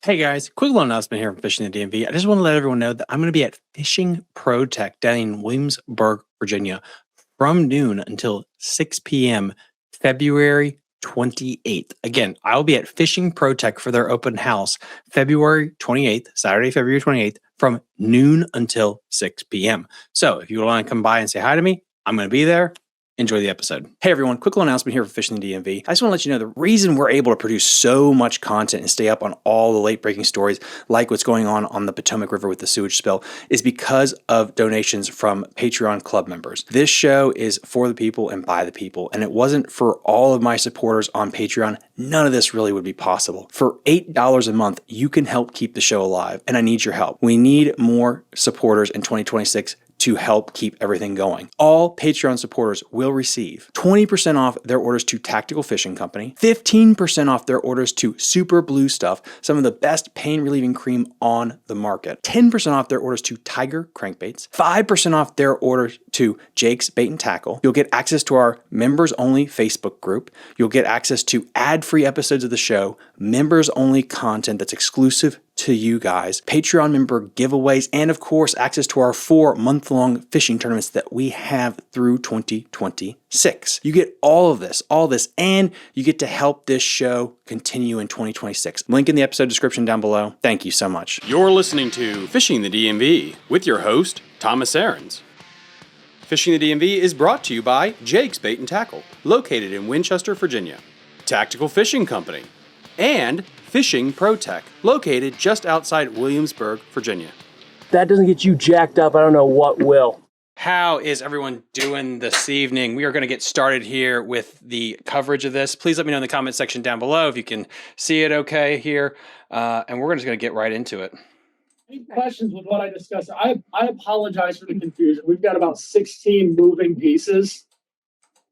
Hey guys, quick little announcement here from Fishing the DMV. I just want to let everyone know that I'm going to be at Fishing Pro Tech down in Williamsburg, Virginia from noon until 6 p.m. February 28th. Again, I'll be at Fishing Pro Tech for their open house February 28th, Saturday, February 28th from noon until 6 p.m. So if you want to come by and say hi to me, I'm going to be there. Enjoy the episode. Hey everyone, quick little announcement here for Fishing the DMV. I just want to let you know the reason we're able to produce so much content and stay up on all the late breaking stories like what's going on the Potomac River with the sewage spill is because of donations from Patreon club members. This show is for the people and by the people, and it wasn't for all of my supporters on Patreon, none of this really would be possible. For $8 a month, you can help keep the show alive, and I need your help. We need more supporters in 2026 to help keep everything going. All Patreon supporters will receive 20% off their orders to Tactical Fishing Company, 15% off their orders to Super Blue Stuff, some of the best pain relieving cream on the market, 10% off their orders to Tiger Crankbaits, 5% off their orders to Jake's Bait and Tackle. You'll get access to our members only Facebook group. You'll get access to ad-free episodes of the show, members only content that's exclusive to you guys, Patreon member giveaways, and of course, access to our 4-month-long fishing tournaments that we have through 2026. You get all of this, and you get to help this show continue in 2026. Link in the episode description down below. Thank you so much. You're listening to Fishing the DMV with your host, Thomas Ahrens. Fishing the DMV is brought to you by Jake's Bait and Tackle, located in Winchester, Virginia, Tactical Fishing Company, and Fishing Pro Tech, located just outside Williamsburg, Virginia. That doesn't get you jacked up, I don't know what will. How is everyone doing this evening? We are going to get started here with the coverage of this. Please let me know in the comment section down below if you can see it okay here. And we're just going to get right into it. Any questions with what I discussed? I apologize for the confusion. We've got about 16 moving pieces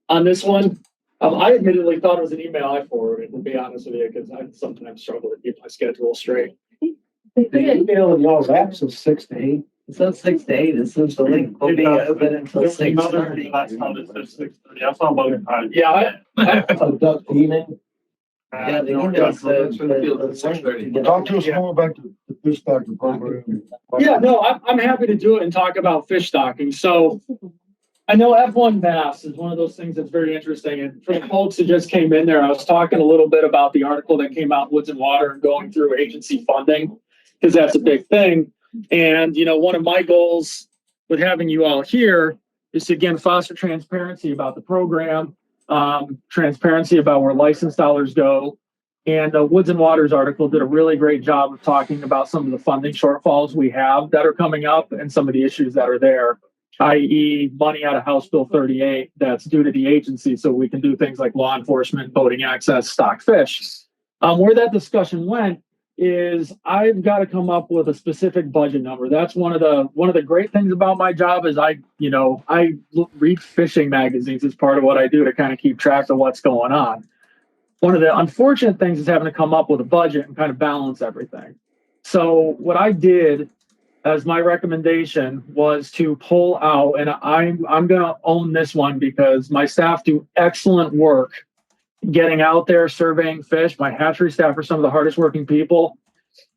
on this one. I admittedly thought it was an email I forwarded, to be honest with you, because I sometimes struggle to keep my schedule straight. The email in y'all's apps is 6 to 8. It says 6 to 8. It says the link will be open until 6:30. Last time it said 6:30. I saw both times. Yeah, Duck email. Yeah, the email says Talk to us more about the fish stocking program. yeah, no, I'm happy to do it and talk about fish stocking. So I know F1 bass is one of those things that's very interesting. And for the folks that just came in there, I was talking a little bit about the article that came out, Woods and Water, and going through agency funding, because that's a big thing. And, you know, one of my goals with having you all here is to, again, foster transparency about the program, transparency about where license dollars go. And Woods and Water's article did a really great job of talking about some of the funding shortfalls we have that are coming up and some of the issues that are there, i.e. money out of House Bill 38 that's due to the agency so we can do things like law enforcement, boating access, stock fish. Where that discussion went is I've got to come up with a specific budget number. That's one of the great things about my job is I read fishing magazines as part of what I do to kind of keep track of what's going on. One of the unfortunate things is having to come up with a budget and kind of balance everything. So what I did as my recommendation was to pull out, and I'm going to own this one because my staff do excellent work getting out there, surveying fish. My hatchery staff are some of the hardest working people.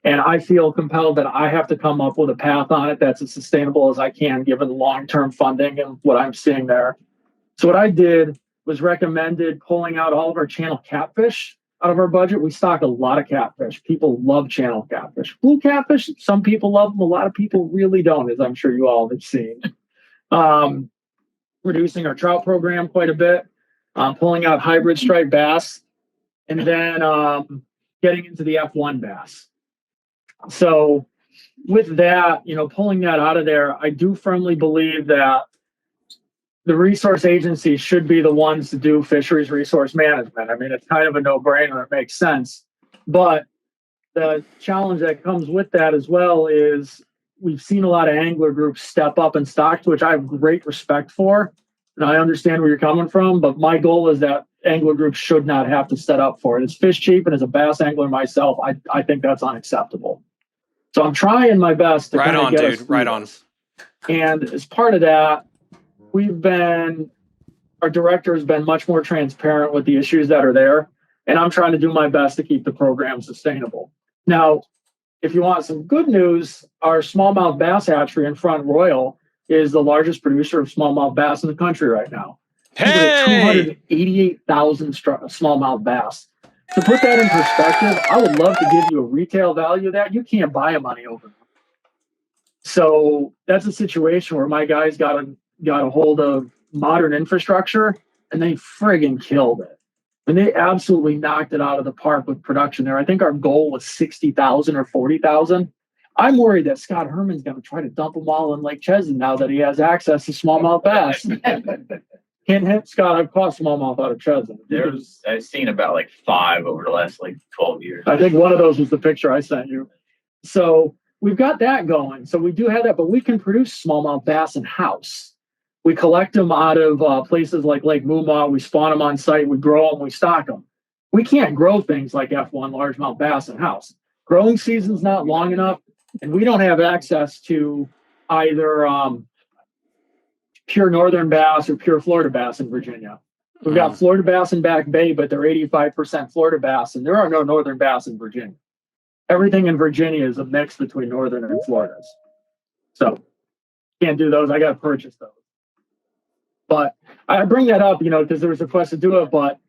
And I feel compelled that I have to come up with a path on it that's as sustainable as I can, given the long-term funding and what I'm seeing there. So what I did was recommended pulling out all of our channel catfish out of our budget. We stock a lot of catfish. People love channel catfish. Blue catfish, some people love them. A lot of people really don't, as I'm sure you all have seen. Reducing our trout program quite a bit. Pulling out hybrid striped bass, and then getting into the F1 bass. So with that, pulling that out of there, I do firmly believe that the resource agencies should be the ones to do fisheries resource management. I mean, it's kind of a no-brainer. It makes sense. But the challenge that comes with that as well is we've seen a lot of angler groups step up and stock, which I have great respect for. And I understand where you're coming from, but my goal is that angler groups should not have to set up for it. It's fish cheap, and as a bass angler myself, I think that's unacceptable. So I'm trying my best to Right on, get dude. Right on. And as part of that, our director has been much more transparent with the issues that are there, and I'm trying to do my best to keep the program sustainable. Now, if you want some good news, our smallmouth bass hatchery in Front Royal is the largest producer of smallmouth bass in the country right now. We're at Hey! 288,000 smallmouth bass. To put that in perspective, I would love to give you a retail value of that. You can't buy them on the open. So that's a situation where my guys got a hold of modern infrastructure and they friggin' killed it. And they absolutely knocked it out of the park with production there. I think our goal was 60,000 or 40,000. I'm worried that Scott Herman's going to try to dump them all in Lake Chesapeake now that he has access to smallmouth bass. Hint, hint, Scott, I've caught smallmouth out of Chesapeake. I've seen about like 5 over the last like 12 years. I think one of those was the picture I sent you. So we've got that going. So we do have that, but we can produce smallmouth bass in-house. We collect them out of places like Lake Moomaw. We spawn them on site. We grow them. We stock them. We can't grow things like F1 largemouth bass in-house. Growing season's not long enough, and we don't have access to either pure northern bass or pure Florida bass in Virginia. We've got Florida bass in Back Bay, but they're 85% Florida bass, and there are no northern bass in Virginia. Everything in Virginia is a mix between northern and Floridas. So can't do those. I got to purchase those. But I bring that up, because there was a request to do it. But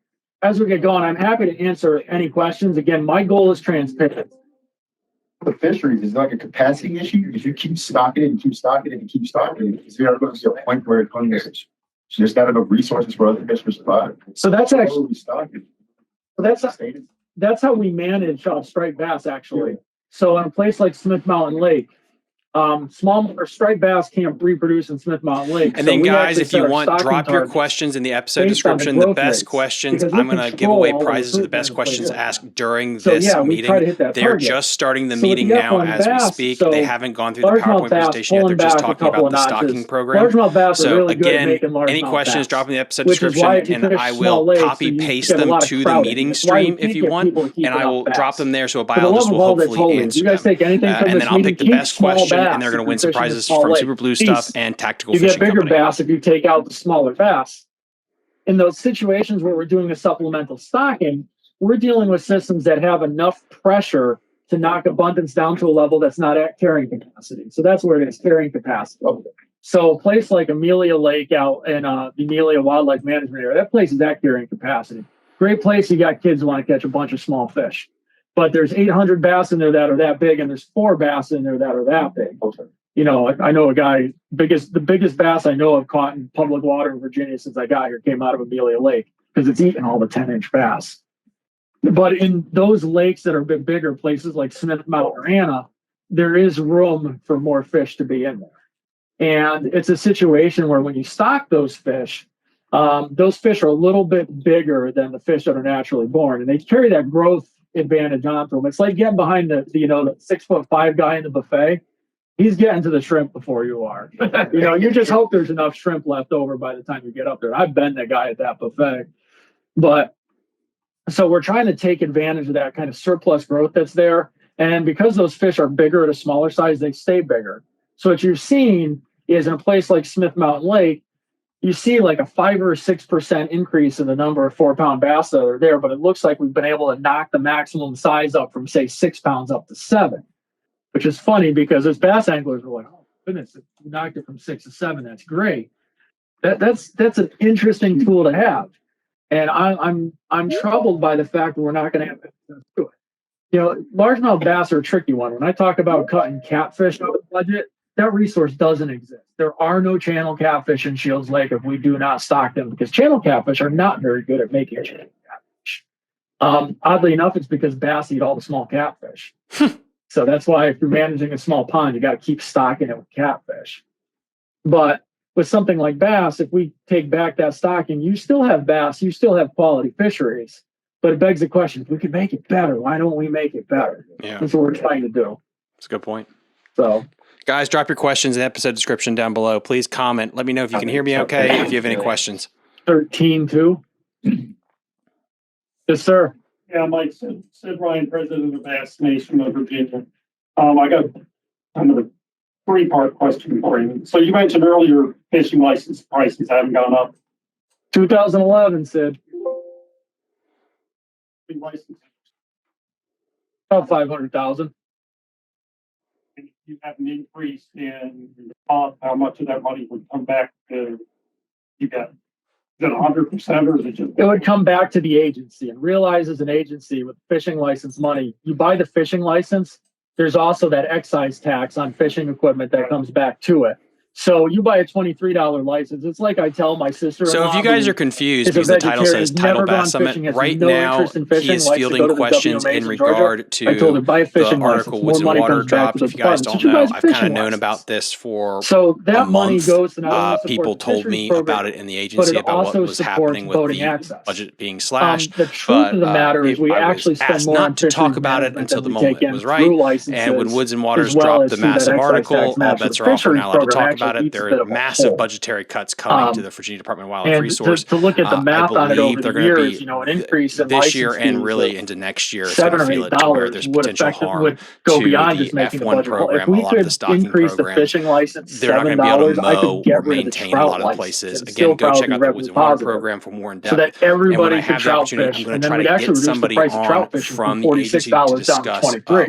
as we get going, I'm happy to answer any questions. Again, my goal is transparent. The fisheries is like a capacity issue. If you keep stocking it and keep stocking it and keep stocking it, it's going to a point where it comes. There's not enough resources for other fish to survive. So that's actually stocking. That's how we manage striped bass, actually. So in a place like Smith Mountain Lake, small or striped bass can't reproduce in Smith Mountain Lake. And then, guys, if you want, drop your questions in the episode description. The best questions, I'm going to give away prizes to the best questions asked during this meeting. They're just starting the meeting now as we speak. They haven't gone through the PowerPoint presentation yet. They're just talking about the stocking program. So, again, any questions, drop in the episode description, and I will copy-paste them to the meeting stream if you want, and I will drop them there so a biologist will hopefully answer them. And then I'll pick the best question, and they're going to win some prizes from Super Blue Stuff and Tactical Fishing Company. You get bigger Company. bass if you take out the smaller bass. In those situations where we're doing a supplemental stocking, we're dealing with systems that have enough pressure to knock abundance down to a level that's not at carrying capacity. So that's where it is, carrying capacity. So a place like Amelia Lake out in the Amelia Wildlife Management Area, that place is at carrying capacity. Great place. You got kids who want to catch a bunch of small fish. But there's 800 bass in there that are that big, and there's 4 bass in there that are that big. I know a guy, the biggest bass I know I've caught in public water in Virginia since I got here came out of Amelia Lake because it's eating all the 10-inch bass. But in those lakes that are a bit bigger, places like Smith Mountain or Anna, there is room for more fish to be in there. And it's a situation where when you stock those fish are a little bit bigger than the fish that are naturally born, and they carry that growth advantage onto them. It's like getting behind the 6'5" guy in the buffet. He's getting to the shrimp before you are. You just hope there's enough shrimp left over by the time you get up there. I've been the guy at that buffet. But so we're trying to take advantage of that kind of surplus growth that's there. And because those fish are bigger at a smaller size, they stay bigger. So what you're seeing is in a place like Smith Mountain Lake, you see like a 5 or 6% increase in the number of 4-pound bass that are there, but it looks like we've been able to knock the maximum size up from, say, 6 pounds up to 7, which is funny because as bass anglers are like, oh, goodness, if you knocked it from 6 to 7, that's great. That's an interesting tool to have. And I'm troubled by the fact that we're not going to have access to it. Largemouth bass are a tricky one. When I talk about cutting catfish out of the budget, that resource doesn't exist. There are no channel catfish in Shields Lake if we do not stock them, because channel catfish are not very good at making channel catfish. Oddly enough, it's because bass eat all the small catfish. So that's why if you're managing a small pond, you got to keep stocking it with catfish. But with something like bass, if we take back that stocking, you still have bass, you still have quality fisheries. But it begs the question, if we could make it better, why don't we make it better? Yeah. That's what we're trying to do. That's a good point. So, guys, drop your questions in the episode description down below. Please comment. Let me know if you can hear me okay, if you have any questions. 13-2. Yes, sir. Yeah, Mike, Sid Ryan, president of Bass Nation of Virginia. I got kind of a 3-part question for you. So you mentioned earlier fishing license prices haven't gone up. 2011, Sid. About 500,000. you have an increase in how much of that money would come back to you guys? Is it 100% or is it just? It would come back to the agency, and realize as an agency with fishing license money, you buy the fishing license, there's also that excise tax on fishing equipment that comes back to it. So you buy a $23 license. It's like I tell my sister. So if you guys are confused because the title says Tidal Bass Summit, right now he is fielding questions in regard to the article Woods and Water Drop. If you guys don't know, I've kind of known about this for that money month. goes to not only support people the told fisheries me program, about it in the agency about what was happening with boating the access. budget being slashed. The truth of the matter is we actually spend more not to talk about it until the moment was right. And when Woods and Waters well dropped the massive article, all bets are off. We're not allowed to talk about it. There are massive budgetary cuts coming to the Virginia Department of Wildlife Resource. To look at the math on it over the years, an increase in this year and really into next year, it's going to feel it to where there's potential harm to the F1 program, a lot of the stocking programs. They're not going to be able to mow or maintain a lot of the places. Again, go check out the Woods and Water program for more in depth. And when I have the opportunity, I'm going to try to get somebody on from the agency to discuss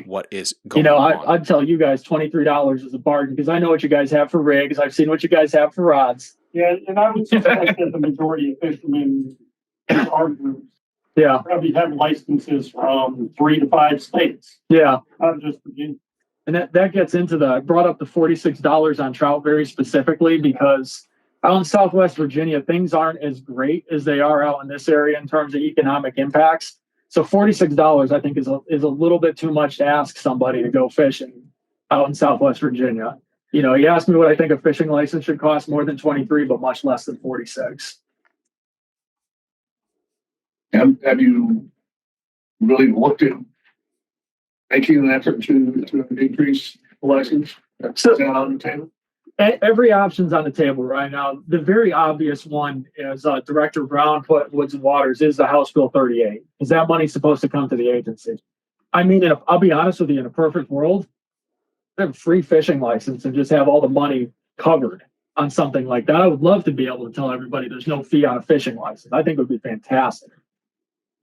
what is going on. I'd tell you guys $23 is a bargain because I know what you guys have for rigs. I've seen what you guys have for rods. Yeah, and I would suspect that the majority of fishermen in our groups probably have licenses from 3 to 5 states. Yeah. Not just Virginia. And that gets into I brought up the $46 on trout very specifically because out in Southwest Virginia, things aren't as great as they are out in this area in terms of economic impacts. So $46, I think, is a little bit too much to ask somebody to go fishing out in Southwest Virginia. You asked me what I think a fishing license should cost, more than 23, but much less than 46. Have you really looked at making an effort to increase the license? That's on the table. Every option's on the table right now. The very obvious one is Director Brown put Woods and Waters is the House Bill 38. Is that money supposed to come to the agency? I mean, I'll be honest with you, in a perfect world, have a free fishing license and just have all the money covered on something like that. I would love to be able to tell everybody there's no fee on a fishing license. I think it would be fantastic.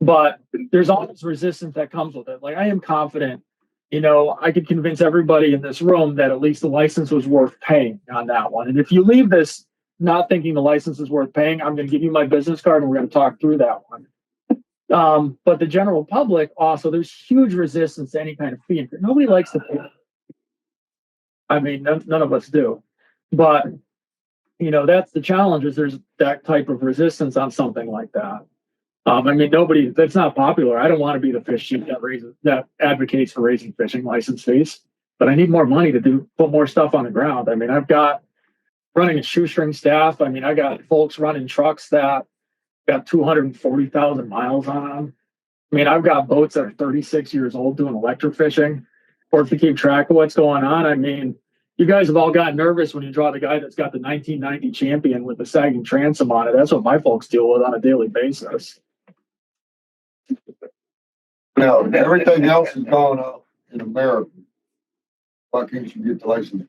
But there's always resistance that comes with it. Like, I am confident, I could convince everybody in this room that at least the license was worth paying on that one. And if you leave this not thinking the license is worth paying, I'm going to give you my business card and we're going to talk through that one. But the general public also, there's huge resistance to any kind of fee. Nobody likes to pay. I mean, none of us do. But, that's the challenge is there's that type of resistance on something like that. I mean, that's not popular. I don't want to be the fish chief that advocates for raising fishing license fees, but I need more money to put more stuff on the ground. I mean, I've got running a shoestring staff. I mean, I got folks running trucks that got 240,000 miles on them. I mean, I've got boats that are 36 years old doing electric fishing or to keep track of what's going on. I mean, you guys have all got nervous when you draw the guy that's got the 1990 Champion with the sagging transom on it. That's what my folks deal with on a daily basis. Now, everything else is going up in America. Why can't you get the license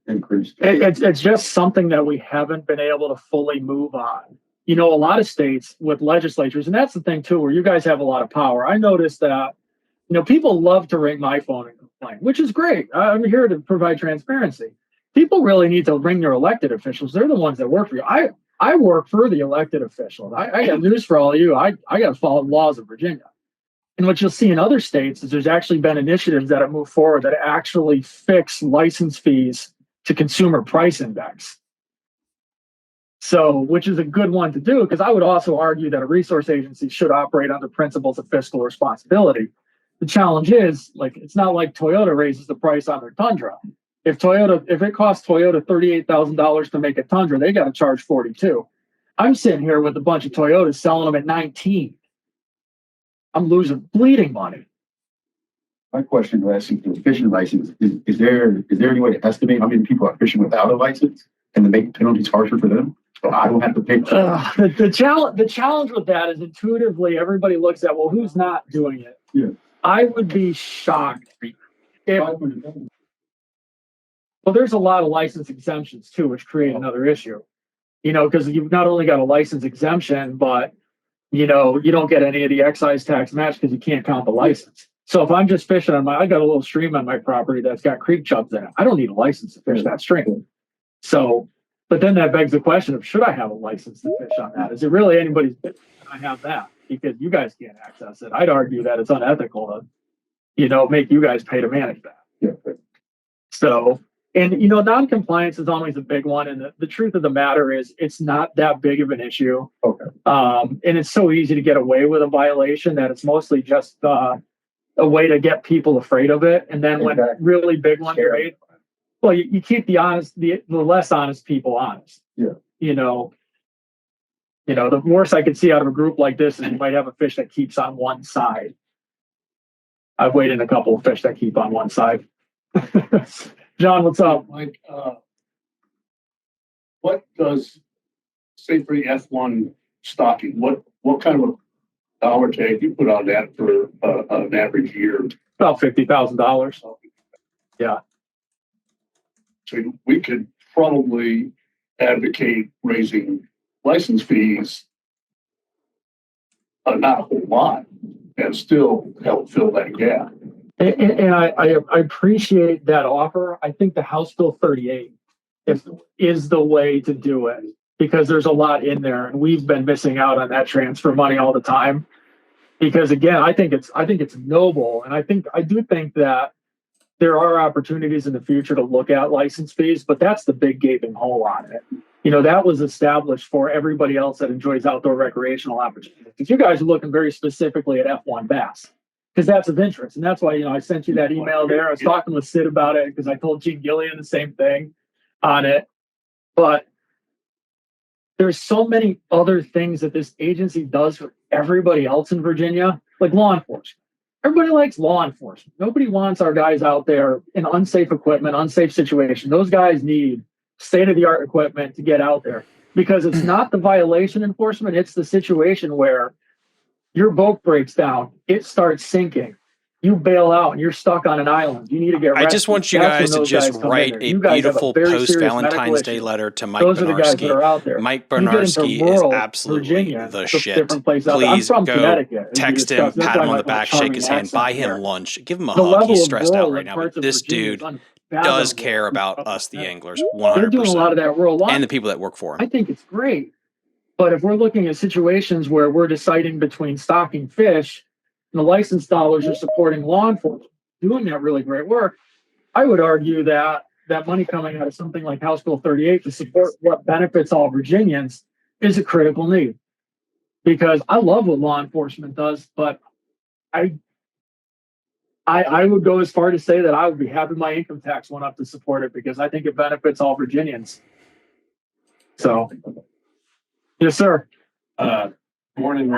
increased? It's just something that we haven't been able to fully move on. A lot of states with legislatures, and that's the thing too, where you guys have a lot of power. I noticed that, people love to ring my phone and complain, which is great. I'm here to provide transparency. People really need to ring their elected officials. They're the ones that work for you. I work for the elected officials. I got news for all of you. I got to follow the laws of Virginia. And what you'll see in other states is there's actually been initiatives that have moved forward that actually fix license fees to consumer price index. So, which is a good one to do, because I would also argue that a resource agency should operate under principles of fiscal responsibility. The challenge is, it's not like Toyota raises the price on their Tundra. If it costs Toyota $38,000 to make a Tundra, they got to charge 42. I'm sitting here with a bunch of Toyotas selling them at 19. I'm losing bleeding money. My question was, the fishing license, is there any way to estimate how many people are fishing without a license and to make penalties harsher for them? So I don't have to pay. The challenge with that is intuitively everybody looks at, well, who's not doing it? Yeah. I would be shocked well, there's a lot of license exemptions too, which create another issue. Because you've not only got a license exemption, but you don't get any of the excise tax match because you can't count the license. So if I'm just fishing I got a little stream on my property that's got creek chubs in it. I don't need a license to fish that stream. So, but then that begs the question of, should I have a license to fish on that? Is it really anybody's business that I have that? Because you guys can't access it. I'd argue that it's unethical to, make you guys pay to manage that. Yeah. So, and non-compliance is always a big one. And the truth of the matter is it's not that big of an issue. Okay. And it's so easy to get away with a violation that it's mostly just a way to get people afraid of it. And then when really big ones are made, well, you keep the less honest people honest. Yeah. The worst I could see out of a group like this is you might have a fish that keeps on one side. I've weighed in a couple of fish that keep on one side. John, what's up? Mike, what does, say for the F1 stocking, what kind of a dollar tag you put on that for an average year? About $50,000. Yeah. So we could probably advocate raising license fees, not a whole lot, and still help fill that gap. And I appreciate that offer. I think the House Bill 38 is the way to do it because there's a lot in there, and we've been missing out on that transfer money all the time. Because again, I think it's noble, and I do think that there are opportunities in the future to look at license fees, but that's the big gaping hole on it. That was established for everybody else that enjoys outdoor recreational opportunities. Because you guys are looking very specifically at F1 bass, because that's of interest. And that's why, I sent you that email there. I was talking with Sid about it because I told Gene Gillian the same thing on it. But there's so many other things that this agency does for everybody else in Virginia, like law enforcement. Everybody likes law enforcement. Nobody wants our guys out there in unsafe equipment, unsafe situation. Those guys need state-of-the-art equipment to get out there because it's not the violation enforcement. It's the situation where your boat breaks down. It starts sinking. You bail out and you're stuck on an island. You need to get rescued. I just want you guys to just write a beautiful post-Valentine's Day letter to Mike Those are the guys that are out Bernarski. there. Mike You get into Bernarski is rural absolutely Virginia, the it's a shit. different place out there. I'm Please from go Connecticut, as we text him, discussed. That's pat why him on my the back, charming shake his hand, accent buy him there. lunch, give him a The hug. level He's of stressed out rural right in now, parts but of this Virginia is dude does unfathomable. care about us, the anglers, They're doing a lot of 100%, that rural line. and the people that work for him. I think it's great. But if we're looking at situations where we're deciding between stocking fish and the license dollars are supporting law enforcement, doing that really great work, I would argue that that money coming out of something like House Bill 38 to support what benefits all Virginians is a critical need. Because I love what law enforcement does, but I would go as far to say that I would be happy my income tax went up to support it because I think it benefits all Virginians. So, yes, sir. Born and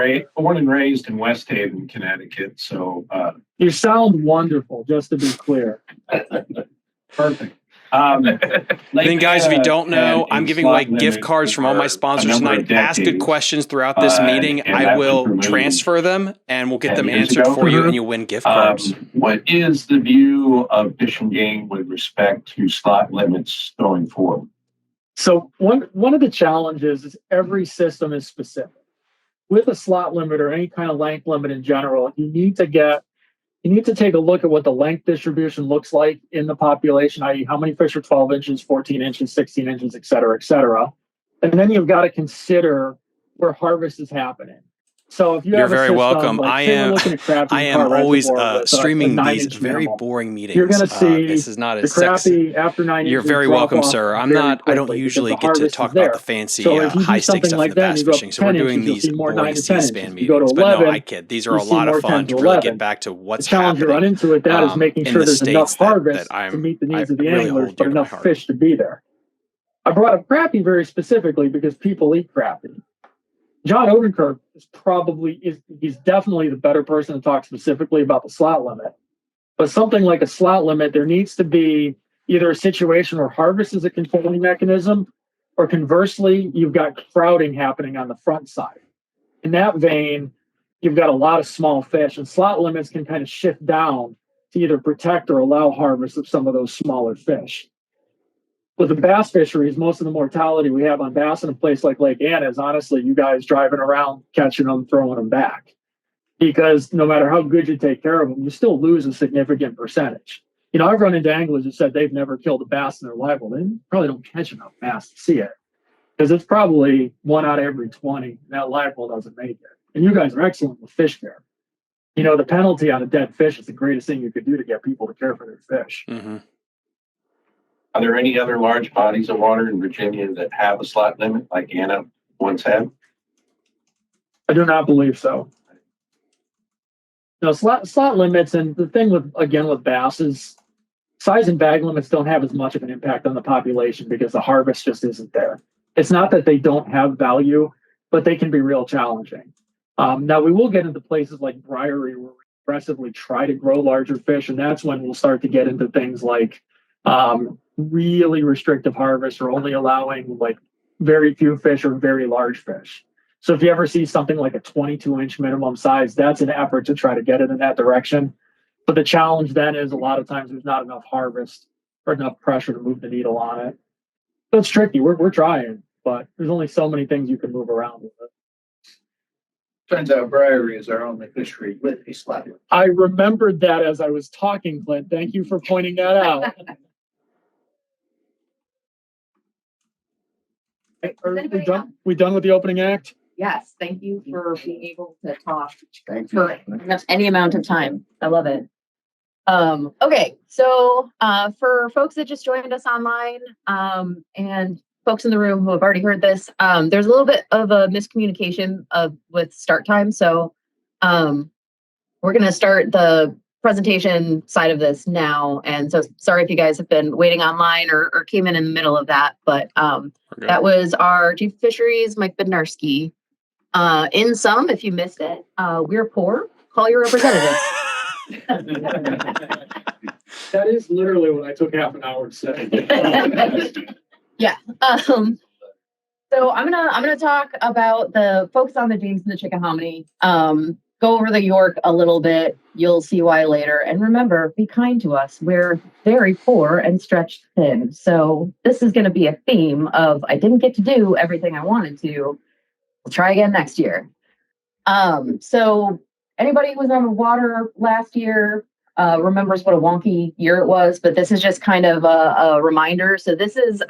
raised in West Haven, Connecticut. So You sound wonderful, just to be clear. perfect. Then, guys, if you don't know, I'm giving away gift cards from all my sponsors tonight. Ask good questions throughout this meeting. I will transfer them, and we'll get them answered for you, and you'll win gift cards. What is the view of Fish and Game with respect to slot limits going forward? So one of the challenges is every system is specific. With a slot limit or any kind of length limit in general, you need to take a look at what the length distribution looks like in the population, i.e. how many fish are 12 inches, 14 inches, 16 inches, et cetera, et cetera. And then you've got to consider where harvest is happening. So if you're very welcome. Like, I am always streaming these very boring meetings. You're going to see this is not as the crappie sexy. after 9 inches. You're very welcome, sir. I don't usually get to talk about the fancy high stakes stuff in the bass fishing. So we're doing these boring C-SPAN meetings. But no, I kid. These are a lot of fun to really get back to what's happening. The challenge you run into with that is making sure there's enough harvest to meet the needs of the anglers, but enough fish to be there. I brought up crappie very specifically because people eat crappie. John Odenkirk he's definitely the better person to talk specifically about the slot limit. But something like a slot limit, there needs to be either a situation where harvest is a controlling mechanism, or conversely, you've got crowding happening on the front side. In that vein, you've got a lot of small fish, and slot limits can kind of shift down to either protect or allow harvest of some of those smaller fish. With the bass fisheries, most of the mortality we have on bass in a place like Lake Anna is honestly you guys driving around, catching them, throwing them back. because no matter how good you take care of them, you still lose a significant percentage. I've run into anglers who said they've never killed a bass in their life. Well, they probably don't catch enough bass to see it, because it's probably 1 out of every 20. And that live well doesn't make it. And you guys are excellent with fish care. The penalty on a dead fish is the greatest thing you could do to get people to care for their fish. Mm-hmm. Are there any other large bodies of water in Virginia that have a slot limit like Anna once had? I do not believe so. No, slot limits, and the thing with bass is size and bag limits don't have as much of an impact on the population because the harvest just isn't there. It's not that they don't have value, but they can be real challenging. Now, we will get into places like Briery where we aggressively try to grow larger fish, and that's when we'll start to get into things like really restrictive harvest or only allowing like very few fish or very large fish. So if you ever see something like a 22-inch minimum size, that's an effort to try to get it in that direction. But the challenge then is a lot of times there's not enough harvest or enough pressure to move the needle on it. So it's tricky. We're trying, but there's only so many things you can move around with it. Turns out Briery is our only fishery with a slot limit. I remembered that as I was talking, Clint. Thank you for pointing that out. We done with the opening act? Yes, thank you for being able to talk Thank you. for any amount of time. I love it. Okay, so for folks that just joined us online and folks in the room who have already heard this, there's a little bit of a miscommunication with start time. So we're going to start the presentation side of this now. And so sorry if you guys have been waiting online or came in the middle of that, but that was our Chief of Fisheries, Mike Bednarski. In sum, if you missed it, we're poor. Call your representative. That is literally what I took half an hour to say. Yeah. So I'm gonna talk about the folks on the James and the Chickahominy. Go over the York a little bit. You'll see why later. And remember, be kind to us. We're very poor and stretched thin. So this is going to be a theme of I didn't get to do everything I wanted to. We'll try again next year. So anybody who was on the water last year remembers what a wonky year it was, but this is just kind of a reminder. So this is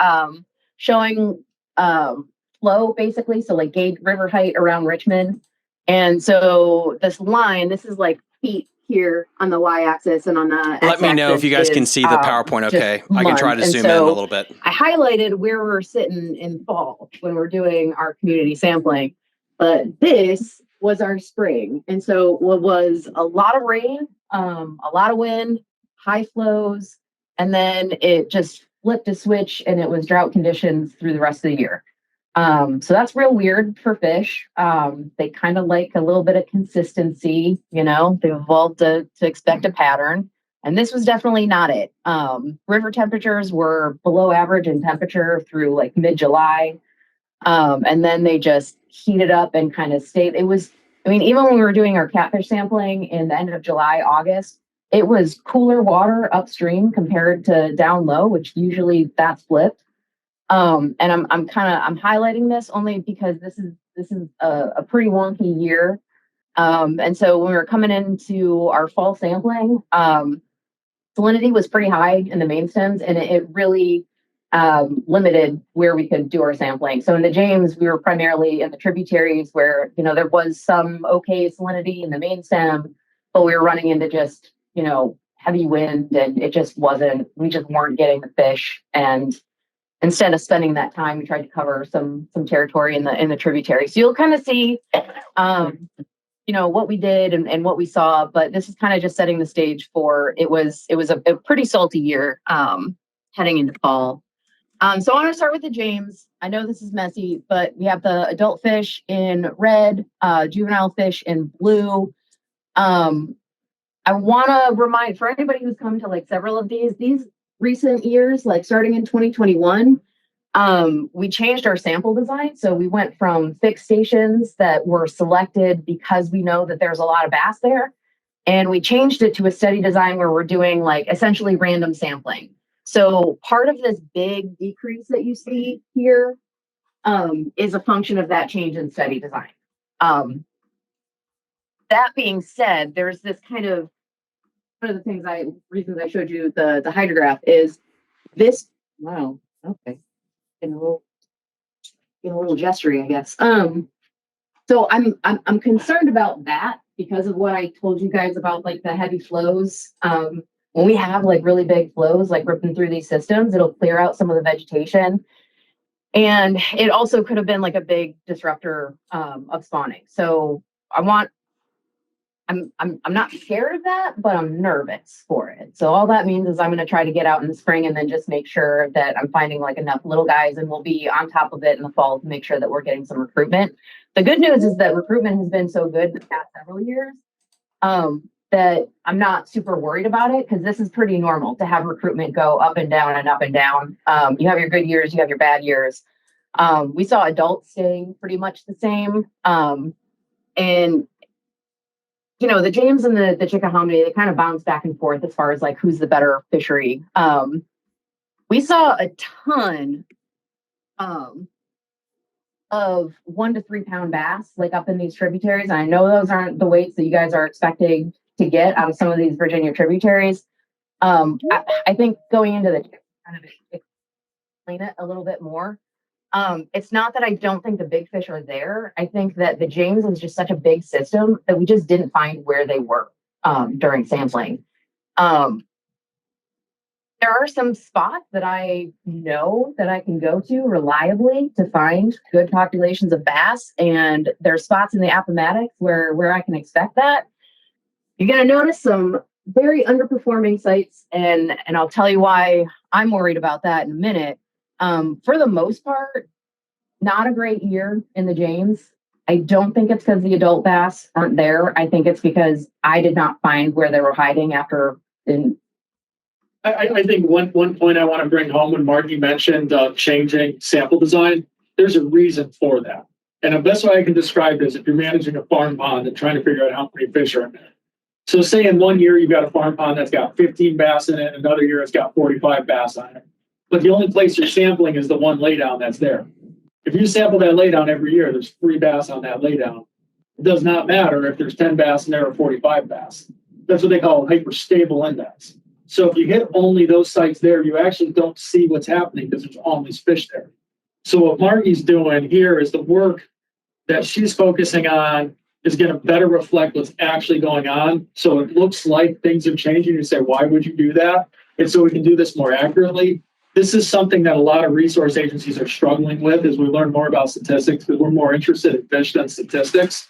showing flow basically. So like gauge river height around Richmond. And so this line, this is like feet here on the y-axis and on the x-axis. Let me know if you guys can see the PowerPoint okay. I can try to zoom in a little bit. I highlighted where we're sitting in fall when we're doing our community sampling. But this was our spring. And so what was a lot of rain, a lot of wind, high flows, and then it just flipped a switch and it was drought conditions through the rest of the year. So that's real weird for fish. They kind of like a little bit of consistency, they've evolved to expect a pattern. And this was definitely not it. River temperatures were below average in temperature through like mid-July. And then they just heated up and kind of stayed. Even when we were doing our catfish sampling in the end of July, August, it was cooler water upstream compared to down low, which usually that's flipped. And I'm highlighting this only because this is a pretty wonky year. And so when we were coming into our fall sampling, salinity was pretty high in the main stems, and it really limited where we could do our sampling. So in the James, we were primarily in the tributaries where, there was some okay salinity in the main stem, but we were running into just, heavy wind, and we just weren't getting the fish. And instead of spending that time, we tried to cover some territory in the tributaries. So you'll kind of see, what we did and what we saw, but this is kind of just setting the stage for, it was a pretty salty year heading into fall. So I want to start with the James. I know this is messy, but we have the adult fish in red, juvenile fish in blue. I want to remind, for anybody who's come to like several of these recent years, like starting in 2021, we changed our sample design. So we went from fixed stations that were selected because we know that there's a lot of bass there. And we changed it to a study design where we're doing like essentially random sampling. So part of this big decrease that you see here is a function of that change in study design. that being said, there's this kind of one of the reasons I showed you the hydrograph is this. Wow. Okay. Getting a little gestury, I guess. So I'm concerned about that because of what I told you guys about like the heavy flows. When we have like really big flows like ripping through these systems, it'll clear out some of the vegetation. And it also could have been like a big disruptor of spawning. So I'm not scared of that, but I'm nervous for it. So all that means is I'm going to try to get out in the spring and then just make sure that I'm finding like enough little guys, and we'll be on top of it in the fall to make sure that we're getting some recruitment. The good news is that recruitment has been so good the past several years that I'm not super worried about it, because this is pretty normal to have recruitment go up and down and up and down. You have your good years, you have your bad years. We saw adults staying pretty much the same. And the James and the Chickahominy, they kind of bounce back and forth as far as like who's the better fishery. We saw a ton of 1 to 3 pound bass like up in these tributaries. And I know those aren't the weights that you guys are expecting to get out of some of these Virginia tributaries. I think going into the kind of explain it a little bit more. It's not that I don't think the big fish are there. I think that the James is just such a big system that we just didn't find where they were during sampling. There are some spots that I know that I can go to reliably to find good populations of bass, and there are spots in the Appomattox where I can expect that. You're going to notice some very underperforming sites, and I'll tell you why I'm worried about that in a minute. For the most part, not a great year in the James. I don't think it's because the adult bass aren't there. I think it's because I did not find where they were hiding after. I think one point I want to bring home when Marty mentioned changing sample design, there's a reason for that. And the best way I can describe this, if you're managing a farm pond and trying to figure out how many fish are in there. So say in one year you've got a farm pond that's got 15 bass in it, another year it's got 45 bass on it. But the only place you're sampling is the one laydown that's there. If you sample that laydown every year, there's 3 bass on that laydown. It does not matter if there's 10 bass in there or 45 bass. That's what they call a hyperstable index. So if you hit only those sites there, you actually don't see what's happening because there's always fish there. So what Marty's doing here is the work that she's focusing on is going to better reflect what's actually going on. So it looks like things are changing. You say, why would you do that? And so we can do this more accurately. This is something that a lot of resource agencies are struggling with as we learn more about statistics, because we're more interested in fish than statistics.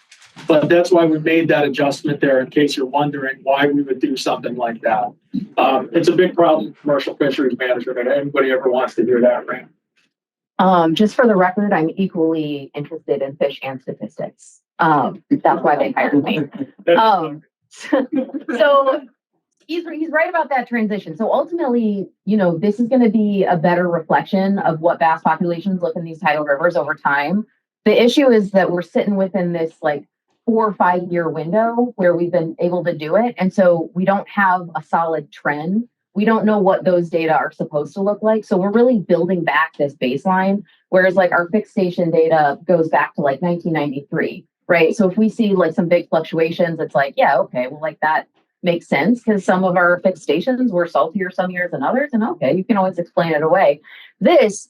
But that's why we made that adjustment there, in case you're wondering why we would do something like that. It's a big problem in commercial fisheries management, and anybody ever wants to hear that, right? Just for the record, I'm equally interested in fish and statistics. That's why they hired me. So he's right about that transition. So ultimately, this is going to be a better reflection of what bass populations look in these tidal rivers over time. The issue is that we're sitting within this like 4 or 5 year window where we've been able to do it. And so we don't have a solid trend. We don't know what those data are supposed to look like. So we're really building back this baseline, whereas like our fixed station data goes back to like 1993, right? So if we see like some big fluctuations, it's like, yeah, okay, well, like that makes sense, because some of our fixed stations were saltier some years than others. And okay, you can always explain it away. This,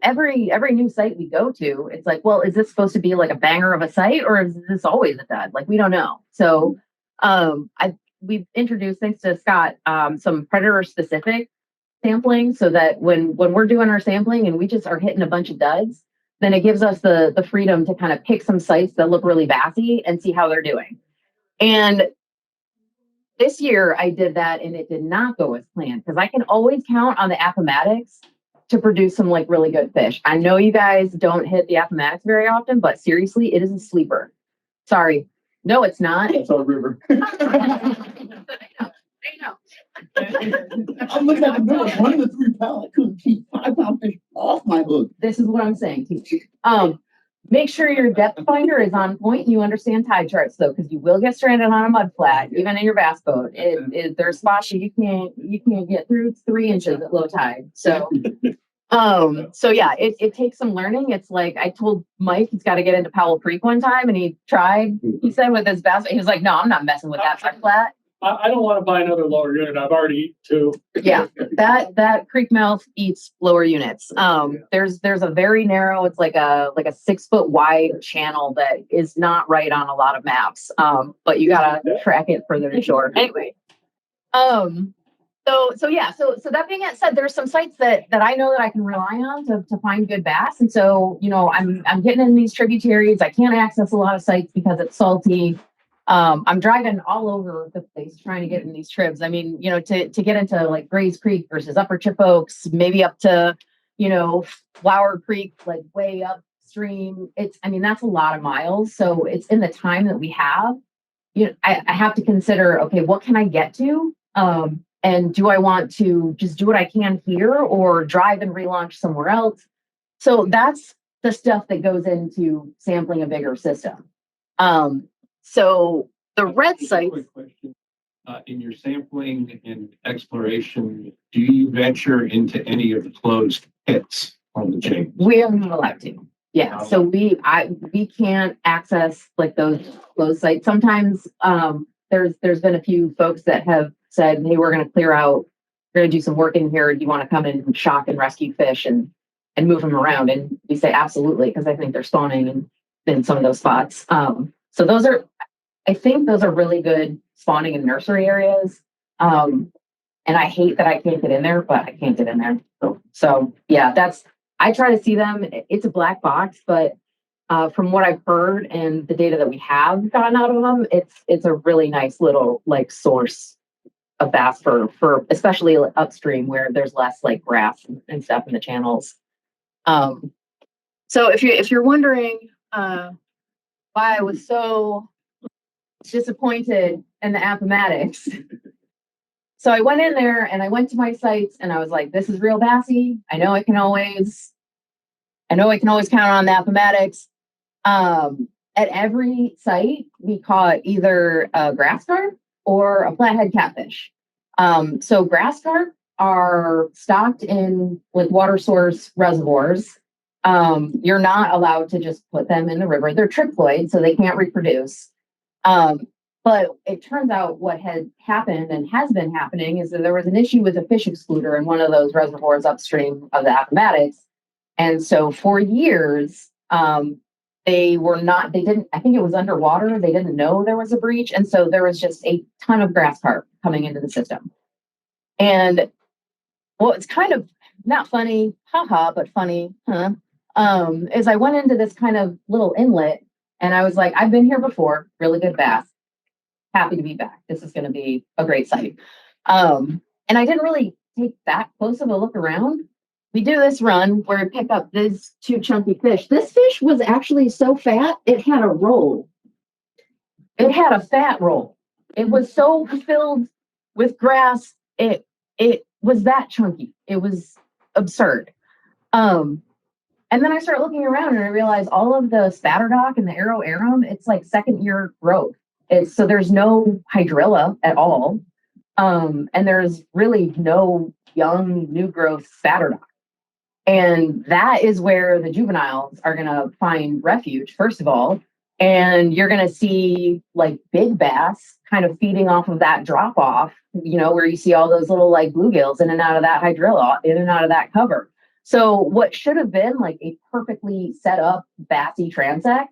every new site we go to, it's like, well, is this supposed to be like a banger of a site, or is this always a dud? Like, we don't know. So we've introduced, thanks to Scott, some predator specific sampling, so that when we're doing our sampling and we just are hitting a bunch of duds, then it gives us the freedom to kind of pick some sites that look really bassy and see how they're doing. And this year I did that, and it did not go as planned, because I can always count on the Appomattox to produce some like really good fish. I know you guys don't hit the Appomattox very often, but seriously, it is a sleeper. Sorry. No, it's not. It's our river. I know. I'm looking at the middle. 1 to 3 pounds. I couldn't keep 5 pound fish off my hook. This is what I'm saying. Make sure your depth finder is on point and you understand tide charts, though, because you will get stranded on a mud flat, even in your bass boat. There's spots that you can't get through. It's 3 inches at low tide. So So yeah, it takes some learning. It's like I told Mike he's got to get into Powell Creek one time, and he tried. He said with his bass, he was like, "No, I'm not messing with that flat." I don't want to buy another lower unit. I've already eaten two. Yeah, that creek mouth eats lower units. There's a very narrow. It's like a 6 foot wide channel that is not right on a lot of maps. But you gotta track it further to shore. Anyway, So yeah, so that being said, there's some sites that I know that I can rely on to find good bass. And so, I'm getting in these tributaries. I can't access a lot of sites because it's salty. I'm driving all over the place trying to get in these tribs. I mean, to get into like Gray's Creek versus Upper Chip Oaks, maybe up to, Flower Creek, like way upstream. That's a lot of miles. So it's in the time that we have, I have to consider, okay, what can I get to? And do I want to just do what I can here or drive and relaunch somewhere else? So that's the stuff that goes into sampling a bigger system. So the red sites. Quick question. In your sampling and exploration, do you venture into any of the closed pits on the chain? We are not allowed to. Yeah. So we can't access like those closed sites. Sometimes there's been a few folks that have said, hey, we're going to clear out, we're going to do some work in here. Do you want to come and shock and rescue fish and move them around? And we say, absolutely, because I think they're spawning in some of those spots. So I think those are really good spawning and nursery areas. And I hate that I can't get in there, but I can't get in there. So yeah, I try to see them. It's a black box, but from what I've heard and the data that we have gotten out of them, it's a really nice little like source of bass for especially upstream where there's less like grass and stuff in the channels. So if you're wondering why I was so disappointed in the Appomattox, so I went in there and I went to my sites and I was like, this is real bassy. I know I can always count on the Appomattox. At every site, we caught either a grass carp or a flathead catfish. So grass carp are stocked in with water source reservoirs. You're not allowed to just put them in the river. They're triploid, so they can't reproduce. But it turns out what had happened and has been happening is that there was an issue with a fish excluder in one of those reservoirs upstream of the Appomattox. And so for years, they didn't, I think it was underwater. They didn't know there was a breach. And so there was just a ton of grass carp coming into the system. And it's kind of not funny, haha, but funny, is I went into this kind of little inlet and I was like, I've been here before, really good bass. Happy to be back. This is going to be a great site. And I didn't really take that close of a look around. We do this run where we pick up these two chunky fish. This fish was actually so fat, it had a roll. It had a fat roll. It was so filled with grass. It was that chunky. It was absurd. And then I start looking around and I realize all of the spatterdock and the arrow arum, it's like second year growth. So there's no hydrilla at all. And there's really no young new growth spatterdock. And that is where the juveniles are going to find refuge, first of all. And you're going to see like big bass kind of feeding off of that drop off, where you see all those little like bluegills in and out of that hydrilla, in and out of that cover. So what should have been like a perfectly set up bassy transect,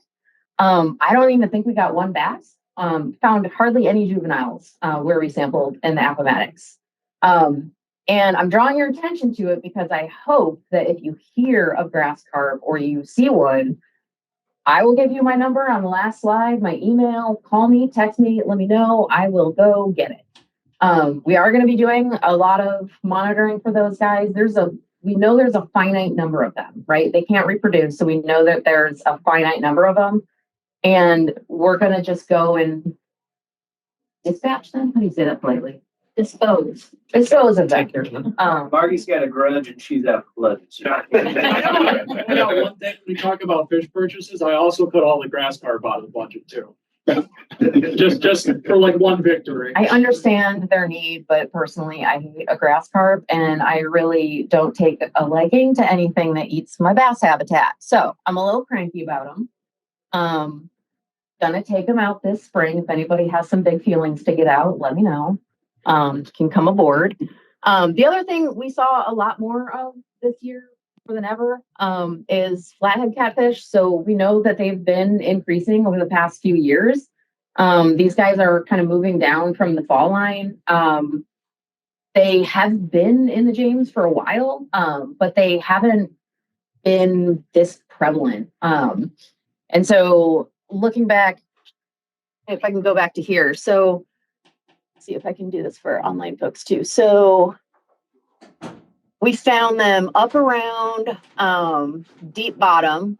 I don't even think we got one bass. Found hardly any juveniles where we sampled in the Appomattox. And I'm drawing your attention to it because I hope that if you hear of grass carp or you see one, I will give you my number on the last slide, my email, call me, text me, let me know. I will go get it. We are going to be doing a lot of monitoring for those guys. We know there's a finite number of them, right? They can't reproduce. So we know that there's a finite number of them. And we're going to just go and dispatch them. How do you say that politely? Dispose of them. Marty's got a grudge and she's out for blood. One thing we talk about fish purchases, I also put all the grass carp out of the budget too. Just for like one victory. I understand their need, but personally, I hate a grass carp, and I really don't take a liking to anything that eats my bass habitat. So I'm a little cranky about them. Gonna take them out this spring. If anybody has some big feelings to get out, let me know. Can come aboard. The other thing we saw a lot more of this year more than ever is flathead catfish. So we know that they've been increasing over the past few years. These guys are kind of moving down from the fall line. They have been in the James for a while, but they haven't been this prevalent. And so looking back, if I can go back to here, so see if I can do this for online folks too. So we found them up around Deep Bottom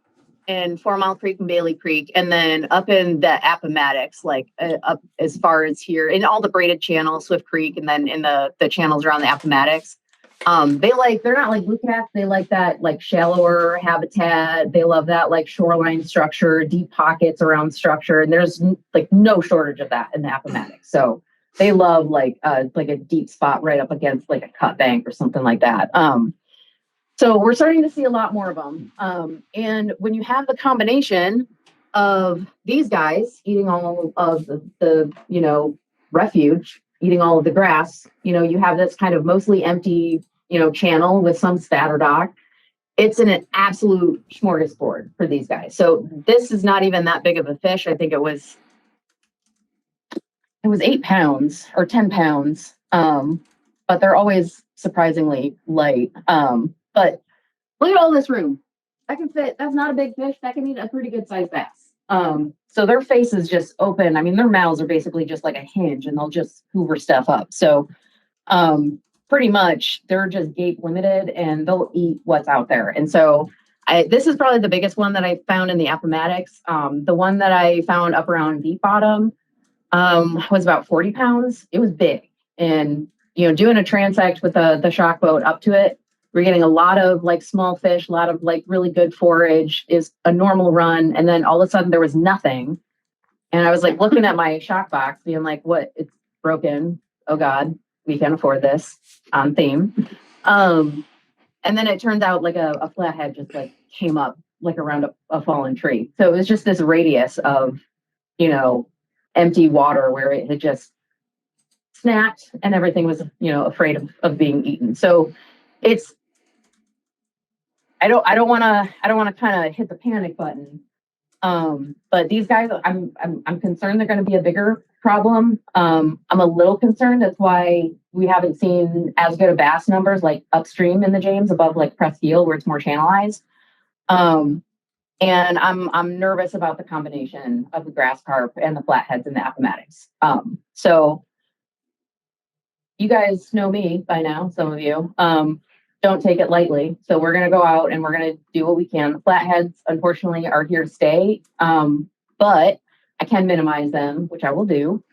in Four Mile Creek and Bailey Creek, and then up in the Appomattox, like up as far as here in all the braided channels, Swift Creek, and then in the channels around the Appomattox. They're not like blue cats. They like that like shallower habitat. They love that like shoreline structure, deep pockets around structure, and there's like no shortage of that in the Appomattox. So they love like a deep spot right up against like a cut bank or something like that. So we're starting to see a lot more of them. And when you have the combination of these guys eating all of the refuge, eating all of the grass, you have this kind of mostly empty, channel with some spatter dock. It's an absolute smorgasbord for these guys. So this is not even that big of a fish. I think it was 8 pounds or 10 pounds. But they're always surprisingly light. But look at all this room. That can fit. That's not a big fish. That can eat a pretty good sized bass. So their face is just open. I mean, their mouths are basically just like a hinge, and they'll just hoover stuff up. So pretty much they're just gape limited, and they'll eat what's out there. And so this is probably the biggest one that I found in the Appomattox. The one that I found up around Deep Bottom was about 40 pounds. It was big. And, doing a transect with the shock boat up to it, we're getting a lot of like small fish, a lot of like really good forage is a normal run. And then all of a sudden there was nothing. And I was like looking at my shock box being like, what? It's broken. Oh God, we can't afford this on theme. And then it turned out like a flathead just like came up like around a fallen tree. So it was just this radius of, empty water where it had just snapped and everything was, afraid of being eaten. So it's, I don't want to kind of hit the panic button. But these guys, I'm concerned they're going to be a bigger problem. I'm a little concerned. That's why we haven't seen as good of bass numbers like upstream in the James above like Presqu'Île where it's more channelized. And I'm nervous about the combination of the grass carp and the flatheads in the Appomattox. So you guys know me by now, some of you. Don't take it lightly. So we're going to go out and we're going to do what we can. The flatheads, unfortunately, are here to stay. But I can minimize them, which I will do.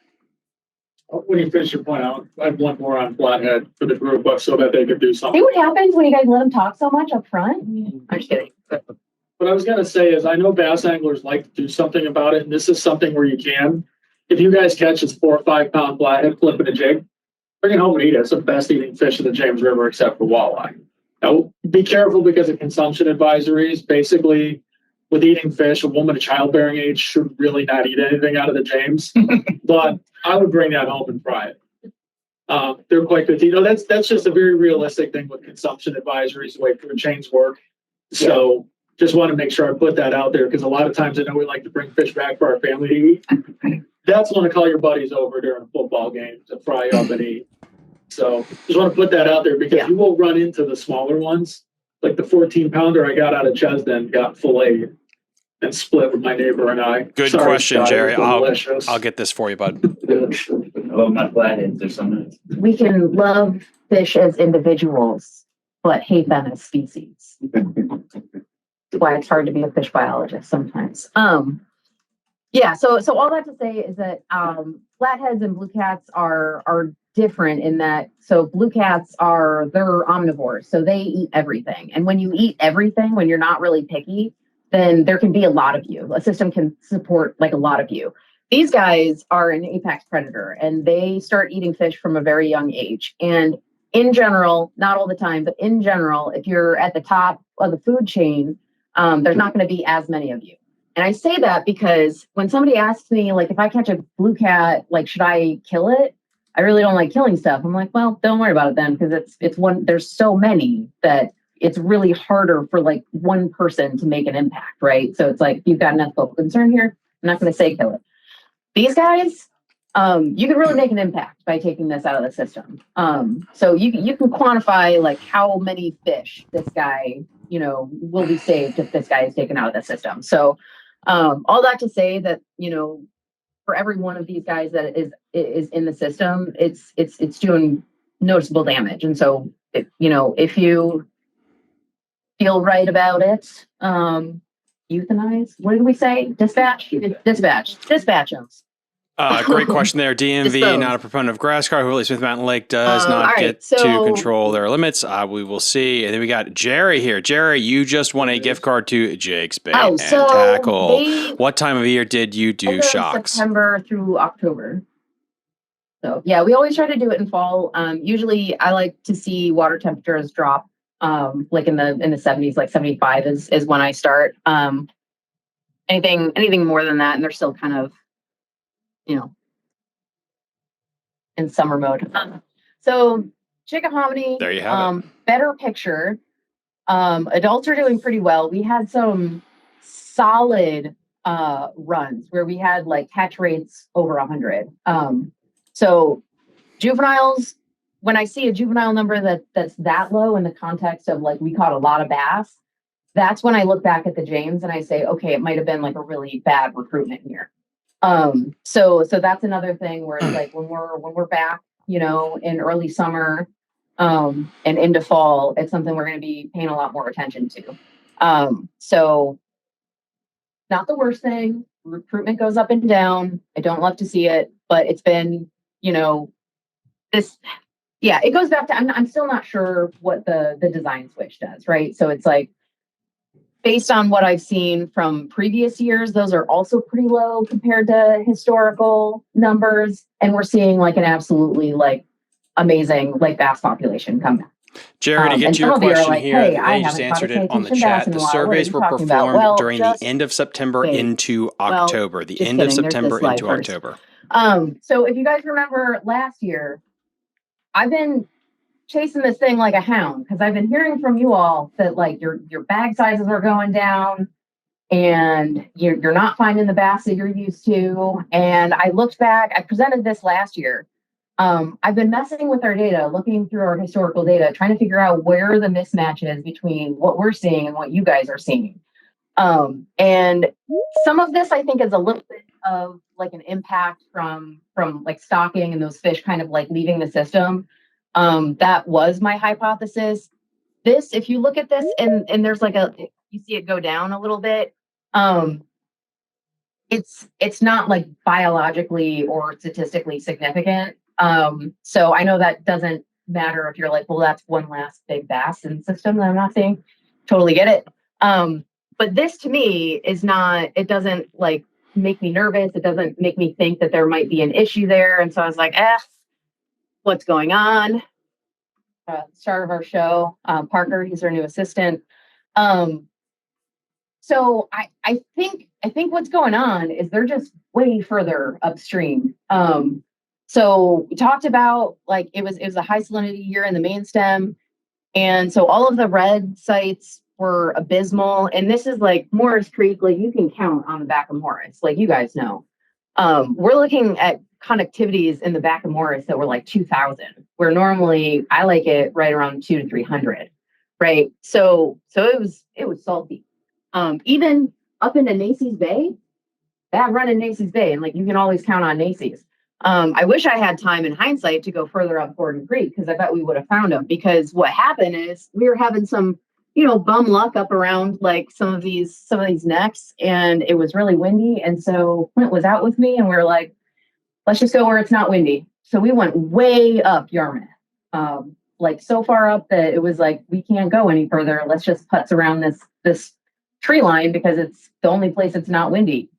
When you finish your point out, I have one more on flathead for the group, but so that they could do something. See what happens when you guys let them talk so much up front? I'm just kidding. What I was going to say is I know bass anglers like to do something about it, and this is something where you can. If you guys catch this 4 or 5 pound flathead flipping a jig, bring it home and eat it. It's the best eating fish in the James River except for walleye. Now, be careful because of consumption advisories. Basically, with eating fish, a woman of childbearing age should really not eat anything out of the James. But I would bring that home and fry it. They're quite good. That's just a very realistic thing with consumption advisories, the way food chains work. So just want to make sure I put that out there because a lot of times I know we like to bring fish back for our family to eat. That's when to call your buddies over during a football game to fry up and eat. So just want to put that out there because you will run into the smaller ones. Like the 14 pounder I got out of Chesden got filleted and split with my neighbor and I. Good Sorry, question, Scott, Jerry. delicious. I'll get this for you, bud. I love my flatheads or something. We can love fish as individuals, but hate them as species. That's why it's hard to be a fish biologist sometimes. So all that to say is that flatheads and blue cats are different in that, so blue cats they're omnivores, so they eat everything. And when you eat everything, when you're not really picky, then there can be a lot of you. A system can support like a lot of you. these guys are an apex predator and they start eating fish from a very young age. And in general, not all the time, but in general, if you're at the top of the food chain, there's not going to be as many of you. And I say that because when somebody asks me, like, if I catch a blue cat, like, should I kill it? I really don't like killing stuff. I'm like, well, don't worry about it then, because it's one, there's so many that it's really harder for like one person to make an impact, right? So it's like, if you've got an ethical concern here, I'm not going to say kill it. These guys, you can really make an impact by taking this out of the system. So you can quantify like how many fish this guy, will be saved if this guy is taken out of the system. So all that to say that, for every one of these guys that is in the system, it's doing noticeable damage. And so, if you feel right about it, euthanize. What did we say? Dispatch them. Great question there. DMV, not a proponent of grass carp. Willie Smith Mountain Lake does not get to control their limits. We will see. And then we got Jerry here. Jerry, you just won a gift card to Jake's Bait and Tackle. What time of year did you do shocks? September through October. So yeah, we always try to do it in fall. Usually I like to see water temperatures drop like in the 70s, like 75 is when I start. Anything more than that, and they're still kind of in summer mode. So Chickahominy, there you have it. Better picture. Adults are doing pretty well. We had some solid runs where we had like catch rates over 100. So juveniles, when I see a juvenile number that's that low in the context of like we caught a lot of bass, that's when I look back at the James and I say, okay, it might have been like a really bad recruitment year. So that's another thing where it's like when we're back, in early summer, and into fall, it's something we're going to be paying a lot more attention to. So not the worst thing. Recruitment goes up and down. I don't love to see it, but it's been, it goes back to, I'm still not sure what the design switch does, right? So it's like, based on what I've seen from previous years, those are also pretty low compared to historical numbers. And we're seeing like an absolutely like amazing like bass population come back. Jerry, to get to your question here, they just answered it on the chat. The surveys were performed during the end of September into October. The end of September into October. So if you guys remember last year, I've been chasing this thing like a hound because I've been hearing from you all that like your bag sizes are going down and you're not finding the bass that you're used to. And I looked back, I presented this last year. I've been messing with our data, looking through our historical data, trying to figure out where the mismatch is between what we're seeing and what you guys are seeing. And some of this I think is a little bit of like an impact from like stocking and those fish kind of like leaving the system. That was my hypothesis. This, if you look at this and there's like you see it go down a little bit. It's not like biologically or statistically significant. So I know that doesn't matter if you're like, well, that's one last big bass in the system that I'm not seeing. Totally get it. But this to me is not, it doesn't like make me nervous. It doesn't make me think that there might be an issue there. And so I was like, what's going on? Start of our show, Parker, he's our new assistant. So I think what's going on is they're just way further upstream. So we talked about like it was a high salinity year in the main stem, and so all of the red sites were abysmal. And this is like Morris Creek, like you can count on the back of Morris, like you guys know. We're looking at connectivities in the back of Morris that were like 2,000, where normally I like it right around 200 to 300, right? So it was salty. Even up into Nacy's Bay, that run in Nacy's Bay, and like you can always count on Nacy's. I wish I had time in hindsight to go further up Gordon Creek because I bet we would have found them. Because what happened is we were having some, bum luck up around like some of these necks, and it was really windy. And so Clint was out with me, and we were like, let's just go where it's not windy. So we went way up Yarmouth, like so far up that it was like we can't go any further. Let's just putz around this tree line because it's the only place it's not windy.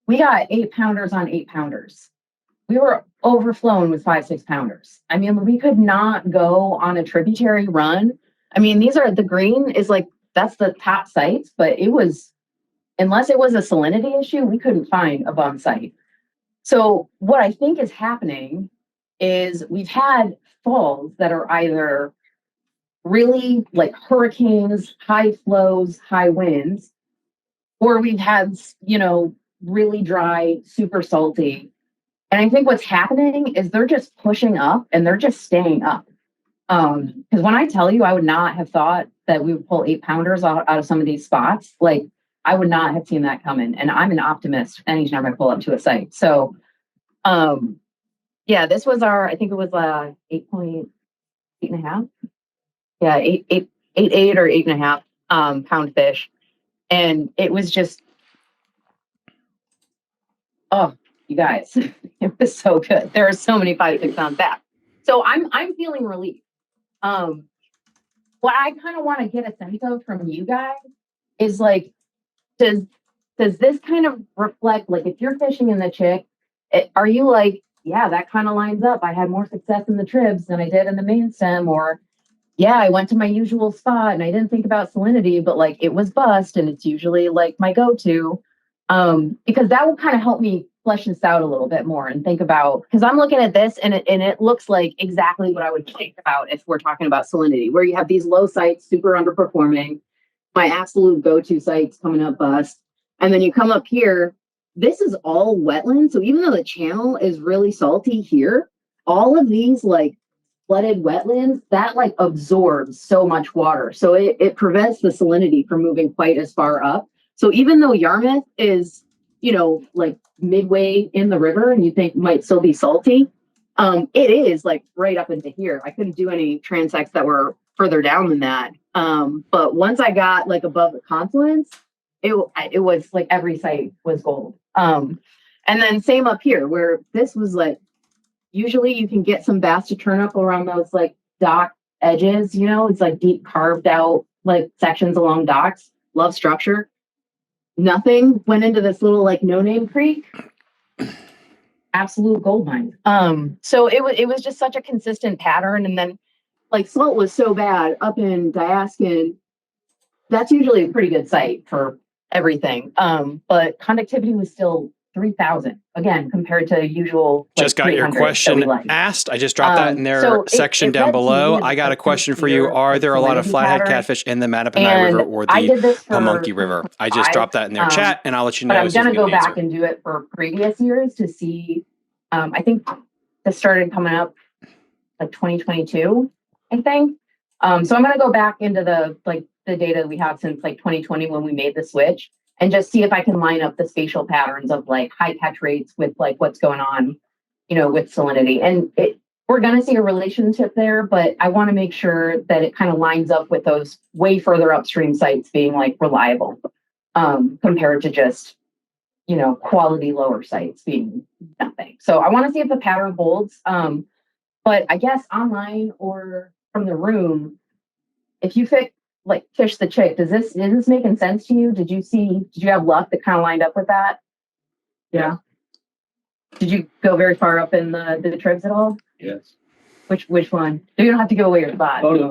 we got 8-pounders on 8-pounders. We were overflowing with 5-6-pounders. I mean, we could not go on a tributary run. I mean, the green is like, that's the top sites, but it was, unless it was a salinity issue, we couldn't find a bum site. So what I think is happening is we've had falls that are either really like hurricanes, high flows, high winds, or we've had, really dry, super salty. And I think what's happening is they're just pushing up and they're just staying up. Because when I tell you, I would not have thought that we would pull 8-pounders out of some of these spots. Like, I would not have seen that coming. And I'm an optimist anytime I pull up to a site. So, yeah, this was I think it was 8.5. Yeah, 8 or 8.5 pound fish. And it was just, oh, you guys, it was so good. There are so many 5-6 pound back. So I'm feeling relief. What I kind of want to get a sense of from you guys is like, does this kind of reflect, like, if you're fishing in the Chick, are you like, yeah, that kind of lines up. I had more success in the tribs than I did in the main stem, or yeah, I went to my usual spot and I didn't think about salinity, but like it was bust and it's usually like my go-to. Because that will kind of help me flesh this out a little bit more and think about, because I'm looking at this and it looks like exactly what I would think about if we're talking about salinity, where you have these low sites super underperforming, my absolute go-to sites coming up bust. And then you come up here, this is all wetland. So even though the channel is really salty here, all of these like flooded wetlands, that like absorbs so much water. So it prevents the salinity from moving quite as far up. So even though Yarmouth is, like midway in the river and you think might still be salty, it is like right up into here. I couldn't do any transects that were further down than that. But once I got like above the confluence, it was like every site was gold. And then same up here where this was like, usually you can get some bass to turn up around those like dock edges, it's like deep carved out like sections along docks, love structure. Nothing went into this little like no-name creek. Absolute gold mine. So it was just such a consistent pattern. And then like salt was so bad up in Diaskin, that's usually a pretty good site for everything. But conductivity was still 3,000 again compared to usual. Like, just got your question asked. I just dropped that in their section down below. I got a question for you. Are there a lot of flathead catfish in the Mattaponi River or the Pamunkey River? I just dropped that in their chat, and I'll let you know. But I'm going to go back and do it for previous years to see. I think this started coming up like 2022, I think. So I'm going to go back into the data we have since like 2020 when we made the switch, and just see if I can line up the spatial patterns of like high catch rates with like what's going on, with salinity. And we're going to see a relationship there, but I want to make sure that it kind of lines up with those way further upstream sites being like reliable, compared to just, quality lower sites being nothing. So I want to see if the pattern holds. But I guess online or from the room, if you fish the Chick, is this making sense to you? Did you have luck that kind of lined up with that? Yeah. Did you go very far up in the tribs at all? Yes. Which one? You don't have to give away your spot. Oh, no.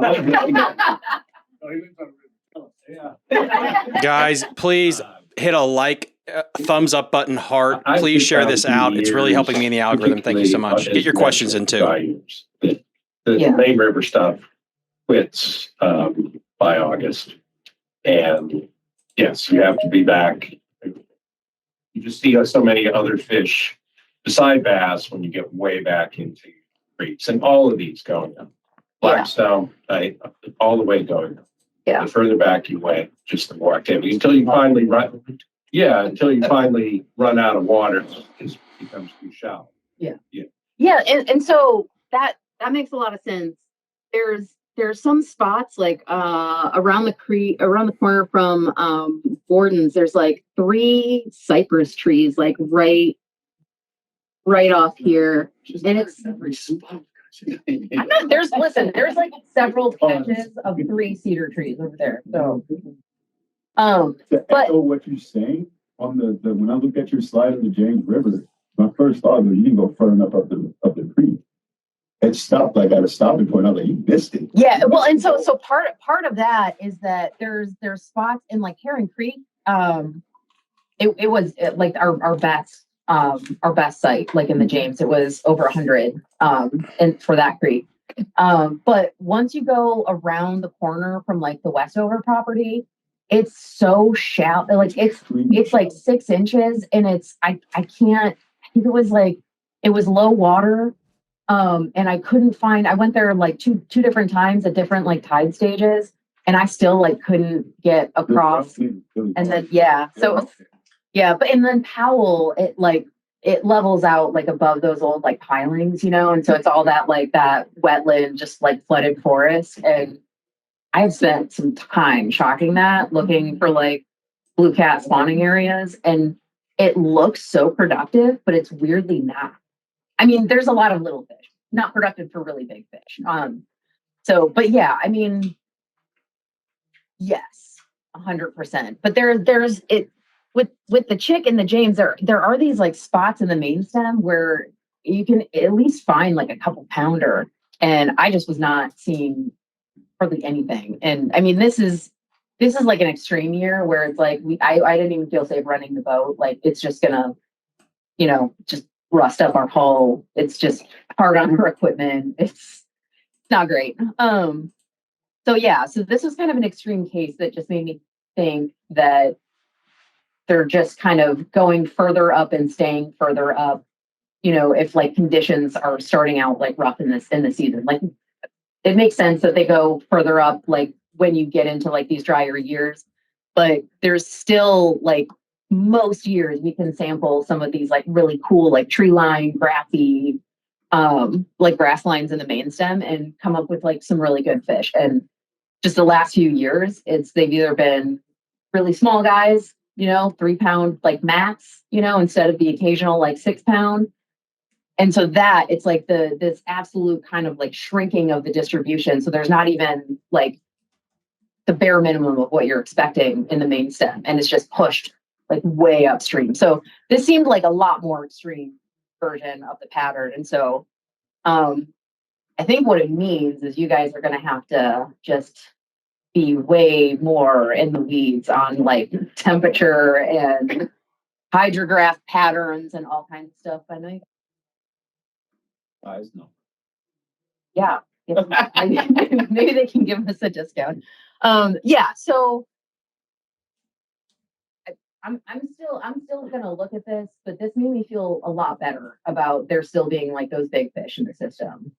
Guys, please hit a like, thumbs up button, heart. Please share this out. It's really helping me in the algorithm. Thank you so much. Get your questions in too. The main river stuff quits by August. And yes, you have to be back. You just see so many other fish beside bass when you get way back into creeks, and all of these going up. Blackstone, all the way going up. Yeah. The further back you went, just the more activity until you finally run out of water. It becomes too shallow. Yeah, and so that makes a lot of sense. There's some spots like around the corner from Gordon's. There's like 3 cypress trees like right off here, and it's there's like several patches of 3 cedar trees over there. So, but what you're saying, On the when I looked at your slide of the James River, my first thought was you didn't go far enough up the creek. It stopped like at a stopping point. I was like, you missed it. Yeah, well, and so part of that is that there's spots in like Heron Creek. It was like our best site, like in the James, it was over 100 and for that creek. But once you go around the corner from like the Westover property, it's so shallow. Like it's like 6 inches, and I can't. I think it was low water. And I couldn't find. I went there like two different times at different like tide stages, and I still like couldn't get across. And then but and then Powell, it levels out like above those old like pilings, and so it's all that like that wetland, just like flooded forest. And I've spent some time shocking that, looking for like blue cat spawning areas, and it looks so productive, but it's weirdly not. I mean, there's a lot of little fish, not productive for really big fish. But yeah, I mean, yes, 100%. But there's it with the chick and the James. There are these like spots in the main stem where you can at least find like a couple pounder, and I just was not seeing hardly anything. And I mean, this is like an extreme year where it's like I didn't even feel safe running the boat. Like it's just gonna, just rust up our hull. It's just hard on our equipment. It's not great. So this was kind of an extreme case that just made me think that they're just kind of going further up and staying further up, if like conditions are starting out like rough in the season. Like it makes sense that they go further up like when you get into like these drier years, but there's still like most years we can sample some of these like really cool like tree line, grassy, like grass lines in the main stem and come up with like some really good fish. And just the last few years, they've either been really small guys, 3 pound like max, instead of the occasional like 6 pound. And so that it's like this absolute kind of like shrinking of the distribution. So there's not even like the bare minimum of what you're expecting in the main stem, and it's just pushed like way upstream. So this seemed like a lot more extreme version of the pattern. And so I think what it means is you guys are going to have to just be way more in the weeds on like temperature and hydrograph patterns and all kinds of stuff. I know. No. Yeah. Maybe they can give us a discount. So I'm still gonna look at this, but this made me feel a lot better about there still being like those big fish in the system.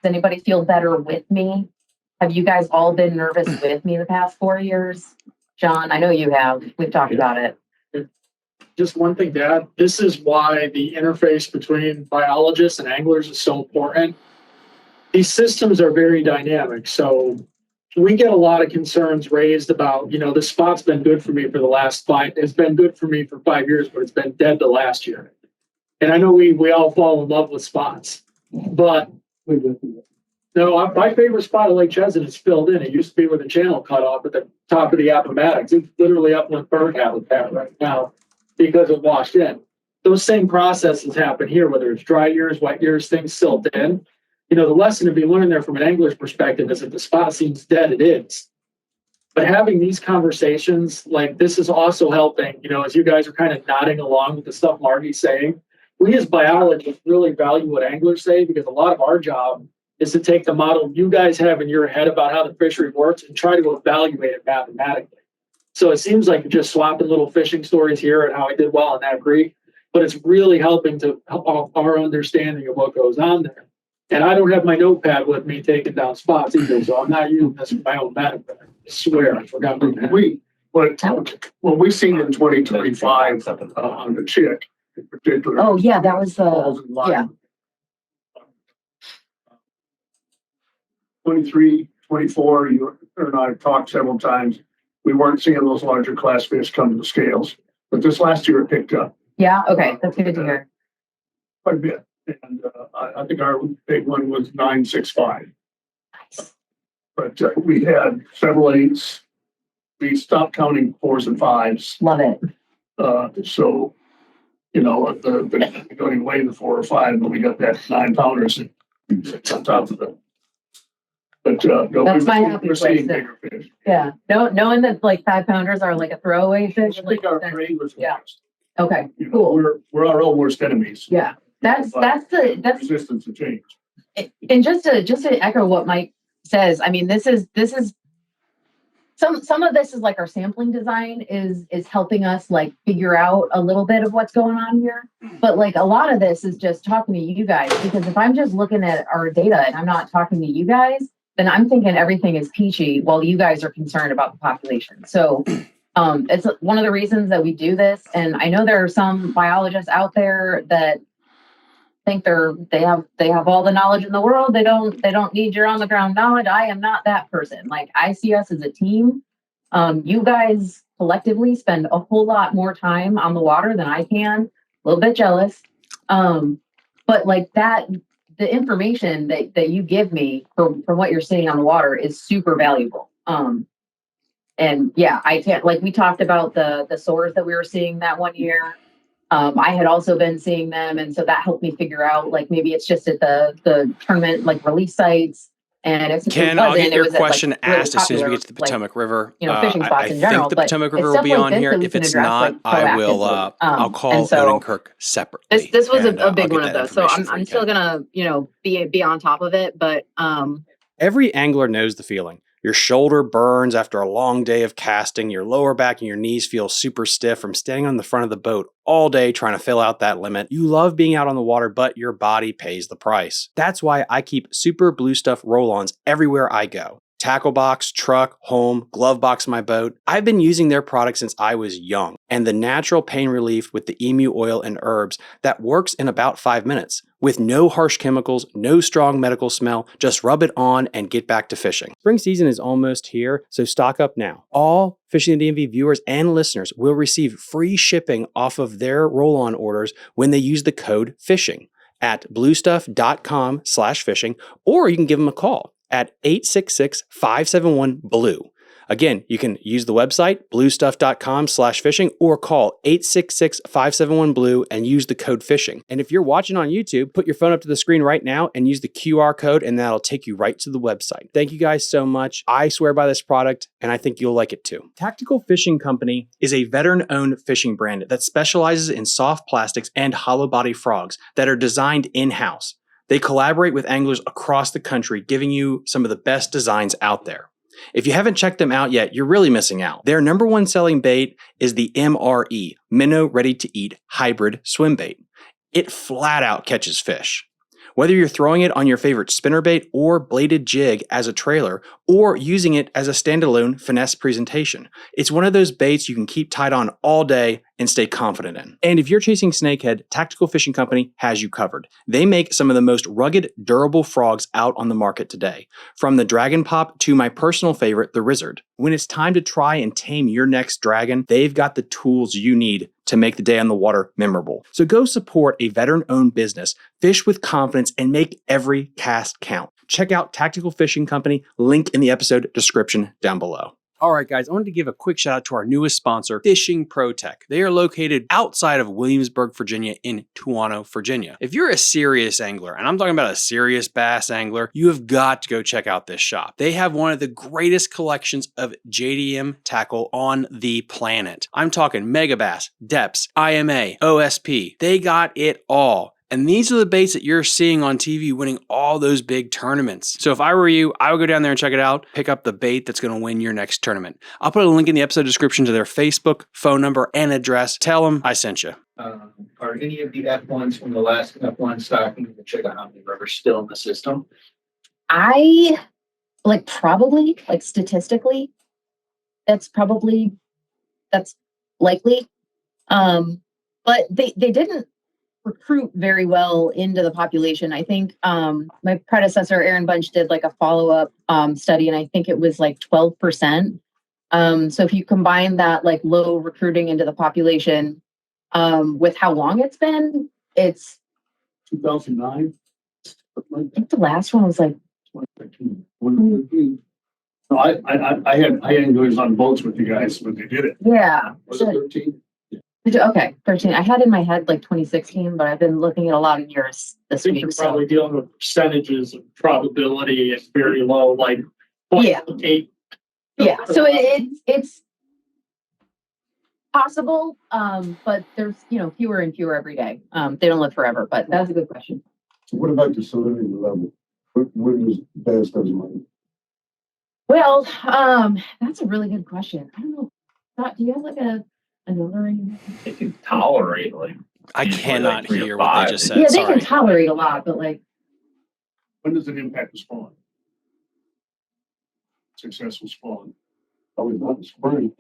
Does anybody feel better with me? Have you guys all been nervous with me the past 4 years? John, I know you have. We've talked about it. Just one thing to add, this is why the interface between biologists and anglers is so important. These systems are very dynamic. So we get a lot of concerns raised about, this spot's been good for me for the last 5, it's been good for me for 5 years, but it's been dead the last year. And I know we all fall in love with spots, but no, my favorite spot at Lake Chesin is filled in. It used to be where the channel cut off at the top of the Appomattox. It's literally upland bird habitat right now because it washed in. Those same processes happen here, whether it's dry years, wet years, things silt in. The lesson to be learned there from an angler's perspective is if the spot seems dead, it is. But having these conversations, like this is also helping, as you guys are kind of nodding along with the stuff Marty's saying, we as biologists really value what anglers say because a lot of our job is to take the model you guys have in your head about how the fishery works and try to evaluate it mathematically. So it seems like you're just swapping little fishing stories here and how I did well in that creek, but it's really helping to help our understanding of what goes on there. And I don't have my notepad with me taking down spots either, so I'm not using this for my own benefit. I swear, I forgot. What we seen in 2025 on the chick in particular. Oh yeah, that was yeah. 23, 24, you and I have talked several times. We weren't seeing those larger class fish come to the scales, but this last year it picked up. Yeah, okay, that's good to hear. Quite a bit. And I think our big one was 965. Nice. But we had several 8s, we stopped counting 4s and 5s. Love it. So, the going away the 4 or 5, but we got that 9-pounders on top of it. But no, That's my happy we're seeing place. bigger fish. Yeah. Knowing that like 5-pounders are like a throwaway fish. I think our trade was yeah. lost. Okay. Cool. We're our own worst enemies. Yeah. That's resistance to change. And just to echo what Mike says, I mean, this is some of this is like our sampling design is helping us like figure out a little bit of what's going on here. But like a lot of this is just talking to you guys, because if I'm just looking at our data and I'm not talking to you guys, then I'm thinking everything is peachy while you guys are concerned about the population. So it's one of the reasons that we do this. And I know there are some biologists out there that think they have all the knowledge in the world. They don't need your on the ground knowledge. I am not that person. Like, I see us as a team. You guys collectively spend a whole lot more time on the water than I can. A little bit jealous. But like that, the information that you give me from what you're seeing on the water is super valuable. And yeah, I can't, like, we talked about the sores that we were seeing that one year. I had also been seeing them, and so that helped me figure out, like, maybe it's just at the tournament, like, release sites. And it's Ken, I'll get your question asked as soon as we get to the Potomac River. Fishing spots in general. I think the Potomac River will be on here. If it's not, I will. I'll call Odenkirk separately. This was a big one of those. So I'm still gonna be on top of it. But every angler knows the feeling. Your shoulder burns after a long day of casting. Your lower back and your knees feel super stiff from standing on the front of the boat all day trying to fill out that limit. You love being out on the water, but your body pays the price. That's why I keep Super Blue Stuff roll-ons everywhere I go. Tackle box, truck, home, glove box my boat. I've been using their products since I was young, and the natural pain relief with the emu oil and herbs that works in about 5 minutes. With no harsh chemicals, no strong medical smell, just rub it on and get back to fishing. Spring season is almost here, so stock up now. All Fishing the DMV viewers and listeners will receive free shipping off of their roll-on orders when they use the code FISHING at bluestuff.com/fishing, or you can give them a call at 866-571-BLUE. Again, you can use the website, bluestuff.com/fishing, or call 866-571-BLUE and use the code FISHING. And if you're watching on YouTube, put your phone up to the screen right now and use the QR code, and that'll take you right to the website. Thank you guys so much. I swear by this product, and I think you'll like it too. Tactical Fishing Company is a veteran-owned fishing brand that specializes in soft plastics and hollow body frogs that are designed in-house. They collaborate with anglers across the country, giving you some of the best designs out there. If you haven't checked them out yet, you're really missing out. Their number one selling bait is the MRE, Minnow Ready to Eat Hybrid Swim Bait. It flat out catches fish. Whether you're throwing it on your favorite spinnerbait or bladed jig as a trailer, or using it as a standalone finesse presentation, it's one of those baits you can keep tied on all day and stay confident in. And if you're chasing snakehead, Tactical Fishing Company has you covered. They make some of the most rugged, durable frogs out on the market today, from the Dragon Pop to my personal favorite, the Rizzard. When it's time to try and tame your next dragon, they've got the tools you need to make the day on the water memorable. So go support a veteran-owned business, fish with confidence, and make every cast count. Check out Tactical Fishing Company, link in the episode description down below. All right, guys, I wanted to give a quick shout out to our newest sponsor, Fishing ProTech. They are located outside of Williamsburg, Virginia, in Toano, Virginia. If you're a serious angler, and I'm talking about a serious bass angler, you have got to go check out this shop. They have one of the greatest collections of JDM tackle on the planet. I'm talking Megabass, Depths, IMA, OSP. They got it all. And these are the baits that you're seeing on TV winning all those big tournaments. So if I were you, I would go down there and check it out, pick up the bait that's going to win your next tournament. I'll put a link in the episode description to their Facebook, phone number, and address. Tell them I sent you. Are any of the F1s from the last F1 stocking in the Chickahominy River still in the system? I probably statistically, that's likely. But they didn't recruit very well into the population. I think my predecessor Aaron Bunch did like a follow-up study, and I think it was like 12%. So if you combine that like low recruiting into the population with how long it's been, it's 2009. I think the last one was like 2013. No, I had anglers on boats with you guys when they did it. Yeah. Was it 13? Okay, 13. I had in my head like 2016, but I've been looking at a lot of years I this think week. you're So probably dealing with percentages of probability is very low, like Yeah. 0.8. yeah, so it's possible, but there's fewer and fewer every day. They don't live forever, but that's a good question. So what about the salinity level? What is best as money? Well, that's a really good question. I don't know. Scott, do you have like another? They can tolerate like. I usually cannot like 3 to hear what they 5. just said. Yeah, they Sorry. can tolerate a lot, but like When does it impact the spawn? Successful spawn. Probably not in spring.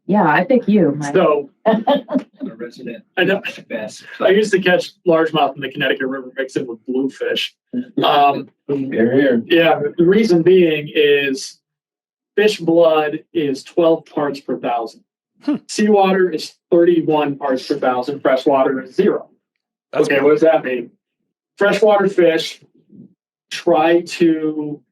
yeah, I think you. Mike. So I'm a resident. I know. Best. I used to catch largemouth in the Connecticut River, mix it with bluefish. Here. Yeah, the reason being is fish blood is 12 parts per thousand. Seawater is 31 parts per thousand. Freshwater is 0. That's okay, cool. what does that mean? Freshwater fish try to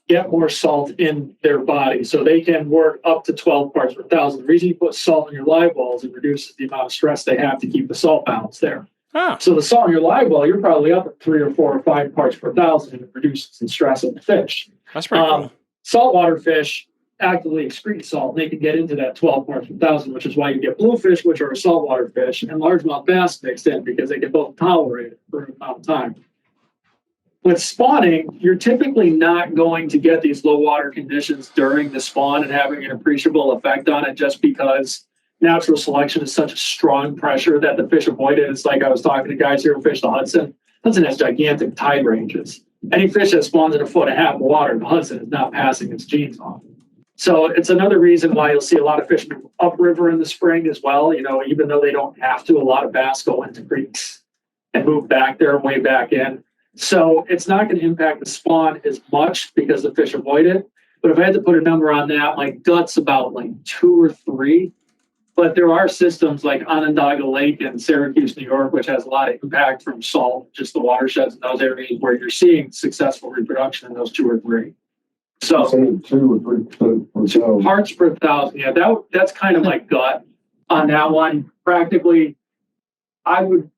get more salt in their body so they can work up to 12 parts per thousand. The reason you put salt in your live wells, it reduces the amount of stress they have to keep the salt balance there. Ah. So the salt in your live well, you're probably up at 3 or 4 or 5 parts per thousand, and it reduces the stress in the fish. That's pretty cool. Saltwater fish actively excrete salt, and they can get into that 12 parts per thousand, which is why you get bluefish, which are a saltwater fish, and largemouth bass mixed in because they can both tolerate it for an amount of time. With spawning, you're typically not going to get these low water conditions during the spawn and having an appreciable effect on it just because natural selection is such a strong pressure that the fish avoid it. It's like I was talking to guys here who fish the Hudson. Hudson has gigantic tide ranges. Any fish that spawns in 1.5 foot of water, the Hudson is not passing its genes on. So it's another reason why you'll see a lot of fish move upriver in the spring as well. Even though they don't have to, a lot of bass go into creeks and move back there and way back in. So it's not going to impact the spawn as much because the fish avoid it. But if I had to put a number on that, my gut's about like 2 or 3. But there are systems like Onondaga Lake in Syracuse, New York, which has a lot of impact from salt, just the watersheds in those areas where you're seeing successful reproduction in those 2 or 3. So 2 or 3 parts per thousand. Yeah, that's kind of my gut on that one. Practically, I would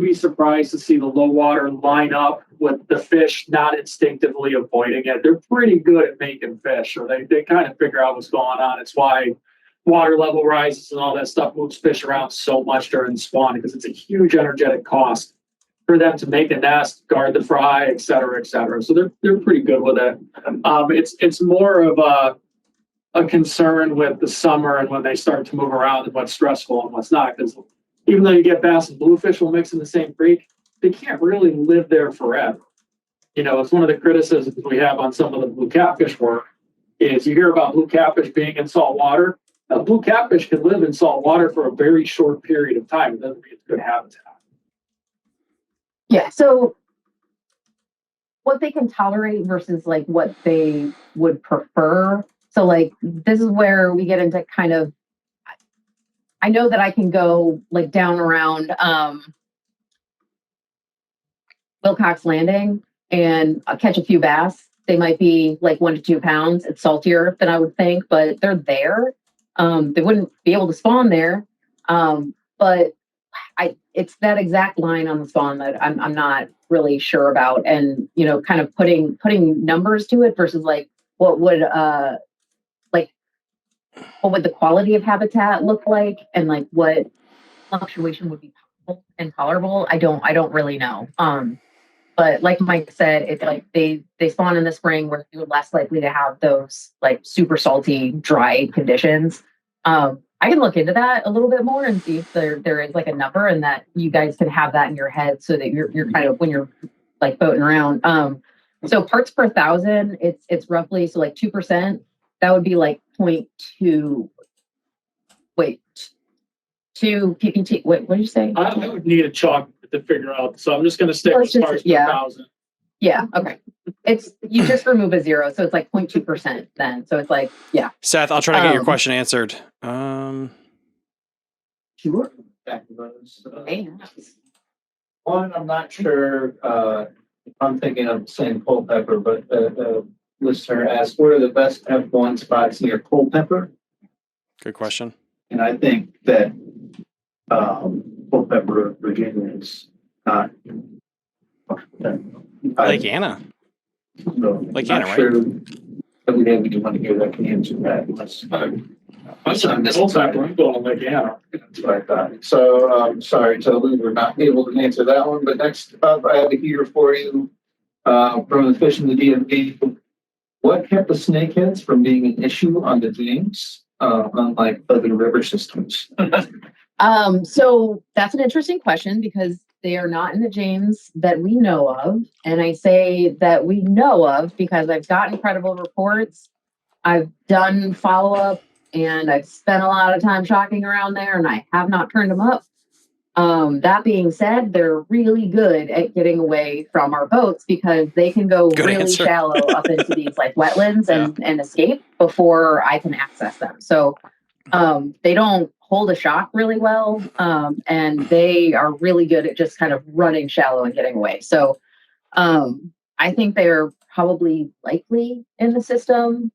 be surprised to see the low water line up with the fish not instinctively avoiding it. They're pretty good at making fish, so they kind of figure out what's going on. It's why water level rises and all that stuff moves fish around so much during the spawn because it's a huge energetic cost for them to make a nest, guard the fry, et cetera, et cetera. So they're pretty good with it. It's more of a concern with the summer and when they start to move around and what's stressful and what's not. Because even though you get bass and bluefish will mix in the same creek, they can't really live there forever. It's one of the criticisms we have on some of the blue catfish work is you hear about blue catfish being in salt water. Now, blue catfish can live in salt water for a very short period of time. It doesn't mean it's good habitat. Yeah, so what they can tolerate versus like what they would prefer. So like this is where we get into kind of, I know that I can go like down around Wilcox Landing and catch a few bass. They might be like 1 to 2 pounds. It's saltier than I would think, but they're there. They wouldn't be able to spawn there. But it's that exact line on the spawn that I'm not really sure about, and kind of putting numbers to it versus like what would the quality of habitat look like, and like what fluctuation would be possible and tolerable. I don't really know. But like Mike said, it's like they spawn in the spring where you're less likely to have those like super salty, dry conditions. I can look into that a little bit more and see if there is like a number, and that you guys can have that in your head so that you're kind of when you're like boating around. So parts per thousand, it's roughly so like 2%. That would be like 0.2. Wait, 2 ppt. Wait, what did you say? I would need a chalk to figure out, so I'm just going to stick with parts per thousand. Yeah, okay. It's you just remove a 0, so it's like 0.2% then. So it's like, yeah. Seth, I'll try to get your question answered. Sure. One, I'm not sure if I'm thinking of the same Culpeper, but the listener asked, what are the best F1 spots near Culpeper? Good question. And I think that Culpeper, Virginia is not. Lake Anna. Lake Anna, right? That we have anyone here that can answer that unless. I'm going on Lake Anna. That's what I thought. So, sorry, Toby, we're not able to answer that one. But next up, I have here for you from the Fish in the DMV. What kept the snakeheads from being an issue on the James, unlike other river systems? So that's an interesting question because they are not in the James that we know of. And I say that we know of because I've gotten credible reports. I've done follow-up and I've spent a lot of time shocking around there and I have not turned them up. That being said, they're really good at getting away from our boats because they can go really shallow up into these like wetlands and escape before I can access them. So they don't hold a shock really well. And they are really good at just kind of running shallow and getting away. So I think they're probably likely in the system,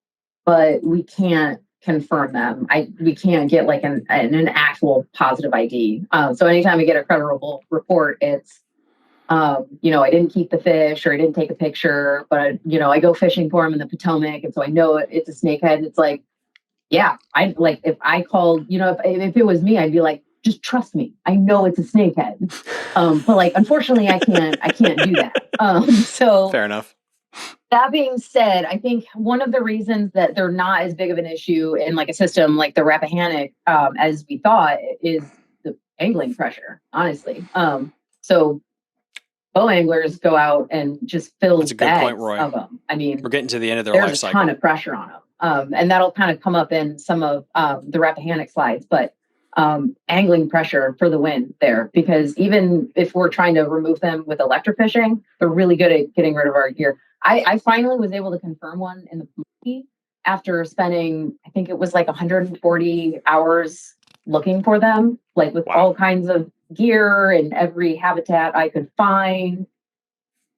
but we can't confirm them. We can't get like an actual positive ID. So anytime we get a credible report, it's I didn't keep the fish or I didn't take a picture, but I go fishing for them in the Potomac, and so I know it's a snakehead. It's like, yeah, I like if I called, if it was me, I'd be like, just trust me. I know it's a snakehead. But like, unfortunately, I can't do that. So fair enough. That being said, I think one of the reasons that they're not as big of an issue in like a system like the Rappahannock as we thought is the angling pressure, honestly. So bow anglers go out and just fill That's a good bags point, Roy. of them. I mean, we're getting to the end of their life cycle. There's a ton of pressure on them. And that'll kind of come up in some of the Rappahannock slides, but angling pressure for the win there, because even if we're trying to remove them with electrofishing, they're really good at getting rid of our gear. I finally was able to confirm one in the Pamunkey after spending, I think it was like 140 hours looking for them, like with all kinds of gear and every habitat I could find,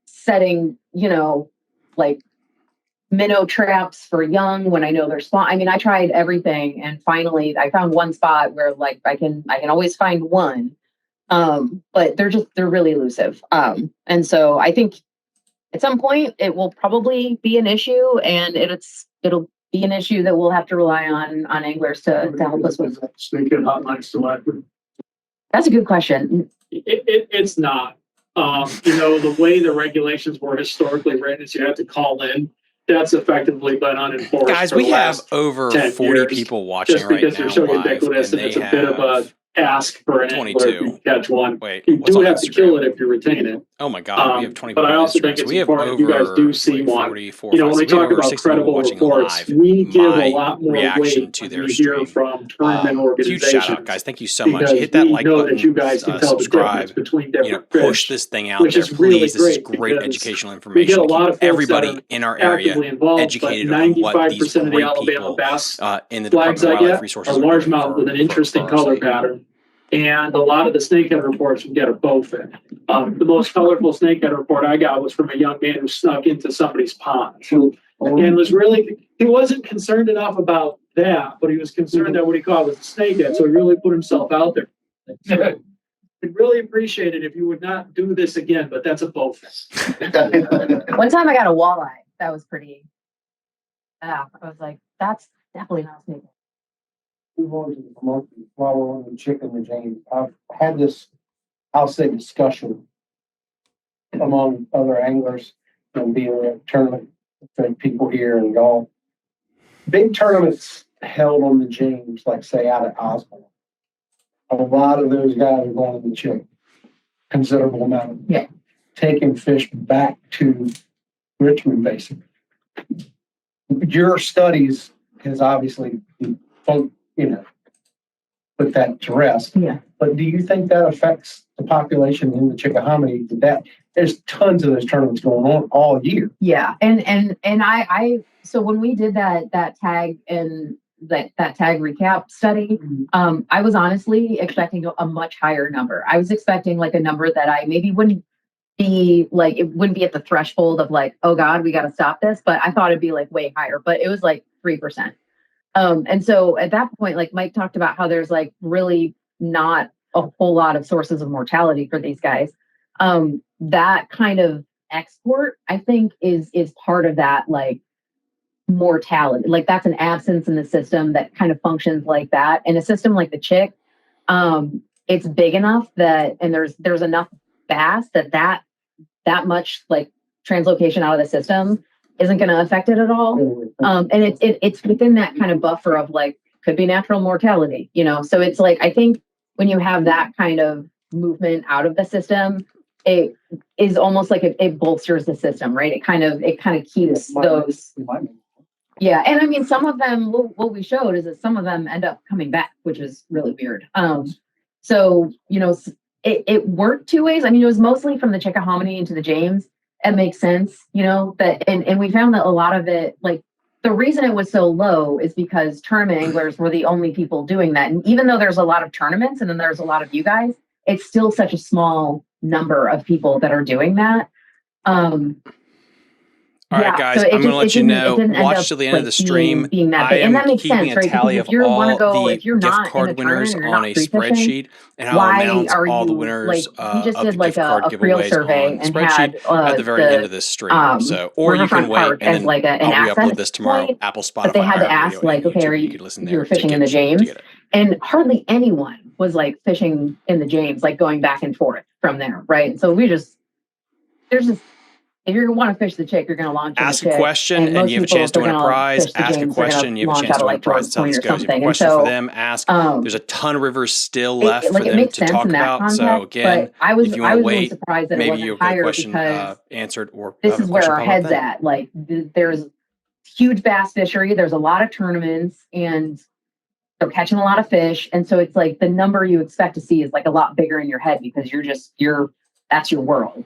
setting, like minnow traps for young when I know they're spawn. I mean, I tried everything, and finally I found one spot where like I can always find one. But they're really elusive. And so I think at some point it will probably be an issue, and it'll be an issue that we'll have to rely on anglers to help us with. Snakehead hotline still active? That's a good question. It's not. The way the regulations were historically written is you have to call in. That's effectively been unenforced. Guys, we have over 40 people watching right now. Just because they're so ubiquitous, and it's a bit of a ask for an angler if you catch one. Wait, you do have to kill it if you retain it. Oh my God, we have 20 people. But I also think it's important you guys do see one. 44, when we talk about credible reports, we give a lot more reaction weight to when their we hear stream. from tournament organizations. Huge shout out, guys. Thank you so much. Hit that like button, that you guys can tell subscribe, the difference between different push fish, this thing out which there, is really please. This is great great educational we information. get a lot of folks Everybody that are in our area actively involved, educated but on what these 95% of the great Alabama people bass in the flags Department of I Wildlife get Resources are are doing largemouth with an interesting color pattern. And a lot of the snakehead reports we get are bowfin. The most colorful snakehead report I got was from a young man who snuck into somebody's pond and he wasn't concerned enough about that, but he was concerned that what he caught was a snakehead. So he really put himself out there. I'd really appreciate it if you would not do this again, but that's a bowfin. One time I got a walleye. That was pretty. I was like, that's definitely not a snakehead. Move on to the Pamunkey while we're on the chicken and James. I've had this, I'll say, discussion among other anglers and being a tournament people here and golf. Big tournaments held on the James, like say out at Osborne. A lot of those guys are going to the chick. Considerable amount of taking fish back to Richmond, basically. Your studies has obviously put that to rest. Yeah. But do you think that affects the population in the Chickahominy? There's tons of those tournaments going on all year. Yeah. And I so when we did that tag and that tag recap study, I was honestly expecting a much higher number. I was expecting like a number that I maybe wouldn't be like, it wouldn't be at the threshold of like, oh God, we got to stop this. But I thought it'd be like way higher, but it was like 3%. And so at that point, like Mike talked about how there's like really not a whole lot of sources of mortality for these guys. That kind of export, I think, is part of that like mortality. Like that's an absence in the system that kind of functions like that. And a system like the Chick, it's big enough that, and there's enough bass that much like translocation out of the system isn't going to affect it at all. And it's within that kind of buffer of like, could be natural mortality, you know? So it's like, I think when you have that kind of movement out of the system, it is almost like it bolsters the system, right? It kind of keeps those. Yeah. And I mean, some of them, what we showed is that some of them end up coming back, which is really weird. So, you know, it worked two ways. I mean, it was mostly from the Chickahominy into the James. It makes sense, you know, that, and we found that a lot of it, like the reason it was so low is because tournament anglers were the only people doing that. And even though there's a lot of tournaments and then there's a lot of you guys, it's still such a small number of people that are doing that. All right, guys, I'm going to let you know, watch till the end of the stream. I am keeping a tally of all the gift card winners on a spreadsheet and I'll announce all the winners of the gift card giveaways on the spreadsheet at the very end of this stream. So, or you can wait and then I'll re-upload this tomorrow, Apple, Spotify, but they had to ask, like, okay, are you fishing in the James? And hardly anyone was like fishing in the James, like going back and forth from there, right? So if you're going to want to fish the Chick, you're going to launch. Ask a question and you have a chance to win a prize. Ask a question, you have a chance to win a prize. That's how this goes. You have a question for them, ask. There's a ton of rivers still left for them to talk about. So again, if you want to wait, maybe you'll get a question answered, or this is where our head's at. Like there's huge bass fishery. There's a lot of tournaments and they're catching a lot of fish. And so it's like the number you expect to see is like a lot bigger in your head because that's your world.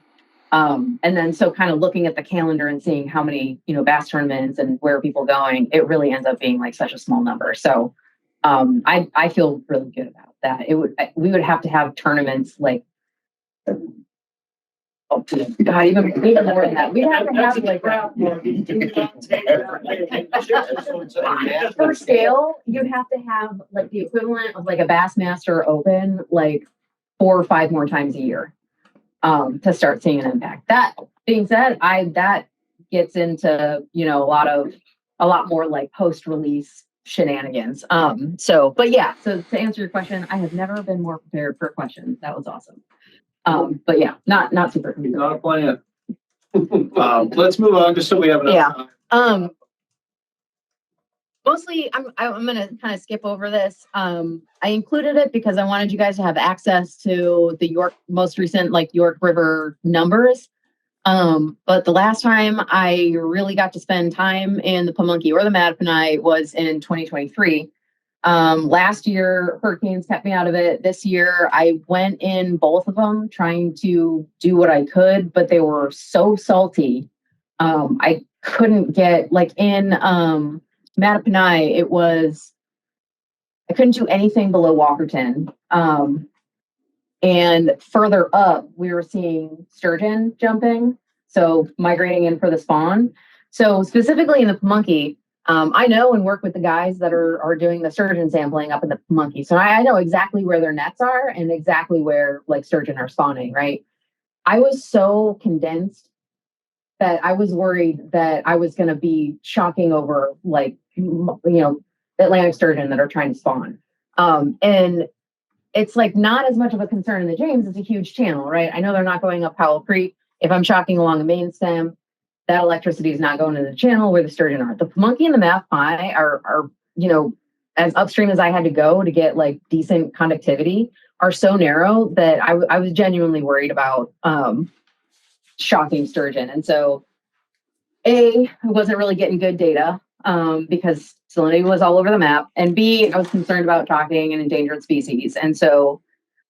And then so kind of looking at the calendar and seeing how many, you know, bass tournaments and where are people going, it really ends up being like such a small number. So I feel really good about that. We would have to have tournaments like even more than that. We'd have to have like for scale, you'd have to have like the equivalent of like a Bassmaster Open like 4 or 5 more times a year. To start seeing an impact. That being said, that gets into, you know, a lot more like post-release shenanigans. But yeah, so to answer your question, I have never been more prepared for questions. That was awesome. But yeah, not super. Not a plan. Let's move on just so we have enough time. Mostly, I'm going to kind of skip over this. I included it because I wanted you guys to have access to the most recent York River numbers. But the last time I really got to spend time in the Pamunkey or the Mattaponi was in 2023. Last year, hurricanes kept me out of it. This year, I went in both of them trying to do what I could, but they were so salty. I couldn't get in Mattaponi, I couldn't do anything below Walkerton. And further up, we were seeing sturgeon jumping, so migrating in for the spawn. So specifically in the Pamunkey, I know and work with the guys that are doing the sturgeon sampling up in the Pamunkey. So I know exactly where their nets are and exactly where sturgeon are spawning, right? I was so condensed that I was worried that I was going to be shocking over Atlantic sturgeon that are trying to spawn. And it's not as much of a concern in the James. It's a huge channel, right? I know they're not going up Powell Creek. If I'm shocking along the main stem, that electricity is not going to the channel where the sturgeon are. The Pamunkey and the Mattaponi are as upstream as I had to go to get decent conductivity, are so narrow that I was genuinely worried about shocking sturgeon. And so I wasn't really getting good data because salinity was all over the map. And B, I was concerned about shocking an endangered species. And so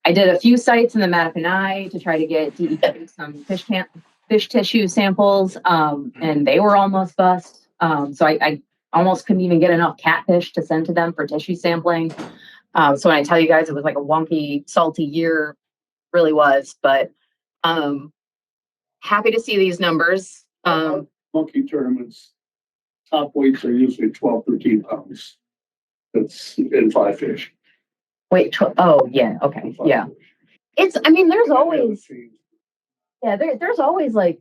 I did a few sites in the Mattaponi to try to get some fish tissue samples, and they were almost bust. So I almost couldn't even get enough catfish to send to them for tissue sampling. So when I tell you guys it was a wonky, salty year, really was. But happy to see these numbers. Monkey tournaments, top weights are usually 12, 13 pounds. That's in 5 fish. Wait, oh yeah, okay, yeah. I mean, there's always like,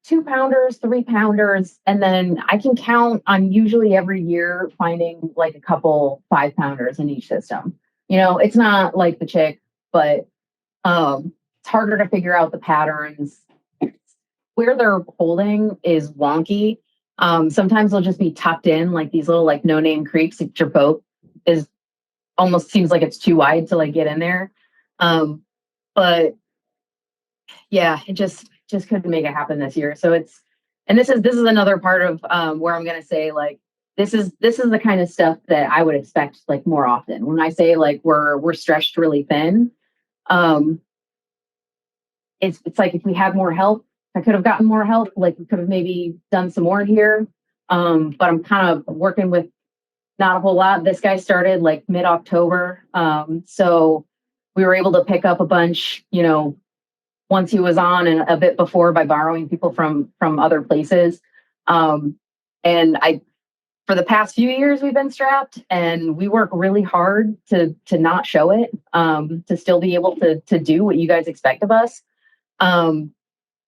2-pounders, 3-pounders, and then I can count on usually every year finding like a couple 5-pounders in each system. It's not like the chick, but it's harder to figure out the patterns. Where they're holding is wonky. Sometimes they'll just be tucked in like these little like no-name creeks that your boat is almost seems like it's too wide to like get in there. But yeah, it just couldn't make it happen this year. So this is another part of where I'm gonna say like this is the kind of stuff that I would expect like more often. When I say like we're stretched really thin, it's like if we had more help, I could have gotten more help. Like we could have maybe done some more here. But I'm kind of working with not a whole lot. This guy started like mid-October. So we were able to pick up a bunch, once he was on and a bit before by borrowing people from other places. And for the past few years, we've been strapped and we work really hard to not show it, to still be able to do what you guys expect of us.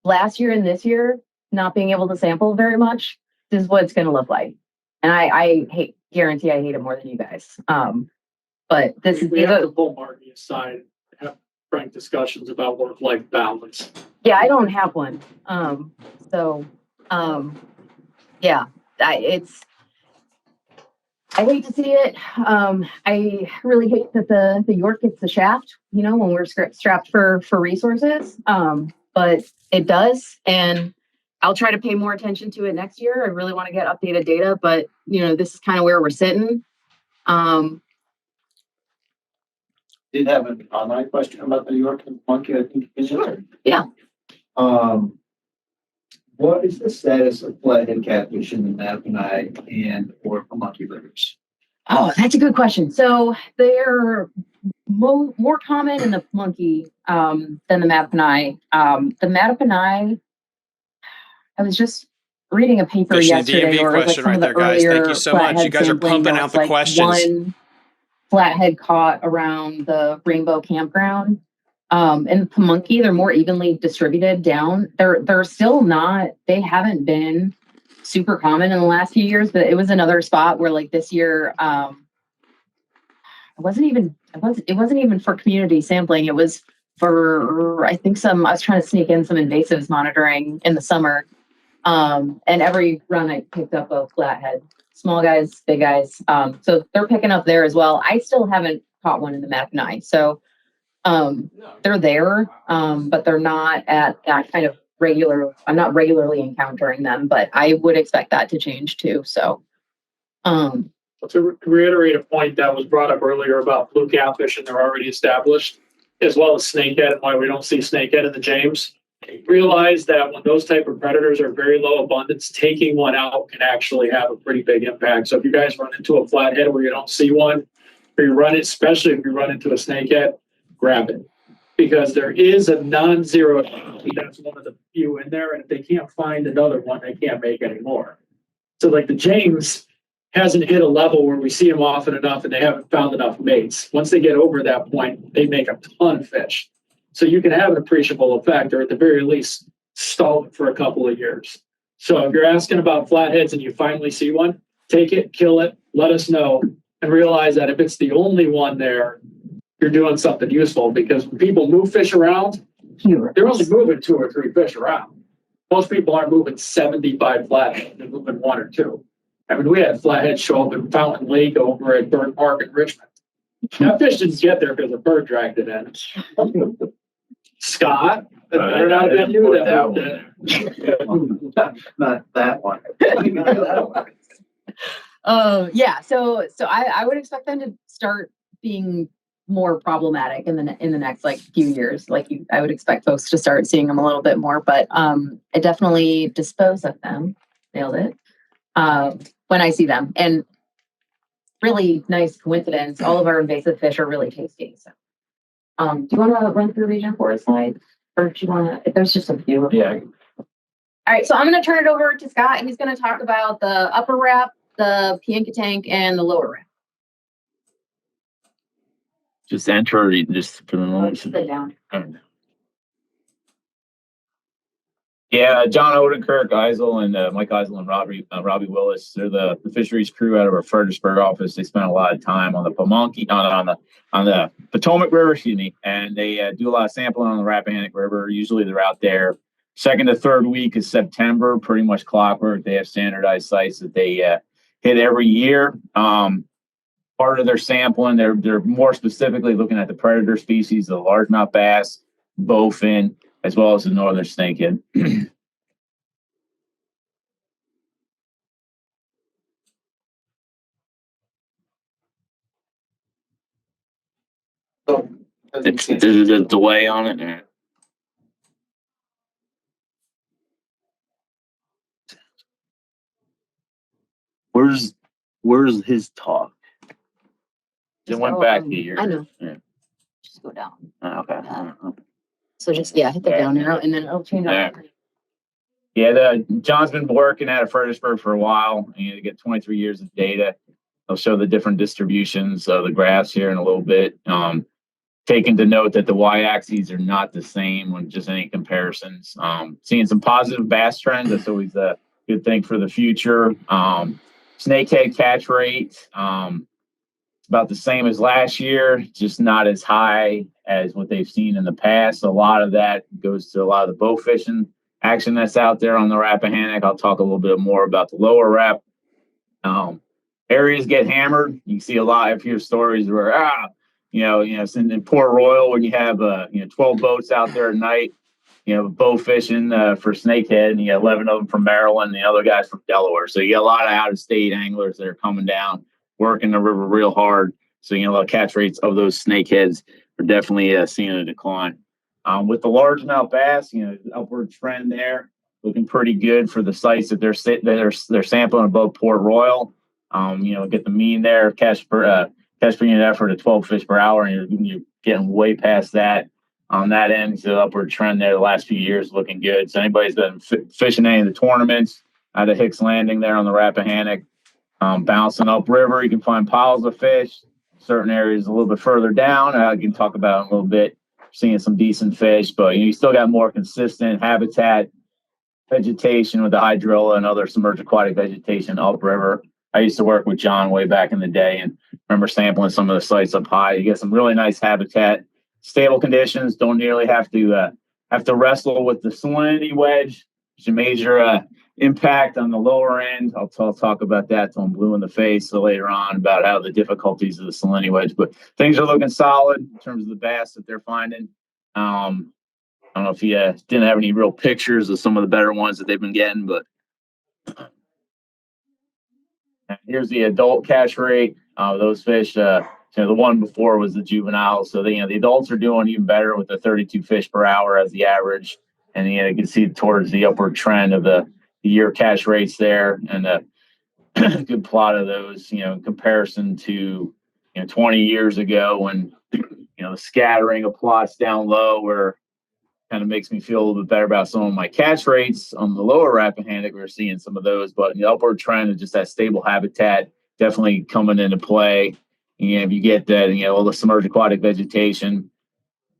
Last year and this year, not being able to sample very much, this is what it's going to look like. And I guarantee I hate it more than you guys. But we have to pull Marty aside, have frank discussions about work-life balance. Yeah, I don't have one. Yeah, I hate to see it. I really hate that the York gets the shaft, when we're strapped for resources. But it does, and I'll try to pay more attention to it next year. I really want to get updated data, but this is kind of where we're sitting. Did have an online question about the York and monkey, I think. Sure. Yeah. What is the status of flathead catfish in the Mattaponi and or Pamunkey rivers? Oh, that's a good question. So they're more common in the Pamunkey than the Mattaponi. The Mattaponi, I was just reading a paper Fishing yesterday, DMV or like question some right of the there, guys. earlier Thank you so much. You guys are pumping out the questions. One flathead caught around the Rainbow Campground. In Pamunkey, they're more evenly distributed down. They're still not. They haven't been super common in the last few years, but it was another spot where like this year, it wasn't even for community sampling. It was for I was trying to sneak in some invasives monitoring in the summer. And every run I picked up a flathead, small guys, big guys. So they're picking up there as well. I still haven't caught one in the Mackinac. So they're there, but they're not at that kind of regular. I'm not regularly encountering them, but I would expect that to change too. So, to reiterate a point that was brought up earlier about blue catfish, and they're already established, as well as snakehead, and why we don't see snakehead in the James. Realize that when those type of predators are very low abundance, taking one out can actually have a pretty big impact. So if you guys run into a flathead where you don't see one, or you run it, especially if you run into a snakehead, grab it. Because there is a non-zero, that's one of the few in there, and if they can't find another one, they can't make any more. So like the James hasn't hit a level where we see them often enough and they haven't found enough mates. Once they get over that point, they make a ton of fish. So you can have an appreciable effect, or at the very least, stall it for a couple of years. So if you're asking about flatheads and you finally see one, take it, kill it, let us know, and realize that if it's the only one there, you're doing something useful, because when people move fish around, they're only moving 2 or 3 fish around. Most people aren't moving 75 flathead, they're moving 1 or 2. I mean, we had flathead show up in Fountain Lake over at Burn Park in Richmond. That fish didn't get there because a bird dragged it in. Scott, better not have been you that moved it. Not that one. Yeah. So I would expect them to start being more problematic in the next like few years. I would expect folks to start seeing them a little bit more, but I definitely dispose of them. Nailed it. When I see them, and really nice coincidence, all of our invasive fish are really tasty. So, do you want to run through region 4 slide? Or do you want to, there's just a few of them. Yeah. All right, so I'm going to turn it over to Scott. He's going to talk about the upper wrap, the Piankatank, and the lower wrap. Just enter, just for the moment. Sit down. Yeah, John Odenkirk, Eisel, and Mike Eisel and Robbie Willis. They're the fisheries crew out of our Fredericksburg office. They spend a lot of time on the Pamunkey, on the Potomac River, and they do a lot of sampling on the Rappahannock River. Usually they're out there second to third week of September, pretty much clockwork. They have standardized sites that they hit every year. Part of their sampling, they're more specifically looking at the predator species, the largemouth bass, bowfin, as well as the northern snakehead. There's a delay on it. Where's his talk? It went back a year. I know. Yeah. Just go down. Okay. So just, hit the down arrow, and then it'll change up. Yeah, John's been working at Fredericksburg for a while. You get 23 years of data. I'll show the different distributions of the graphs here in a little bit. Taking to note that the y-axes are not the same when just any comparisons. Seeing some positive bass trends. That's always a good thing for the future. Snakehead catch rate, it's about the same as last year, just not as high as what they've seen in the past. A lot of that goes to a lot of the bow fishing action that's out there on the Rappahannock. I'll talk a little bit more about the lower Rap. Areas get hammered. You see a lot of your stories where, in Port Royal when you have 12 boats out there at night, bow fishing for snakehead, and you got 11 of them from Maryland, and the other guys from Delaware. So you got a lot of out-of-state anglers that are coming down, working the river real hard. So a lot of catch rates of those snakeheads are definitely seeing a decline. With the largemouth bass, upward trend there, looking pretty good for the sites that they're sampling above Port Royal. Get the mean there, catch per unit effort at 12 fish per hour, and you're getting way past that. On that end, the upward trend there the last few years looking good. So anybody's been fishing any of the tournaments out of Hicks Landing there on the Rappahannock, bouncing upriver, you can find piles of fish. Certain areas a little bit further down, I can talk about in a little bit, seeing some decent fish, but you still got more consistent habitat vegetation with the hydrilla and other submerged aquatic vegetation upriver. I used to work with John way back in the day and remember sampling some of the sites up high. You get some really nice habitat, stable conditions. Don't nearly have to wrestle with the salinity wedge, which is a major impact on the lower end. I'll talk about that till I'm blue in the face later on about how the difficulties of the salinity wedge. But things are looking solid in terms of the bass that they're finding. I don't know if you didn't have any real pictures of some of the better ones that they've been getting, but here's the adult catch rate. Those fish, the one before was the juvenile. So the adults are doing even better with the 32 fish per hour as the average. And you can see towards the upward trend of the year catch rates there, and a good plot of those, in comparison to 20 years ago when the scattering of plots down low where kind of makes me feel a little bit better about some of my catch rates on the lower Rappahannock. We're seeing some of those, but the upward trend of just that stable habitat definitely coming into play. If you get that, all the submerged aquatic vegetation,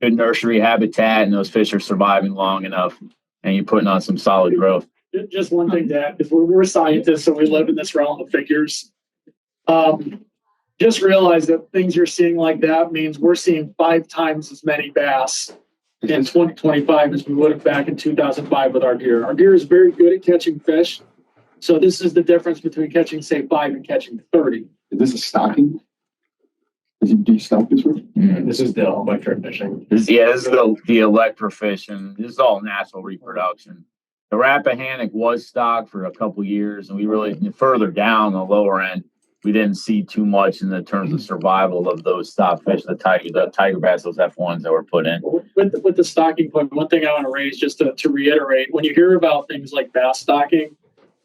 good nursery habitat, and those fish are surviving long enough, and you're putting on some solid growth. Just one thing to add, because we're scientists and we live in this realm of figures. Just realize that things you're seeing like that means we're seeing 5 times as many bass in 2025 as we would have back in 2005 with our deer. Our deer is very good at catching fish. So this is the difference between catching, say, 5 and catching 30. Is this a stocking? Do you stock this with? This is the electrofishing. This is the electrofishing. This is all natural reproduction. The Rappahannock was stocked for a couple years, and we really, further down the lower end, we didn't see too much in the terms of survival of those stock fish, the tiger bass, those F1s that were put in. With the stocking point, one thing I want to raise just to reiterate, when you hear about things like bass stocking,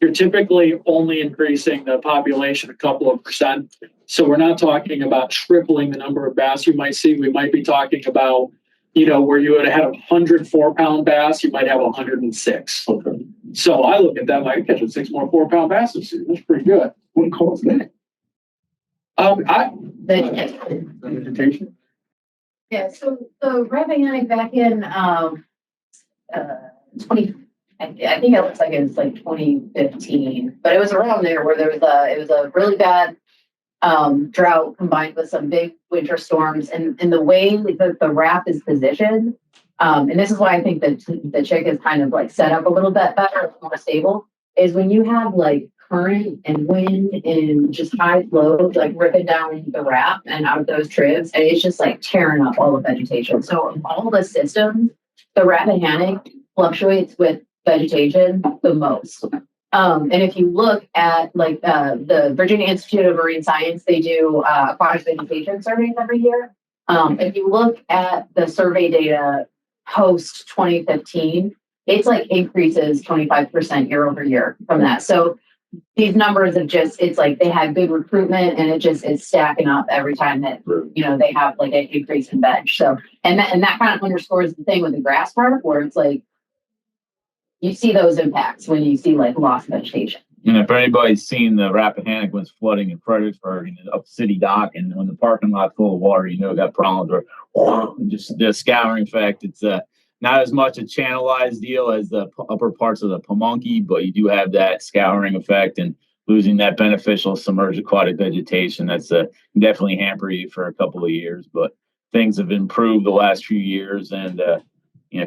you're typically only increasing the population a couple of percent. So we're not talking about tripling the number of bass you might see. We might be talking about where you would have had 100 4-pound bass, you might have 106. Okay. So I look at that like catching 6 more 4-pound bass this year. That's pretty good. What caused that? Vegetation. Yeah, so the Rappahannock back in 20, I think it looks like it was like 2015, but it was around there where it was a really bad drought combined with some big winter storms, and the way that the raft is positioned, and this is why I think that the chick is kind of like set up a little bit better, more stable, is when you have like current and wind and just high flows like ripping down the raft and out of those tribs, and it's just like tearing up all the vegetation. So of all the systems, the Rappahannock fluctuates with vegetation the most. And if you look at like the Virginia Institute of Marine Science, they do aquatic vegetation surveys every year. If you look at the survey data post 2015, it's like increases 25% year over year from that. So these numbers of it's like they had good recruitment, and it's stacking up every time that they have like an increase in veg. So and that kind of underscores the thing with the grass park, where it's like you see those impacts when you see like lost vegetation. And if anybody's seen the Rappahannock when it's flooding in Fredericksburg and up City Dock, and when the parking lot's full of water, got problems where just the scouring effect. It's not as much a channelized deal as the upper parts of the Pamunkey, but you do have that scouring effect and losing that beneficial submerged aquatic vegetation. That's definitely hamper you for a couple of years, but things have improved the last few years, and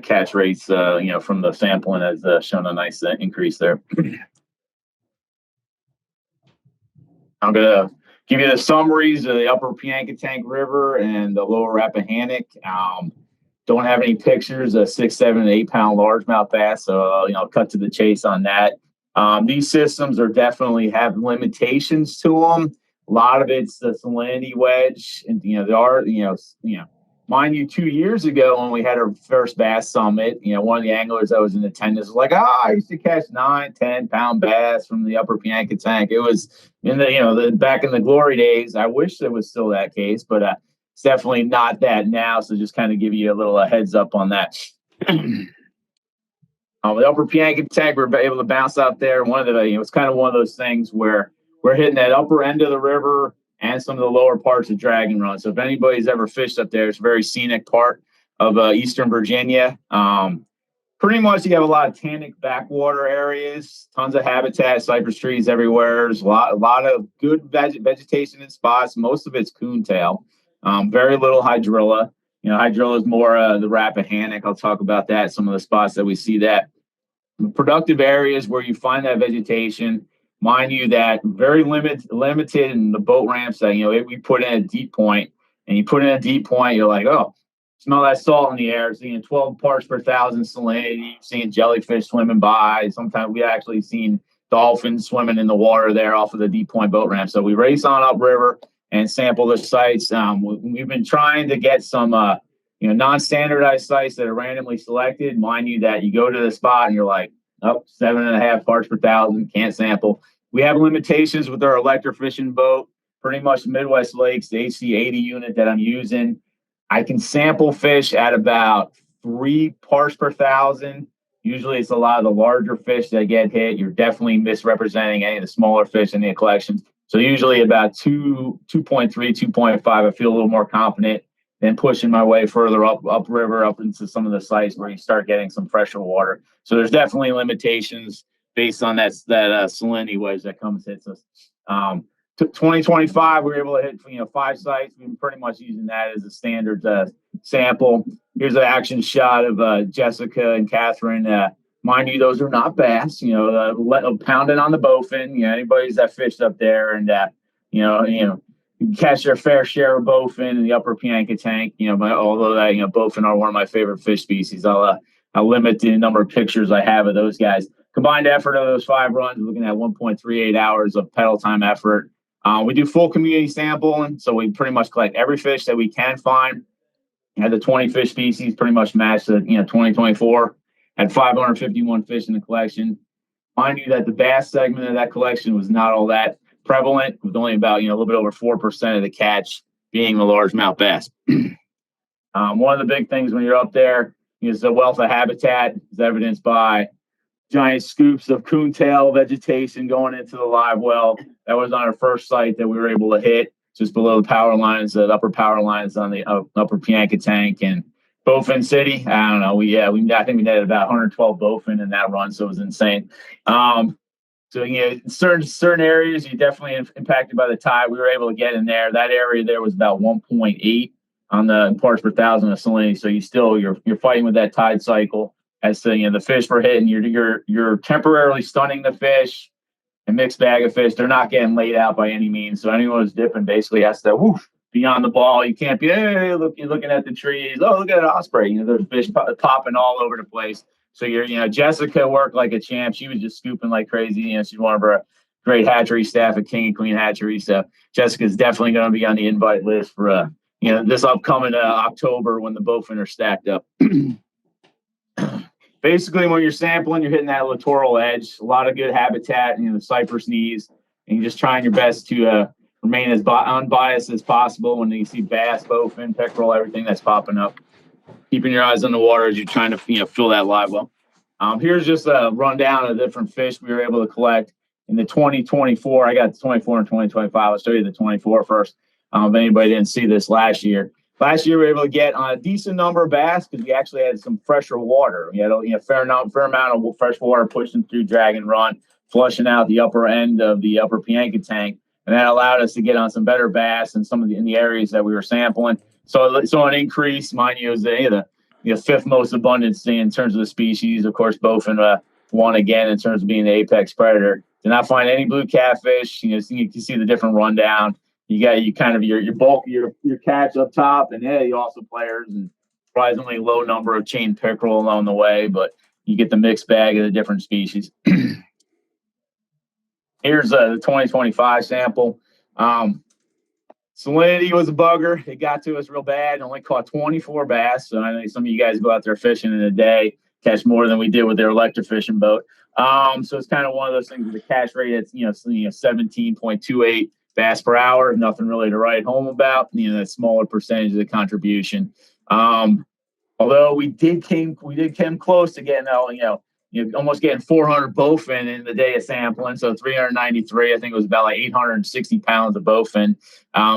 catch rates, from the sampling has shown a nice increase there. I'm going to give you the summaries of the upper Piankatank River and the lower Rappahannock. Don't have any pictures of 6, 7, and 8 pound largemouth bass, so I'll cut to the chase on that. These systems are definitely have limitations to them. A lot of it's the salinity wedge, and there are mind you, 2 years ago when we had our first bass summit, one of the anglers that was in attendance was like, I used to catch 9, 10 pound bass from the upper Piankatank. It was in the back in the glory days. I wish it was still that case, but it's definitely not that now. So just kind of give you a little heads up on that. The upper Piankatank, we're able to bounce out there. It's kind of one of those things where we're hitting that upper end of the river and some of the lower parts of Dragon Run. So if anybody's ever fished up there, it's a very scenic part of Eastern Virginia. Pretty much you have a lot of tannic backwater areas, tons of habitat, cypress trees everywhere. There's a lot of good vegetation in spots. Most of it's coontail. Very little hydrilla. Hydrilla is more the Rappahannock. I'll talk about that, some of the spots that we see that. The productive areas where you find that vegetation, mind you, that very limited in the boat ramps that, we put in a deep point, and you put in a deep point, you're like, oh, smell that salt in the air, seeing 12 parts per thousand salinity, seeing jellyfish swimming by. Sometimes we actually seen dolphins swimming in the water there off of the deep point boat ramp. So we race on upriver and sample the sites. We've been trying to get some, non-standardized sites that are randomly selected. Mind you that you go to the spot and you're like, 7.5 parts per thousand, can't sample. We have limitations with our electrofishing boat. Pretty much Midwest Lakes, the HC80 unit that I'm using, I can sample fish at about 3 parts per thousand. Usually it's a lot of the larger fish that get hit. You're definitely misrepresenting any of the smaller fish in the collections. So usually about 2.3, 2.5, I feel a little more confident than pushing my way further upriver, up into some of the sites where you start getting some fresher water. So there's definitely limitations based on that salinity wedge that comes hits us. 2025, we were able to hit 5 sites. We've been pretty much using that as a standard sample. Here's an action shot of Jessica and Catherine. Mind you, those are not bass. Pounding on the bowfin. Anybody's that fished up there, and you catch their fair share of bowfin in the upper Piankatank. Although that bowfin are one of my favorite fish species, I'll limit the number of pictures I have of those guys. Combined effort of those 5 runs, looking at 1.38 hours of pedal time effort. We do full community sampling, so we pretty much collect every fish that we can find. Had the 20 fish species pretty much matched the 2024. Had 551 fish in the collection. Mind you that the bass segment of that collection was not all that prevalent, with only about a little bit over 4% of the catch being the largemouth bass. One of the big things when you're up there is the wealth of habitat is evidenced by giant scoops of coontail vegetation going into the live well. That was on our first site that we were able to hit just below the power lines, the upper power lines on the upper Piankatank and Bowfin City. I don't know. I think we netted about 112 bowfin in that run, so it was insane. So certain areas you definitely impacted by the tide. We were able to get in there. That area there was about 1.8 on the parts per thousand of salinity. So you're fighting with that tide cycle. As the fish were hitting, you're temporarily stunning the fish. A mixed bag of fish. They're not getting laid out by any means. So anyone who's dipping basically has to be on the ball. You can't be, hey, look, you're looking at the trees. Oh, look at an osprey. There's fish popping all over the place. So Jessica worked like a champ. She was just scooping like crazy. She's one of our great hatchery staff at King and Queen Hatchery. So Jessica's definitely going to be on the invite list for this upcoming October when the bowfin are stacked up. Basically, when you're sampling, you're hitting that littoral edge. A lot of good habitat, the cypress knees, and you're just trying your best to remain as unbiased as possible when you see bass, bowfin, peckerel, everything that's popping up. Keeping your eyes on the water as you're trying to fill that live well. Here's just a rundown of different fish we were able to collect in the 2024. I got the 24 and 2025. I'll show you the 24 first. If anybody didn't see this last year. Last year, we were able to get a decent number of bass because we actually had some fresher water. We had a fair amount of fresh water pushing through Drag and Run, flushing out the upper end of the upper Piankatank, and that allowed us to get on some better bass in in the areas that we were sampling. So an increase, mind you, is the fifth most abundant in terms of the species. Of course, bowfin won again in terms of being the apex predator. Did not find any blue catfish. You can see the different rundown. You got your bulk, your catch up top, and you also players and surprisingly low number of chain pickerel along the way, but you get the mixed bag of the different species. Here's the 2025 sample. Salinity was a bugger. It got to us real bad. Only caught 24 bass. So I know some of you guys go out there fishing in a day, catch more than we did with their electric fishing boat. So it's kind of one of those things with the catch rate. It's 17.28 bass per hour. Nothing really to write home about. That smaller percentage of the contribution. Although we did came close to getting almost getting 400 bowfin in the day of sampling. So 393. I think it was about like 860 pounds of bowfin.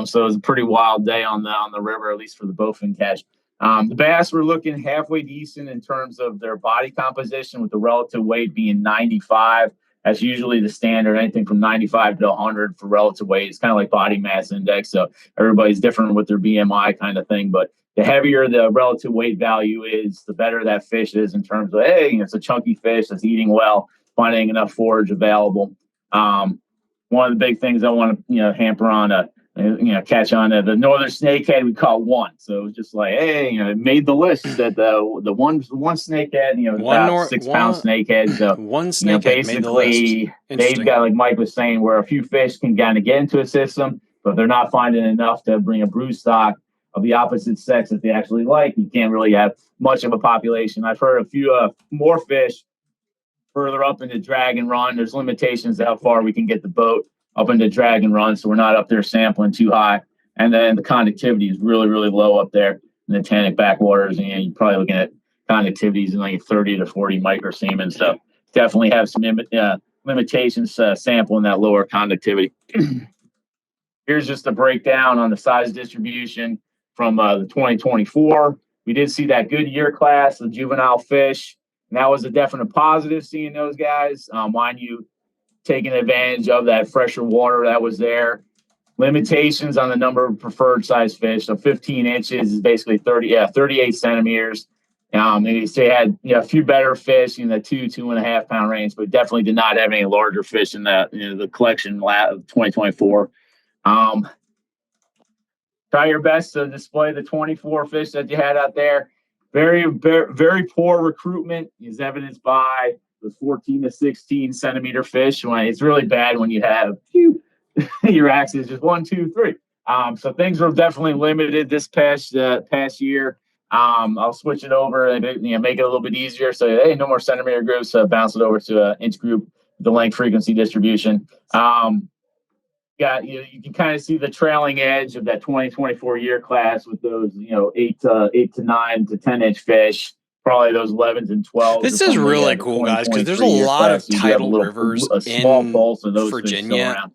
So it was a pretty wild day on the river, at least for the bowfin catch. The bass were looking halfway decent in terms of their body composition, with the relative weight being 95. That's usually the standard, anything from 95 to 100 for relative weight. It's kind of like body mass index. So everybody's different with their BMI kind of thing. But the heavier the relative weight value is, the better that fish is in terms of, it's a chunky fish that's eating well, finding enough forage available. One of the big things I want to, hamper on, catch on the northern snakehead, we caught one. So it was just like, it made the list that the one snakehead, about 6 pound snakehead. So one snakehead made the list. They've got, like Mike was saying, where a few fish can kind of get into a system, but they're not finding enough to bring a brood stock of the opposite sex that they actually like. You can't really have much of a population. I've heard a few more fish further up into Drag and Run. There's limitations to how far we can get the boat up into Drag and Run, so we're not up there sampling too high. And then the conductivity is really, really low up there in the Tannic backwaters. And you're probably looking at conductivities in like 30 to 40 microsiemens. So definitely have some limitations sampling that lower conductivity. Here's just a breakdown on the size distribution from the 2024. We did see that good year class, the juvenile fish, and that was a definite positive seeing those guys. Mind you, taking advantage of that fresher water that was there. Limitations on the number of preferred size fish. So 15 inches is basically 38 centimeters. They had a few better fish in the 2.5 pound range, but definitely did not have any larger fish in the collection of 2024. Try your best to display the 24 fish that you had out there. Very, very, very poor recruitment is evidenced by the 14 to 16 centimeter fish. It's really bad when you have your axe is just 1, 2, 3. So things were definitely limited this past year. I'll switch it over and make it a little bit easier. So no more centimeter groups. Bounce it over to an inch group, the length frequency distribution. you can kind of see the trailing edge of that 2024 year class with those 8 to 9 to 10 inch fish. Probably those 11s and 12s. This is really cool, guys, because there's a lot of tidal rivers a small in pulse of those Virginia. fish still around.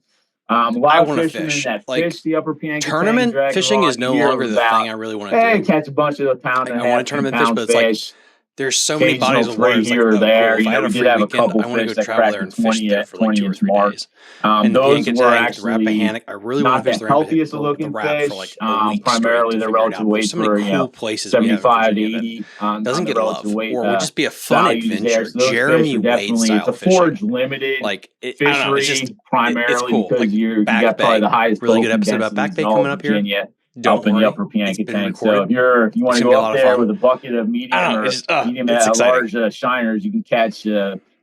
A lot I of want to fishermen fish. that Like, fish the upper Piankatank, tournament fishing is no longer the thing I really want to do. Catch a bunch of the pound and a I want half, to tournament 2 fish, pound but it's like fish. there's so many Occasional bodies of water. three It's like, here or oh, there. cool. If I had a We free did have a weekend, couple I want to fish go that travel cracked there the and fish 20 there for like 2 or inch 3 mark. days. And the Those were Piankatank, the actually Rappahannock. I really not want to fish the the healthiest the looking Rapp for fish. like a week straight Primarily to the figure it out. relative But there's weight so many for cool places we have in 75 to Virginia 80 that on doesn't the get relative love, weight. or would just be a fun Values there. adventure. So those Jeremy fish are Wade definitely style it's a fishing. forage limited Like, I don't know. It's fishery just primarily it's cool. because Like, you Back got probably Bay. the highest Really good boating episode about Back densities Bay in all coming of up here. Virginia. Don't Up in the worry, upper it's been Piankatank. So recorded. if you want It's to gonna be a go lot up of there fun. with a bucket of I medium don't know. or It's just medium it's exciting. large shiners, you can catch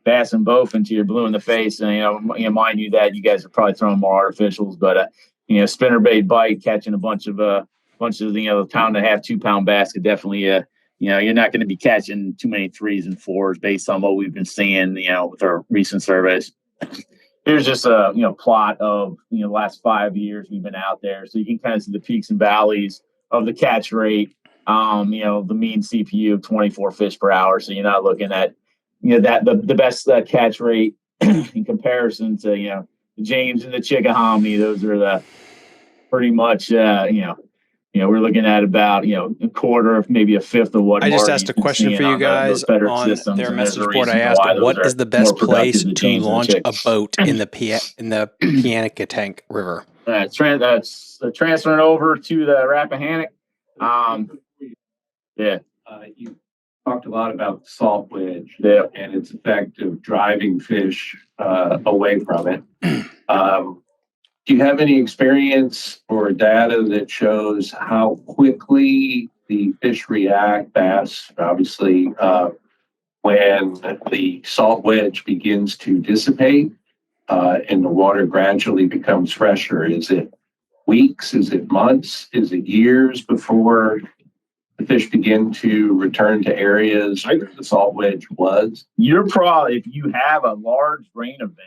bass and bowfin until you're blue in the face. And mind you that you guys are probably throwing more artificials, but spinnerbait bite, catching a bunch of the pound and a half, 2 pound bass could definitely you're not going to be catching too many 3s and 4s based on what we've been seeing with our recent surveys. Here's just a plot of the last 5 years we've been out there, so you can kind of see the peaks and valleys of the catch rate. The mean CPU of 24 fish per hour, so you're not looking at that the best catch rate in comparison to the James and the Chickahominy. Those are the pretty much we're looking at about a quarter, of maybe a fifth of what I just Marty's asked a been question seeing for you on those guys better on systems, their and there's a message board. I reason asked, why those what are is the more best productive place than to James and the launch a Chicks. boat in the Piankatank River? That's transferring over to the Rappahannock. You talked a lot about the salt wedge and its effect of driving fish away from it. Do you have any experience or data that shows how quickly the fish react, bass, obviously, when the salt wedge begins to dissipate and the water gradually becomes fresher? Is it weeks? Is it months? Is it years before the fish begin to return to areas where the salt wedge was? You're probably, if you have a large rain event.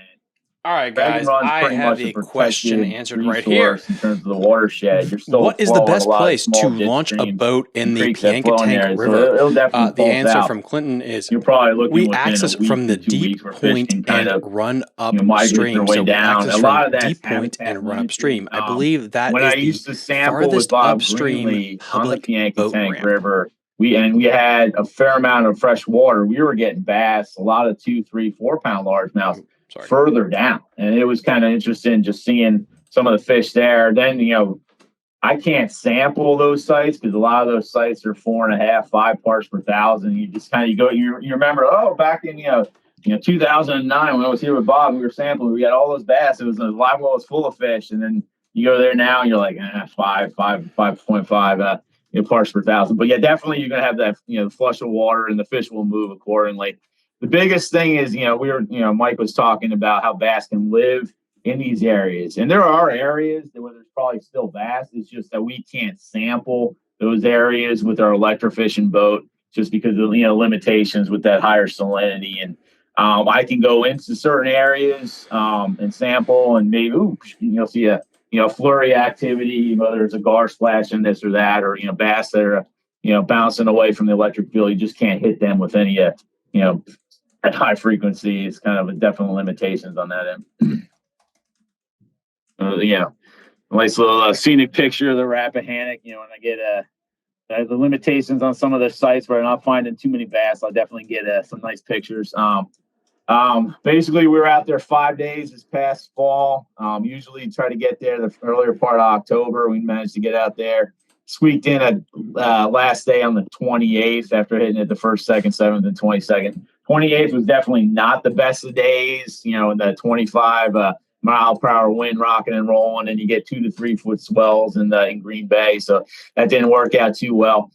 All right, guys, I have a question answered right here. In terms of the watershed, you're still what is the best place to launch a boat in the Piankatank River? So definitely the answer out. from Clinton is you're probably looking we access from the deep point and run upstream. So we access from deep point and run upstream. I believe that when is I used to the sample farthest with Bob upstream Greenlee public on the boat Piankatank ramp. River. We had a fair amount of fresh water. We were getting bass, a lot of 2, 3, 4 pound largemouth further down. And it was kind of interesting just seeing some of the fish there. Then, I can't sample those sites because a lot of those sites are 4.5, 5 parts per thousand. You just kind of you remember, back in, 2009 when I was here with Bob, we were sampling, we got all those bass. It was a live well was full of fish. And then you go there now and you're like, 5.5 parts per thousand. But yeah, definitely you're going to have that, flush of water and the fish will move accordingly. The biggest thing is, Mike was talking about how bass can live in these areas. And there are areas where there's probably still bass. It's just that we can't sample those areas with our electrofishing boat just because of, limitations with that higher salinity. And I can go into certain areas and sample and maybe, see a, flurry activity, whether it's a gar splash in this or that, or, bass that are, bouncing away from the electric field. You just can't hit them with any, at high frequency. It's kind of a definite limitations on that end. Nice little scenic picture of the Rappahannock. When I get the limitations on some of the sites where I'm not finding too many bass, I'll definitely get some nice pictures. Basically, we were out there 5 days this past fall. Usually try to get there the earlier part of October. We managed to get out there. Squeaked in a last day on the 28th after hitting it the 1st, 2nd, 7th, and 22nd. 28th was definitely not the best of days, in the 25 mile per hour wind rocking and rolling, and you get 2 to 3 foot swells in Green Bay. So that didn't work out too well.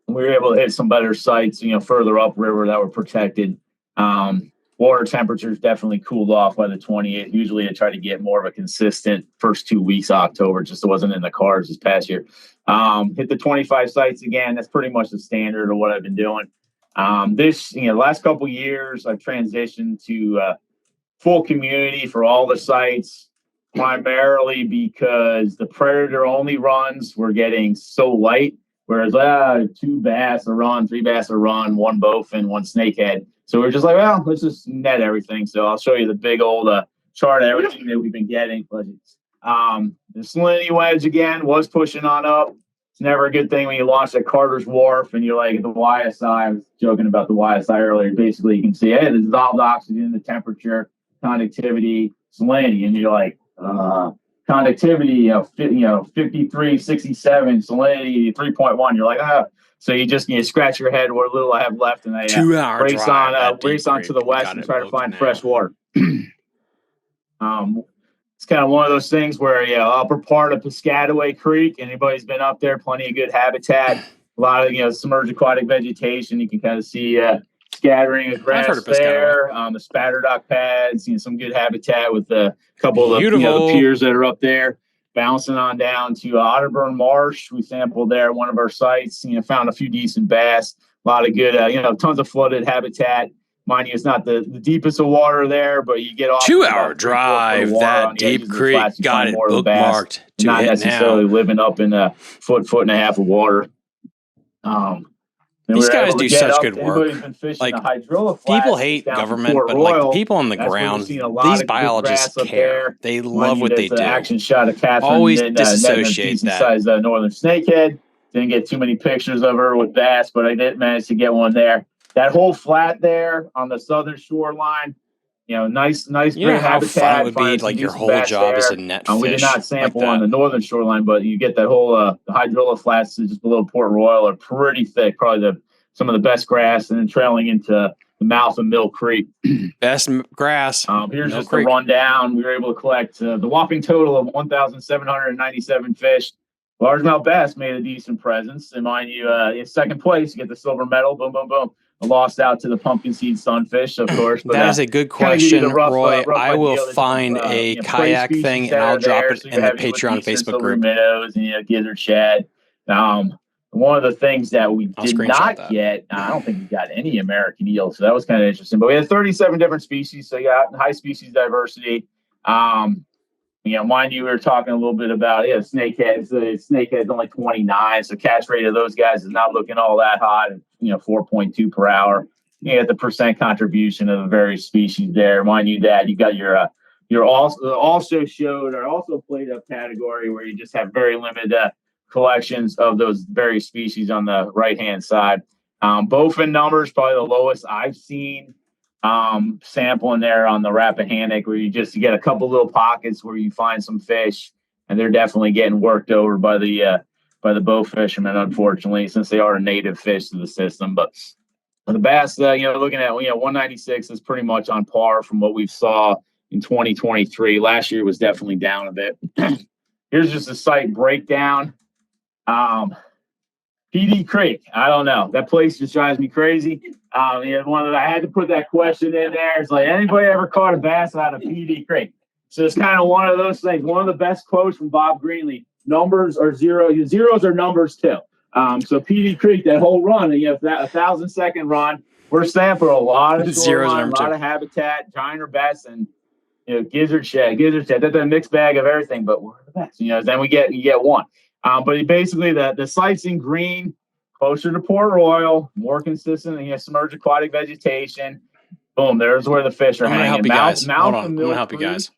We were able to hit some better sites, further upriver that were protected. Water temperatures definitely cooled off by the 28th. Usually I try to get more of a consistent first 2 weeks of October, just it wasn't in the cards this past year. Hit the 25 sites again. That's pretty much the standard of what I've been doing. Last couple years, I've transitioned to full community for all the sites. primarily because the predator only runs were getting so light, whereas 2 bass a run, 3 bass a run, 1 bowfin, 1 snakehead. So we're just like, well, let's just net everything. So I'll show you the big old chart of everything that we've been getting. But the Salinity wedge again was pushing on up. It's never a good thing when you launch at Carter's Wharf and you're like the YSI. I was joking about the YSI earlier. Basically, you can see, hey, the dissolved oxygen, the temperature, conductivity, salinity, and you're like, conductivity, 53, 67, salinity, 3.1. You're like, So you scratch your head what little I have left, and I 2 hour race drive, race on to the west and try to find fresh water. It's kind of one of those things where, upper part of Piscataway Creek, anybody's been up there, plenty of good habitat, a lot of, submerged aquatic vegetation. You can kind of see scattering of grass there, the spatterdock pads, some good habitat with a couple of the piers that are up there, bouncing on down to Otterburn Marsh. We sampled there at one of our sites, found a few decent bass, a lot of good, tons of flooded habitat. Mind you, it's not the deepest of water there, but you get off 2 hour drive, that deep creek, got it bookmarked. Not necessarily living up in a foot and a half of water. These guys do such good work. Like, people hate government, but like people on the ground, these biologists care. They love what they do. Action shot of Catherine, always disassociate that. Size northern snakehead. Didn't get too many pictures of her with bass, but I did manage to get one there. That whole flat there on the southern shoreline, nice. You know how fun it would be, like your whole job is a net fish. We did not sample on the northern shoreline, but you get that whole the hydrilla flats just below Port Royal are pretty thick, probably some of the best grass, and then trailing into the mouth of Mill Creek. Best grass. Here's just the rundown. We were able to collect the whopping total of 1,797 fish. Largemouth bass made a decent presence. And mind you, in second place, you get the silver medal. Boom, boom, boom. I lost out to the pumpkin seed sunfish, of course. But that is a good question, Roy. I will find a kayak thing and I'll drop it in the Patreon Facebook group. Minnows and gizzard shad. One of the things that we did not get, I don't think we got any American eel, so that was kind of interesting. But we had 37 different species, so you got high species diversity. Mind you, we were talking a little bit about snakeheads. Snakehead's only 29, so catch rate of those guys is not looking all that hot. 4.2 per hour. You get the percent contribution of the various species there. Mind you that you got your also played up category where you just have very limited collections of those various species on the right hand side. Bowfin numbers probably the lowest I've seen. Sampling there on the Rappahannock, where you get a couple little pockets where you find some fish, and they're definitely getting worked over by the bow fishermen, unfortunately, since they are a native fish to the system. But the bass, looking at 196 is pretty much on par from what we saw in 2023. Last year was definitely down a bit. Here's just a site breakdown. PD Creek, I don't know. That place just drives me crazy. I had to put that question in there. It's like, anybody ever caught a bass out of PD Creek? So it's kind of one of those things. One of the best quotes from Bob Greenlee: numbers are zero. Zeros are numbers too. So PD Creek, that whole run, that 1,000-second run, we're sampling a lot of shoreline, a lot of habitat, giant bass, and gizzard shad. That's a mixed bag of everything, but we're the best. Then you get one. But basically, the sites in green, closer to Port Royal, more consistent, and submerged aquatic vegetation. Boom, there's where the fish are hanging. I'm gonna help you guys.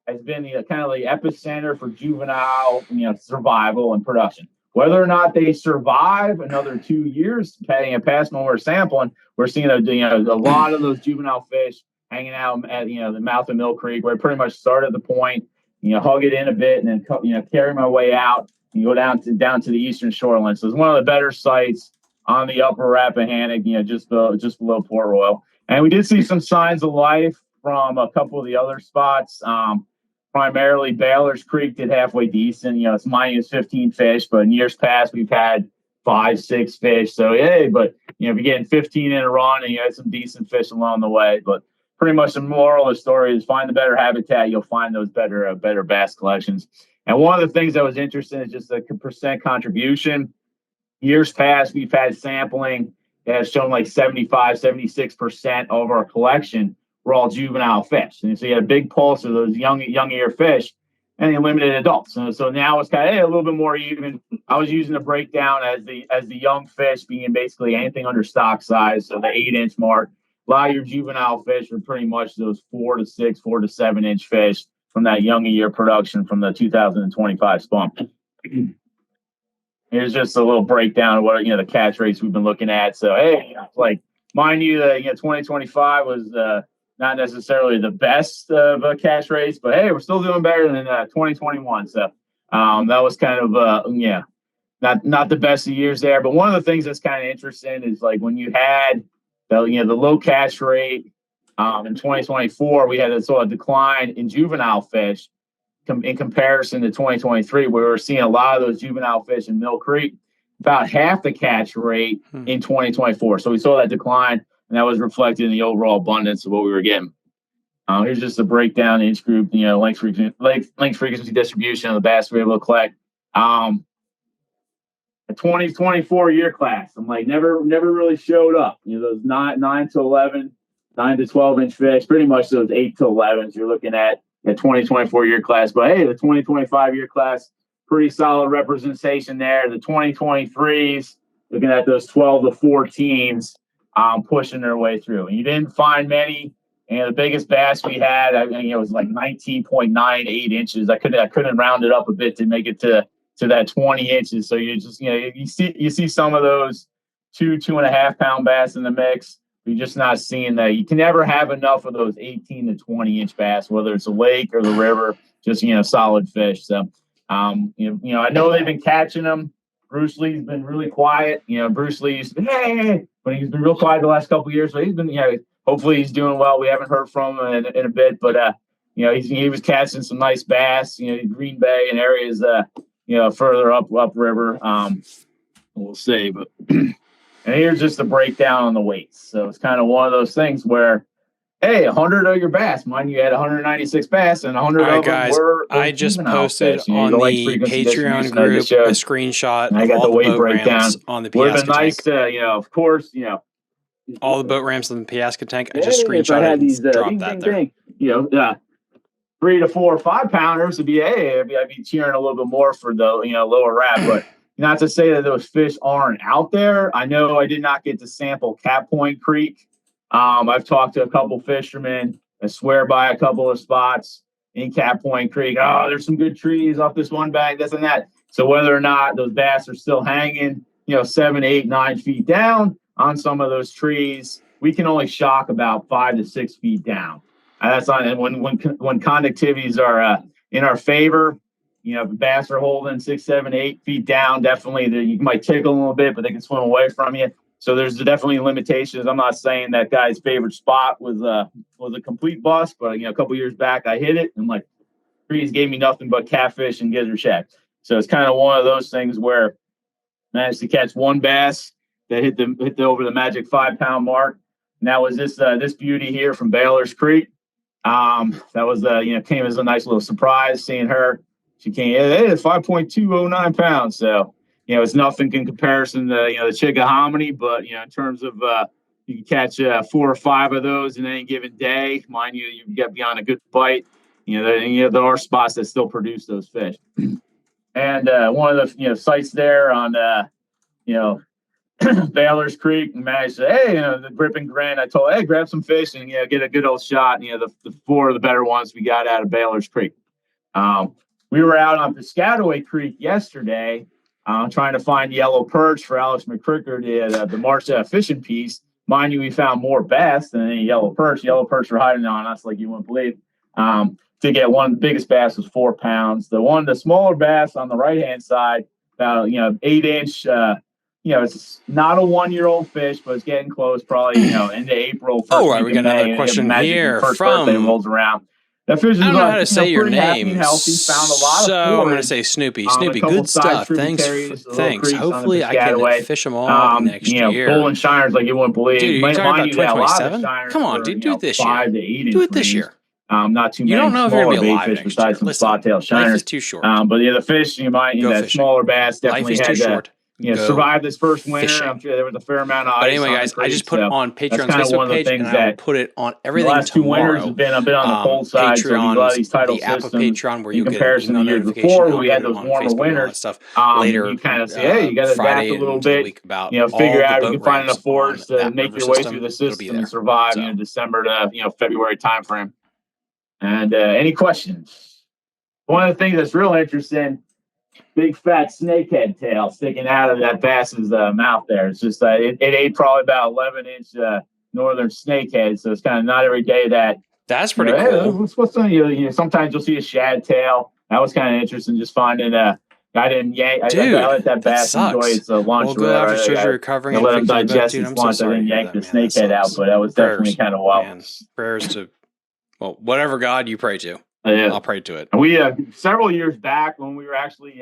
Has been kind of the epicenter for juvenile, survival and production. Whether or not they survive another 2 years, past when we're sampling, we're seeing a lot of those juvenile fish hanging out at the mouth of Mill Creek, where I pretty much start at the point, hug it in a bit, and then carry my way out. You go down to the eastern shoreline. So it's one of the better sites on the upper Rappahannock, just below Port Royal. And we did see some signs of life from a couple of the other spots. Primarily Baylor's Creek did halfway decent. It's minus 15 fish, but in years past we've had 5-6 fish. So but if you're getting 15 in a run and you had some decent fish along the way. But pretty much the moral of the story is find the better habitat, you'll find those better bass collections. And one of the things that was interesting is just the percent contribution. Years past, we've had sampling that has shown like 75, 76% of our collection were all juvenile fish. And so you had a big pulse of those young year fish. any limited adults. So now it's kind of a little bit more even. I was using the breakdown as the young fish being basically anything under stock size, so the 8-inch mark. A lot of your juvenile fish are pretty much those 4 to 6, 4 to 7-inch fish from that young year production from the 2025 spawn. Here's just a little breakdown of what the catch rates we've been looking at. So like mind you, that 2025 was not necessarily the best of catch rates, but hey, we're still doing better than 2021. So that was kind of not the best of years there. But one of the things that's kind of interesting is like when you had the low catch rate in 2024, we had a sort of decline in juvenile fish in comparison to 2023, where we're seeing a lot of those juvenile fish in Mill Creek, about half the catch rate in 2024. So we saw that decline, and that was reflected in the overall abundance of what we were getting. Here's just a breakdown in each group, length frequency distribution of the bass we're able to collect. A 2024 year class, I'm like, never really showed up. Those 9 to 11, 9 to 12-inch fish, pretty much those 8 to 11s you're looking at the 2024 year class. But hey, the 2025 year class, pretty solid representation there. The 2023s, looking at those 12 to 14s, pushing their way through. And you didn't find many. And the biggest bass we had, it was like 19.98 inches. I couldn't round it up a bit to make it to that 20 inches. So you just you see some of those 2.5 pound bass in the mix. You're just not seeing that. You can never have enough of those 18 to 20 inch bass, whether it's a lake or the river, just, solid fish. So, I know they've been catching them. Bruce Lee's been really quiet. Bruce Lee's been, hey, but he's been real quiet the last couple of years. So he's been, hopefully he's doing well. We haven't heard from him in a bit, but, he was catching some nice bass, Green Bay and areas, further up river. We'll see, but and here's just a breakdown on the weights. So it's kind of one of those things where, hey, 100 of your bass, mind you had 196 bass, and 100 of them were I just posted fish. on the Patreon group a screenshot of all the boat ramps on the Piankatank. Nice, of course, all the boat ramps on the Piankatank. I just screenshotted and dropped that there. 3 to 4 or 5 pounders would be, I'd be cheering a little bit more for the lower wrap, but. Not to say that those fish aren't out there. I know I did not get to sample Cat Point Creek. I've talked to a couple fishermen. I swear by a couple of spots in Cat Point Creek. Oh, there's some good trees off this one bank, this and that. So whether or not those bass are still hanging, 7, 8, 9 feet down on some of those trees, we can only shock about 5 to 6 feet down. And that's on. And when conductivities are in our favor. If the bass are holding 6, 7, 8 feet down, definitely you might tickle a little bit, but they can swim away from you. So there's definitely limitations. I'm not saying that guy's favorite spot was a complete bust, but a couple years back I hit it and like trees gave me nothing but catfish and gizzard shack. So it's kind of one of those things where I managed to catch one bass that hit over the magic 5 pound mark. And that was this beauty here from Baylor's Creek. That was came as a nice little surprise seeing her. She came in at 5.209 pounds. So, it's nothing in comparison to, the Chickahominy, but, in terms of you can catch 4 or 5 of those in any given day. Mind you, you get beyond a good bite. There are spots that still produce those fish. And one of the, sites there on, Baylor's Creek, and managed to, the grip and grin. I told, grab some fish and, get a good old shot. The 4 of the better ones we got out of Baylor's Creek. We were out on Piscataway Creek yesterday trying to find yellow perch for Alex McCricker, the March fishing piece. Mind you, we found more bass than any yellow perch. Yellow perch were hiding on us like you wouldn't believe. To get one, the biggest bass was 4 pounds. The smaller bass on the right-hand side, about 8-inch. It's not a 1-year-old fish, but it's getting close. Probably into April. All right, we got another question here from. Birthday rolls around. That fish is I don't know how to say your name. Healthy, found a lot so of I'm going to say Snoopy. Snoopy, good stuff. Thanks. Hopefully I can fish them all next year. Bull and shiners like you wouldn't believe. Dude, you're talking about 2027? Come on, dude, do it this year. 5 to 8 inch do it this year. Not too many. You don't know if you're going to be alive fish next besides year. some spot-tail shiners. Life is too short. But the fish, that smaller bass definitely had go survived this first winter. fishing. I'm sure there was a fair amount of But ice anyway, on guys, the creek, I just put it on Patreon's kind of Facebook one of the page, things and I will that put it on the everything last 2 winters tomorrow. have been a bit on the cold side. So if you got these tidal the app of systems Patreon, where in you'll get an comparison to email years notification. before, I'll when we put had it those on warmer Facebook and all winters, that stuff later. you kind of say, hey, you got to adapt Friday a little into the bit. week about Figure all out the if you boat can find ramps enough forage on to that make river your way through system. the It'll be system and there. survive, So. December to February timeframe. And any questions? One of the things that's real interesting, big fat snakehead tail sticking out of that bass's mouth there. It's just it ate probably about 11-inch northern snakehead, so it's kind of not every day that. That's pretty cool. Hey, what's sometimes you'll see a shad tail. That was kind of interesting, just finding I didn't yank. Dude, I let that bass enjoy its lunch. We'll go after surgery recovering and let him fixing the boat, digest dude. its I'm so lunch. I sorry didn't to hear yank the that, man. snakehead out, but that was definitely kind of wild. Man. Prayers to, well, whatever God you pray to. Yeah. I'll pray to it. And we several years back when we were actually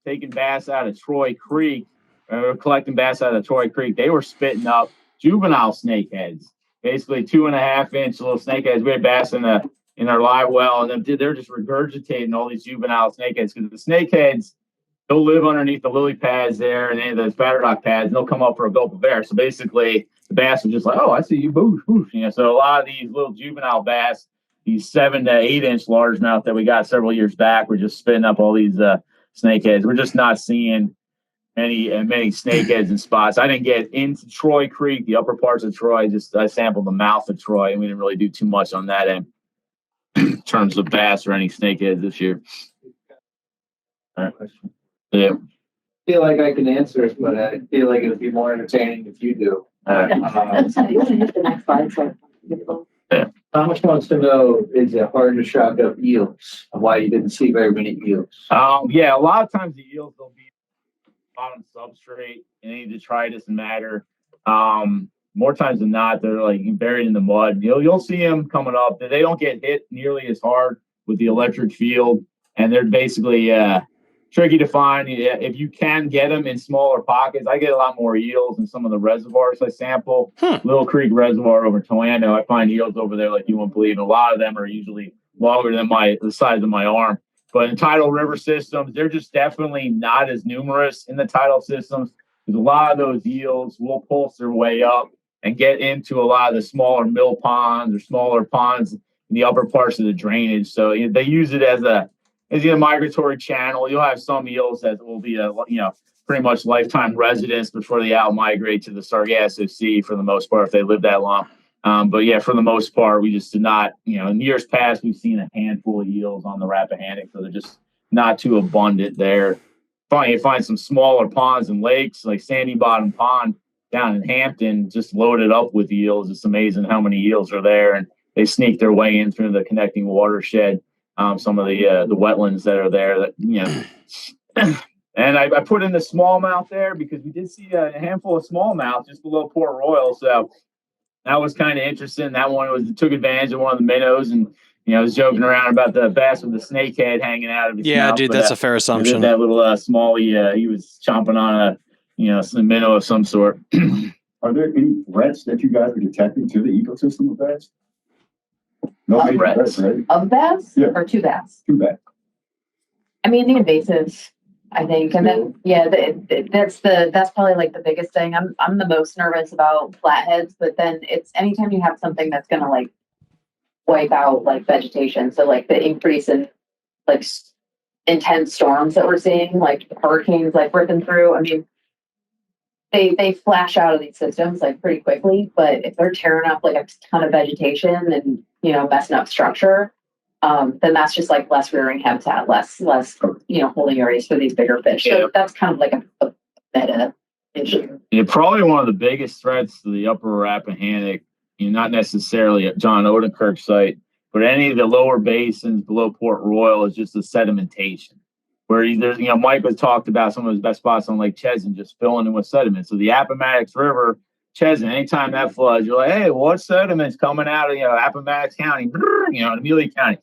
taking bass out of Troy Creek, collecting bass out of Troy Creek, they were spitting up juvenile snakeheads, basically 2.5-inch little snakeheads. We had bass in our live well, and they're just regurgitating all these juvenile snakeheads because the snakeheads, they'll live underneath the lily pads there and any of those spatterdock pads, and they'll come up for a gulp of air. So basically, the bass are just like, oh, I see you, boosh, boosh. So a lot of these little juvenile bass, these 7 to 8-inch largemouth that we got several years back, we're just spitting up all these snakeheads. We're just not seeing many snakeheads in spots. I didn't get into Troy Creek, the upper parts of Troy. I sampled the mouth of Troy, and we didn't really do too much on that end in terms of bass or any snakeheads this year. All right. Yeah. I feel like I can answer it, but I feel like it'll be more entertaining if you do. Thomas wants to know, is it hard to shock up eels? Why you didn't see very many eels? Yeah, a lot of times the eels, they'll be bottom substrate and any detritus and matter. More times than not, they're like buried in the mud. You'll see them coming up. They don't get hit nearly as hard with the electric field, and they're basically tricky to find. If you can get them in smaller pockets, I get a lot more eels in some of the reservoirs I sample. Little Creek Reservoir over Toano, I find eels over there like you won't believe. A lot of them are usually longer than the size of my arm. But in tidal river systems, they're just definitely not as numerous in the tidal systems because a lot of those eels will pulse their way up and get into a lot of the smaller mill ponds or smaller ponds in the upper parts of the drainage. So they use it as a migratory channel. You'll have some eels that will be pretty much lifetime residents before they out migrate to the Sargasso Sea for the most part if they live that long. But yeah, for the most part, we just did not, in years past, we've seen a handful of eels on the Rappahannock, so they're just not too abundant there. You find some smaller ponds and lakes, like Sandy Bottom Pond down in Hampton, just loaded up with eels. It's amazing how many eels are there, and they sneak their way in through the connecting watershed. Some of the wetlands that are there and I put in the smallmouth there because we did see a handful of smallmouth just below Port Royal. So that was kind of interesting. That one took advantage of one of the minnows and, was joking around about the bass with the snakehead hanging out of his mouth. Yeah, dude, that's a fair assumption. That little smallie, he was chomping on some minnow of some sort. Are there any threats that you guys are detecting to the ecosystem of bass? No major threats, right? Of bass? Yeah. Or to bass? To bass. I mean, the invasives, I think, and then that's probably like the biggest thing. I'm the most nervous about flatheads, but then it's anytime you have something that's gonna like wipe out like vegetation. So like the increase in like intense storms that we're seeing, like hurricanes like ripping through. I mean, they flash out of these systems like pretty quickly, but if they're tearing up like a ton of vegetation and messing up structure, then that's just like less rearing habitat, less holding areas for these bigger fish. So that's kind of like a meta issue. Yeah, probably one of the biggest threats to the upper Rappahannock, not necessarily at John Odenkirk's site, but any of the lower basins below Port Royal is just the sedimentation. Where there's, Mike has talked about some of his best spots on Lake Chesn just filling in with sediment. So the Appomattox River, Chesn, anytime that floods, you're like, hey, what sediment's coming out of Appomattox County, Amelia County?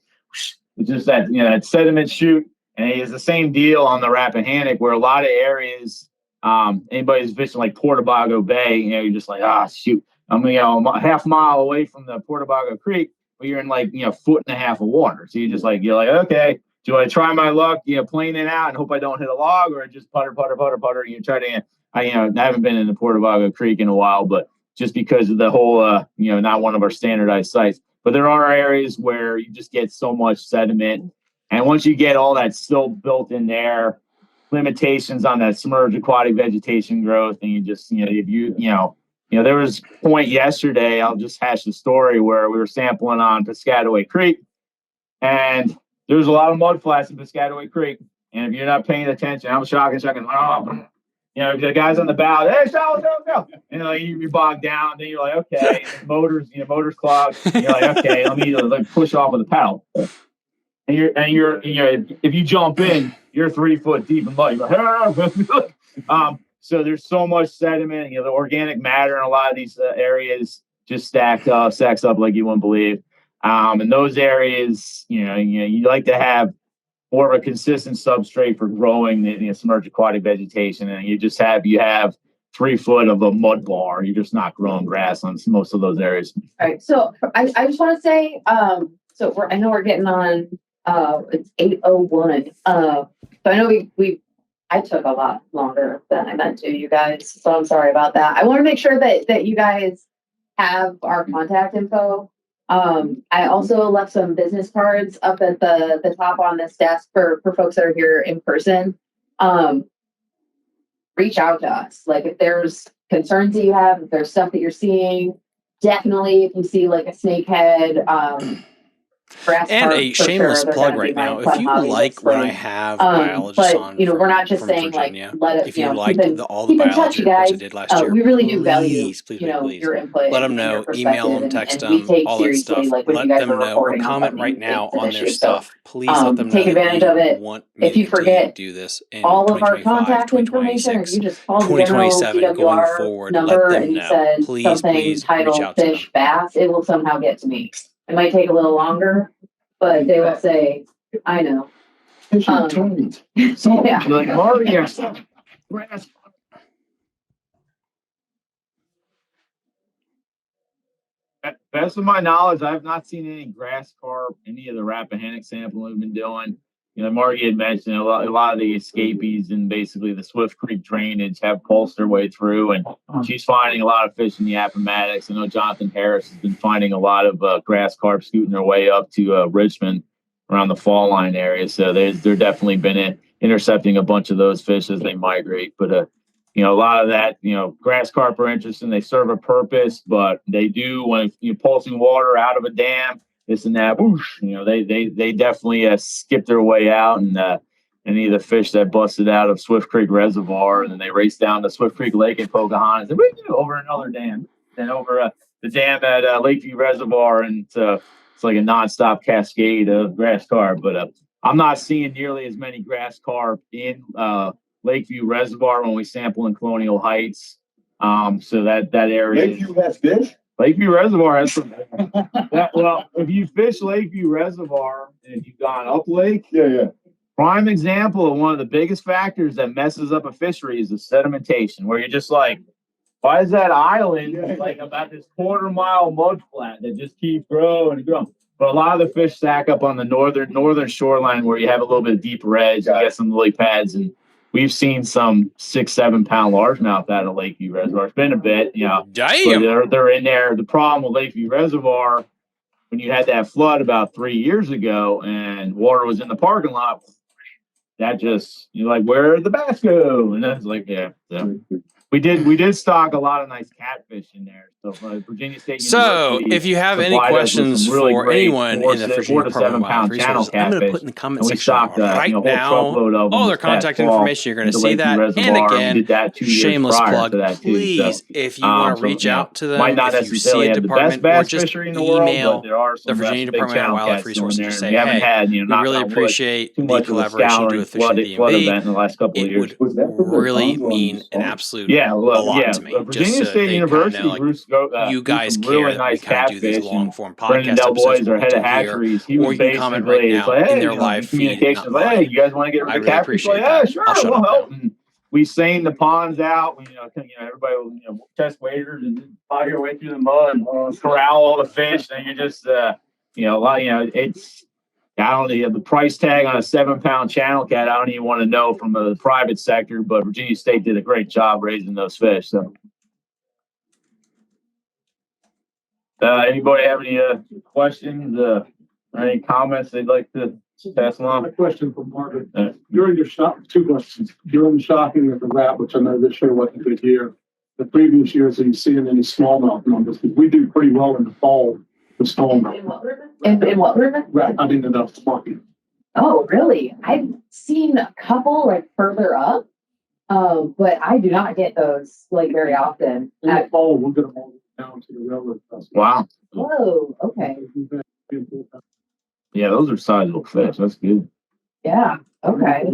It's just that that sediment chute, and it's the same deal on the Rappahannock where a lot of areas, anybody who's fishing like Portabago Bay, you're just like, shoot, I'm a half mile away from the Portabago Creek, but you're in like 1.5 foot of water. So you're like, okay, do I try my luck, planing out and hope I don't hit a log, or just putter, try to, I haven't been in the Portavago Creek in a while, but just because of the whole, not one of our standardized sites, but there are areas where you just get so much sediment. And once you get all that silt built in there, limitations on that submerged aquatic vegetation growth, and you just, there was a point yesterday, I'll just hash the story, where we were sampling on Piscataway Creek, and there's a lot of mud flats in Piscataway Creek. And if you're not paying attention, I'm shocking. The guys on the bow, hey, go. You bog down, then you're like, okay, motors clogged. You're like, okay, let me push off with a paddle. And you're if you jump in, you're 3 foot deep in mud. You're like, so there's so much sediment. The organic matter in a lot of these areas just stacks up like you wouldn't believe. In those areas, you like to have more of a consistent substrate for growing the submerged aquatic vegetation, and you have 3 foot of a mud bar. You're just not growing grass on most of those areas. All right. So I just want to say, I know we're getting on. It's 8:01. So I know I took a lot longer than I meant to, you guys. So I'm sorry about that. I want to make sure that you guys have our contact info. I also left some business cards up at the top on this desk for folks that are here in person. Reach out to us. Like, if there's concerns that you have, if there's stuff that you're seeing, definitely if you see like a snakehead, and a shameless plug right now. If you like when I have biologists on, we're not just from saying Virginia, like, let it. If you liked all the biology reports I did last year, we really do value please, your input. let them know, email them, text them, all that stuff. Let them know, or comment right now on their stuff. Please let them know. Take advantage of it. Want me if you forget do this in all of our 2025, contact information, if you just call the 2027 going GWR forward, number let them and you know. said Please something reach titled out to them. fish bass, it will somehow get to me. It might take a little longer, but they will say, I know. Yeah. Like, Mario, best of my knowledge, I've not seen any grass carp, any of the Rappahannock sampling we've been doing. Margie had mentioned a lot of the escapees and basically the Swift Creek drainage have pulsed their way through, and she's finding a lot of fish in the Appomattox. I know Jonathan Harris has been finding a lot of grass carp scooting their way up to Richmond around the fall line area. So they're definitely been intercepting a bunch of those fish as they migrate. But a lot of that, grass carp are interesting. They serve a purpose, but they do, when you're pulsing water out of a dam, this and that, whoosh, they definitely skip their way out, and any of the fish that busted out of Swift Creek Reservoir, and then they race down to Swift Creek Lake in Pocahontas, and over another dam, then over the dam at Lakeview Reservoir, and it's like a nonstop cascade of grass carp. But I'm not seeing nearly as many grass carp in Lakeview Reservoir when we sample in Colonial Heights. So that area. Lakeview has fish? Lakeview Reservoir has some. Well, if you fish Lakeview Reservoir and if you've gone up lake, prime example of one of the biggest factors that messes up a fishery is the sedimentation, where you're just like, why is that island like about this quarter-mile mud flat that just keeps growing and growing? But a lot of the fish stack up on the northern shoreline where you have a little bit of deeper edge. You get some lily pads, and we've seen some 6-7 pound largemouth out of Lakeview Reservoir. It's been a bit, Damn. But they're in there. The problem with Lakeview Reservoir, when you had that flood about 3 years ago and water was in the parking lot, that just, you're like, where did the bass go? And that's like, yeah. So we did stock a lot of nice catfish in there. So Virginia State So, University if you have any supplied us with questions some really for great anyone in the Virginia 4 to Department 7 of pound Wildlife channel Resources, I'm going to catfish. put in the comment And we section stocked right a whole now truckload of them all their this past contact fall information. You're going to into see Lakeview that. Reservoir. And We again, did that 2 years shameless prior plug. to that too. Please, So, if you want to reach out to them, might not if you see necessarily a have the best department, or bass just fishery in the world, email but there are the some Virginia big Department of channel Wildlife cats still in Resources there. to And say, we haven't hey, had, we knock really on wood, appreciate too the much of a collaboration scouring with Fishing the flood DMV. event in the last couple of It years. would really mean an absolute Yeah, a look, lot to me. Virginia Just so State they kind of know, University like, grew you guys some care really that we nice kind of do these catfish, long and form Brendan podcast Del episodes Bois, where our we head of do here, hatcheries, he or was you can comment right basically, it's now like, in hey, their live in feed, communications, not like, hey, mine. you guys want to get rid I of really catfish? Like, appreciate yeah, that. sure, I'll shut we'll up help. now. And we seine the ponds out. Everybody will, test waders and plow your way through the mud and corral all the fish. And you're just, it's I don't the price tag on a 7-pound channel cat. I don't even want to know from the private sector, but Virginia State did a great job raising those fish. So, anybody have any questions? Any comments they'd like to pass along? A question from Margaret. During the shock, 2 questions. During the shocking of the rat, which I know this year wasn't a good year, the previous years, are you seeing any smallmouth numbers? Because we do pretty well in the fall with smallmouth. In what river? In what river? Right, I mean, enough sparking. Oh, really? I've seen a couple like further up, but I do not get those like very often. In the fall, we're going to move down to the railroad festival. Wow. Whoa, okay. Yeah, those are sizable fish. That's good. Yeah, okay.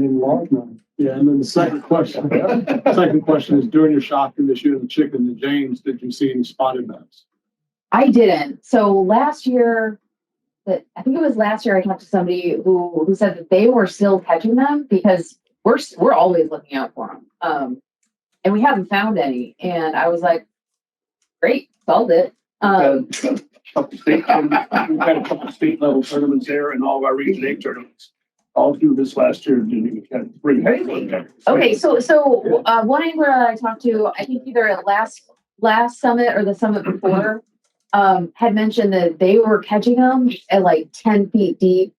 Yeah, and then the second question is, during your shocking this year, the chicken, the James, did you see any spotted bass? I didn't. So last year, I think it was last year, I talked to somebody who said that they were still catching them because we're always looking out for them. And we haven't found any. And I was like, great, solved it. We've had a couple of state level tournaments there and all of our region 8 tournaments. All through this last year, didn't even catch 3. Okay, so one angler I talked to, I think either at last summit or the summit before, had mentioned that they were catching them at like 10 feet deep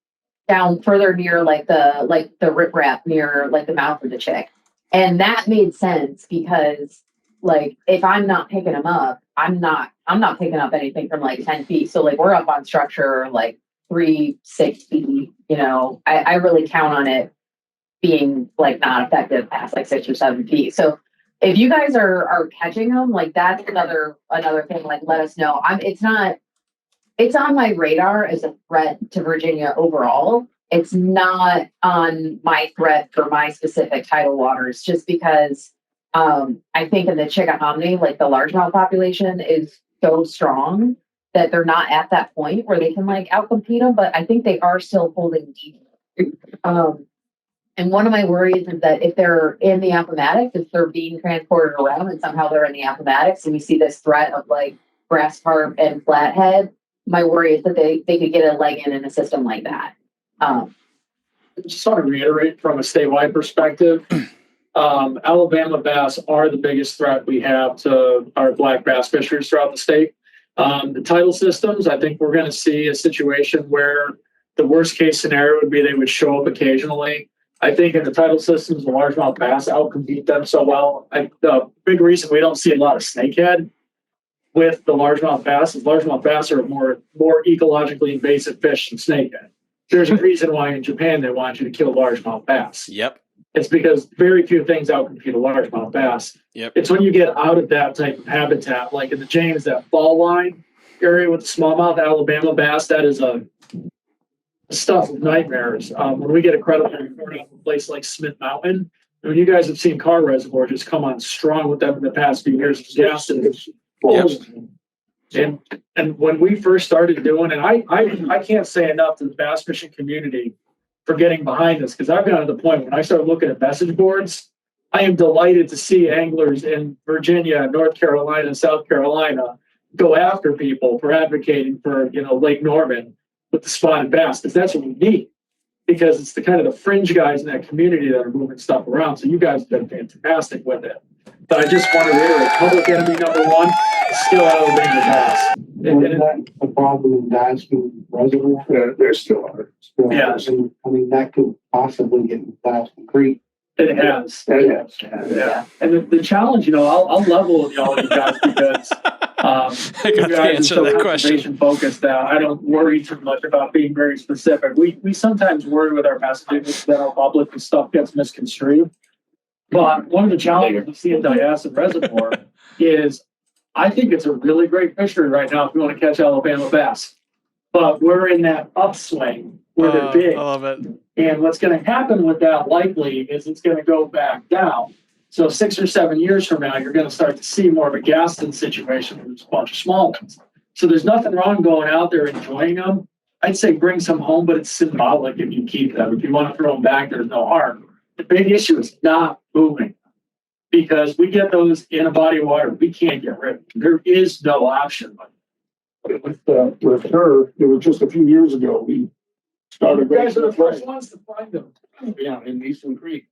down further near like the riprap near like the mouth of the Chick. And that made sense because like if I'm not picking them up, I'm not picking up anything from like 10 feet. So like we're up on structure like 3-6 feet, you know. I really count on it being like not effective past like 6 or 7 feet. So if you guys are catching them, like that's another thing, like let us know. It's on my radar as a threat to Virginia overall. It's not on my threat for my specific tidal waters, just because I think in the Chickahominy, like the largemouth population is so strong that they're not at that point where they can like outcompete them, but I think they are still holding deep. And one of my worries is that if they're in the Appomattox, if they're being transported around and somehow they're in the Appomattox and we see this threat of like grass carp and flathead, my worry is that they could get a leg in a system like that. Just want to reiterate from a statewide perspective, Alabama bass are the biggest threat we have to our black bass fisheries throughout the state. The tidal systems, I think we're going to see a situation where the worst case scenario would be they would show up occasionally. I think in the tidal systems, the largemouth bass outcompete them so well. The big reason we don't see a lot of snakehead with the largemouth bass is largemouth bass are more ecologically invasive fish than snakehead. There's a reason why in Japan they want you to kill largemouth bass. Yep. It's because very few things outcompete a largemouth bass. Yep. It's when you get out of that type of habitat, like in the James, that fall line area with the smallmouth Alabama bass, that is a stuff of nightmares. When we get a credible report out of a place like Smith Mountain, I mean, you guys have seen car reservoir just come on strong with them in the past few years. Gas and when we first started doing it, I can't say enough to the bass fishing community for getting behind this, because I've gotten to the point when I start looking at message boards, I am delighted to see anglers in Virginia, North Carolina, South Carolina go after people for advocating for, Lake Norman with the spotted bass, because that's what we need. Because it's the kind of the fringe guys in that community that are moving stuff around. So you guys have been fantastic with it. But I just want to reiterate, public enemy number one is still Alabama bass. And that a problem in Dawson Reservoir? There still are. Yeah. I mean, that could possibly get in Dawson Creek. It has. Yeah. And the challenge, I'll level with all you guys because I got the answer to that question. Focused that I don't worry too much about being very specific. We sometimes worry with our messages that our public and stuff gets misconstrued. But one of the challenges we see in Dyason Reservoir is I think it's a really great fishery right now if you want to catch Alabama bass. But we're in that upswing where they're big. I love it. And what's going to happen with that likely is it's going to go back down. So 6 or 7 years from now, you're going to start to see more of a Gaston situation where there's a bunch of small ones. So there's nothing wrong going out there enjoying them. I'd say bring some home, but it's symbolic if you keep them. If you want to throw them back, there's no harm. The big issue is not moving, because we get those in a body of water. We can't get rid of them. There is no option. With her, it was just a few years ago, we Started You guys are the raising first ones to find them. Yeah, in Eastern Creek.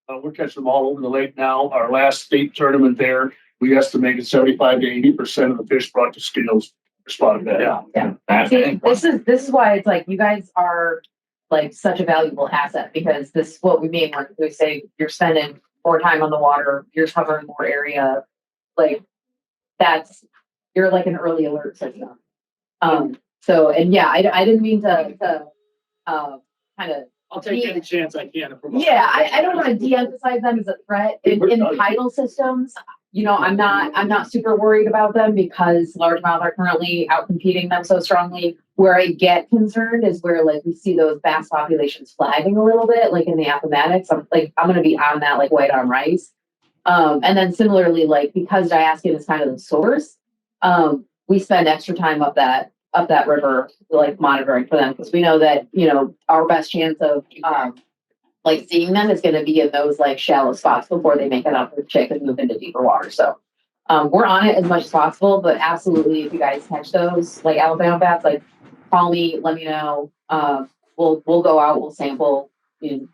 We're catching them all over the lake now. Our last state tournament there, we estimated 75 to 80% of the fish brought to scales are spotted bad. Yeah. See, this is why it's like you guys are like such a valuable asset, because this is what we mean when we say you're spending more time on the water, you're covering more area. Like you're like an early alert system. So, and yeah, I didn't mean to kind of. I'll take any chance I can. Yeah, I don't want to de-emphasize them as a threat in tidal systems. You know, I'm not super worried about them because largemouth are currently out competing them so strongly. Where I get concerned is where like we see those bass populations flagging a little bit, like in the Appomattox. I'm going to be on that like white on rice. And then similarly, like because diaskin is kind of the source, we spend extra time up that river, like monitoring for them, because we know that, you know, our best chance of like seeing them is going to be in those like shallow spots before they make it up with chick and move into deeper water. So we're on it as much as possible, but absolutely, if you guys catch those like Alabama bass, like call me, let me know. We'll go out, we'll sample. And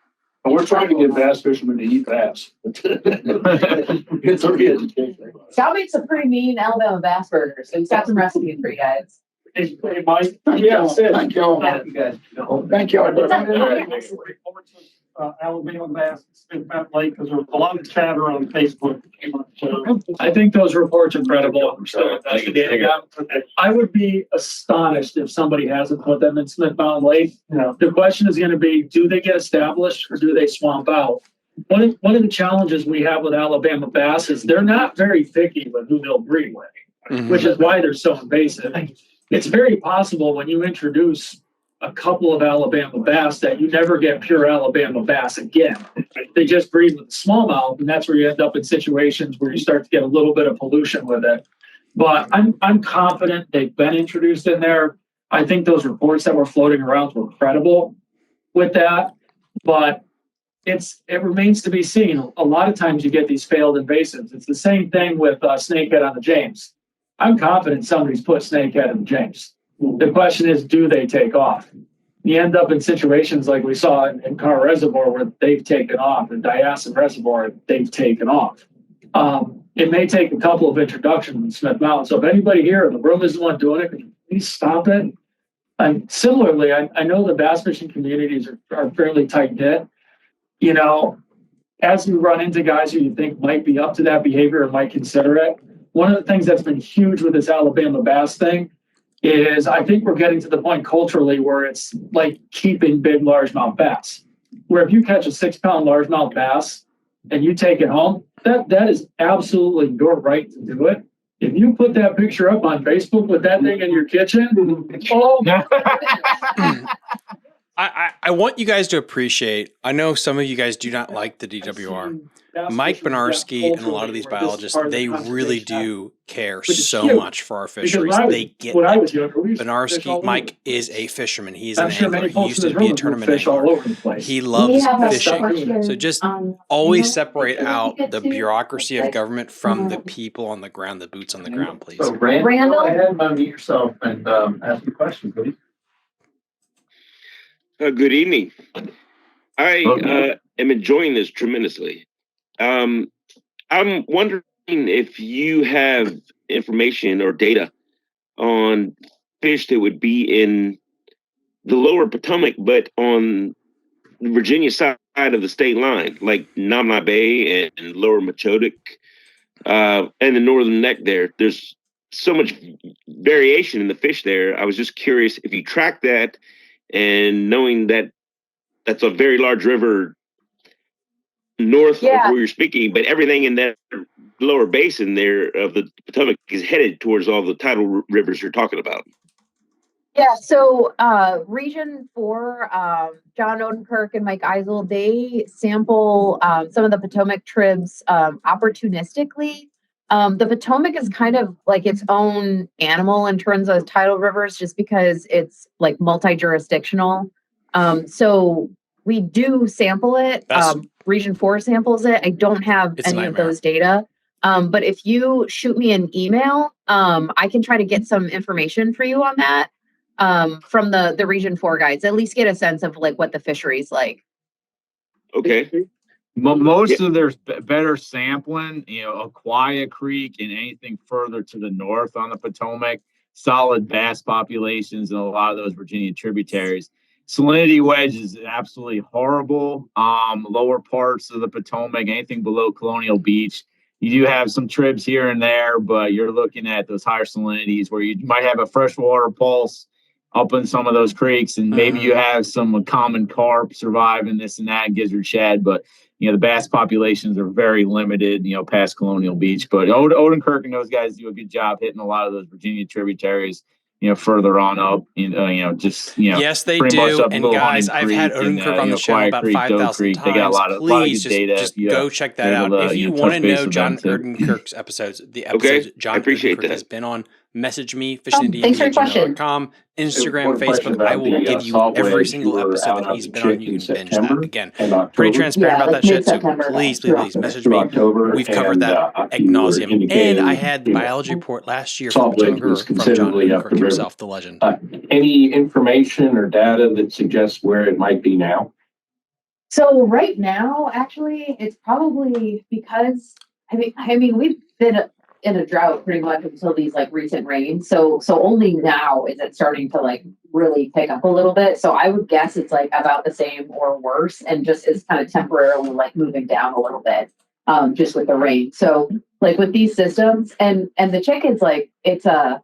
we're trying to get bass fishermen to eat bass. It's a re-education. Scout makes a pretty mean Alabama bass burger, so he's got some recipes for you guys. Hey, Mike. Yeah, thank you. Thank you. Alabama bass in Smith Lake, because there was a lot of chatter on Facebook. I think those reports are credible. I would be astonished if somebody hasn't put them in Smith Mountain Lake. The question is going to be, do they get established or do they swamp out? One of the challenges we have with Alabama bass is they're not very picky with who they'll breed with, which is why they're so invasive. It's very possible when you introduce a couple of Alabama bass that you never get pure Alabama bass again. They just breed with the smallmouth, and that's where you end up in situations where you start to get a little bit of pollution with it. But I'm confident they've been introduced in there. I think those reports that were floating around were credible with that, but it remains to be seen. A lot of times you get these failed invasives. It's the same thing with snakehead on the James. I'm confident somebody's put snakehead in the James. The question is, do they take off? You end up in situations like we saw in Carr Reservoir where they've taken off, and Diasin Reservoir, they've taken off. It may take a couple of introductions in Smith Mountain. So if anybody here in the room is the one doing it, can you please stop it? And similarly, I know the bass fishing communities are fairly tight-knit. You know, as you run into guys who you think might be up to that behavior or might consider it, one of the things that's been huge with this Alabama bass thing is I think we're getting to the point culturally where it's like keeping big largemouth bass, where if you catch a 6-pound largemouth bass and you take it home, that is absolutely your right to do it. If you put that picture up on Facebook with that thing in your kitchen, I want you guys to appreciate, I know some of you guys do not like the DWR. Mike Benarski and a lot of these biologists, they really do care so much for our fisheries. They get it. Benarski, Mike is a fisherman. He's an angler. He used to be a tournament angler. He loves fishing. So just always separate out the bureaucracy of government from the people on the ground, the boots on the ground, please. So, Randall, go ahead and unmute yourself and ask your question, please. Good evening. I am enjoying this tremendously. I'm wondering if you have information or data on fish that would be in the lower Potomac, but on the Virginia side of the state line, like Namna Bay and lower Machotic, and the northern neck there. There's so much variation in the fish there. I was just curious if you track that, and knowing that that's a very large river north of where you're speaking, but everything in that lower basin there of the Potomac is headed towards all the tidal rivers you're talking about. Yeah, so Region 4, John Odenkirk and Mike Eisel, they sample some of the Potomac tribs opportunistically. The Potomac is kind of like its own animal in terms of tidal rivers, just because it's like multi-jurisdictional. So we do sample it. Region 4 samples it. I don't have any of those data. But if you shoot me an email, I can try to get some information for you on that. from the Region 4 guides, at least get a sense of like what the fishery's like. Okay. Most of there's better sampling, Aquia Creek and anything further to the north on the Potomac, solid bass populations and a lot of those Virginia tributaries. Salinity wedge is absolutely horrible. Lower parts of the Potomac, anything below Colonial Beach. You do have some tribs here and there, but you're looking at those higher salinities where you might have a freshwater pulse up in some of those creeks, and maybe you have some common carp surviving this and that, gizzard shad, but the bass populations are very limited, past Colonial Beach. But Odenkirk and those guys do a good job hitting a lot of those Virginia tributaries, further on up, yes, they pretty much do. up And Little guys, Hunting I've had Creek and, Odenkirk on the channel Quiet about Creek, Doe 5,000 Creek. They got a times. lot of Please good data. just go check that out. If you want to know John Odenkirk's episodes, the episodes John Odenkirk has been on, message me, fishingdmv@gmail.com, Instagram, Facebook. I will give you every single episode that he's been on. You can binge that. Again, pretty transparent about that shit, so please message me. We've covered that ad nauseum. And I had the biology report last year from Pamunkey River from John Odenkirk himself, the legend. Any information or data that suggests where it might be now? So right now, actually, it's probably because I mean we've been in a drought pretty much until these like recent rains. So only now is it starting to like really pick up a little bit. So I would guess it's like about the same or worse, and just is kind of temporarily like moving down a little bit, just with the rain. So like with these systems and the chickens, like it's a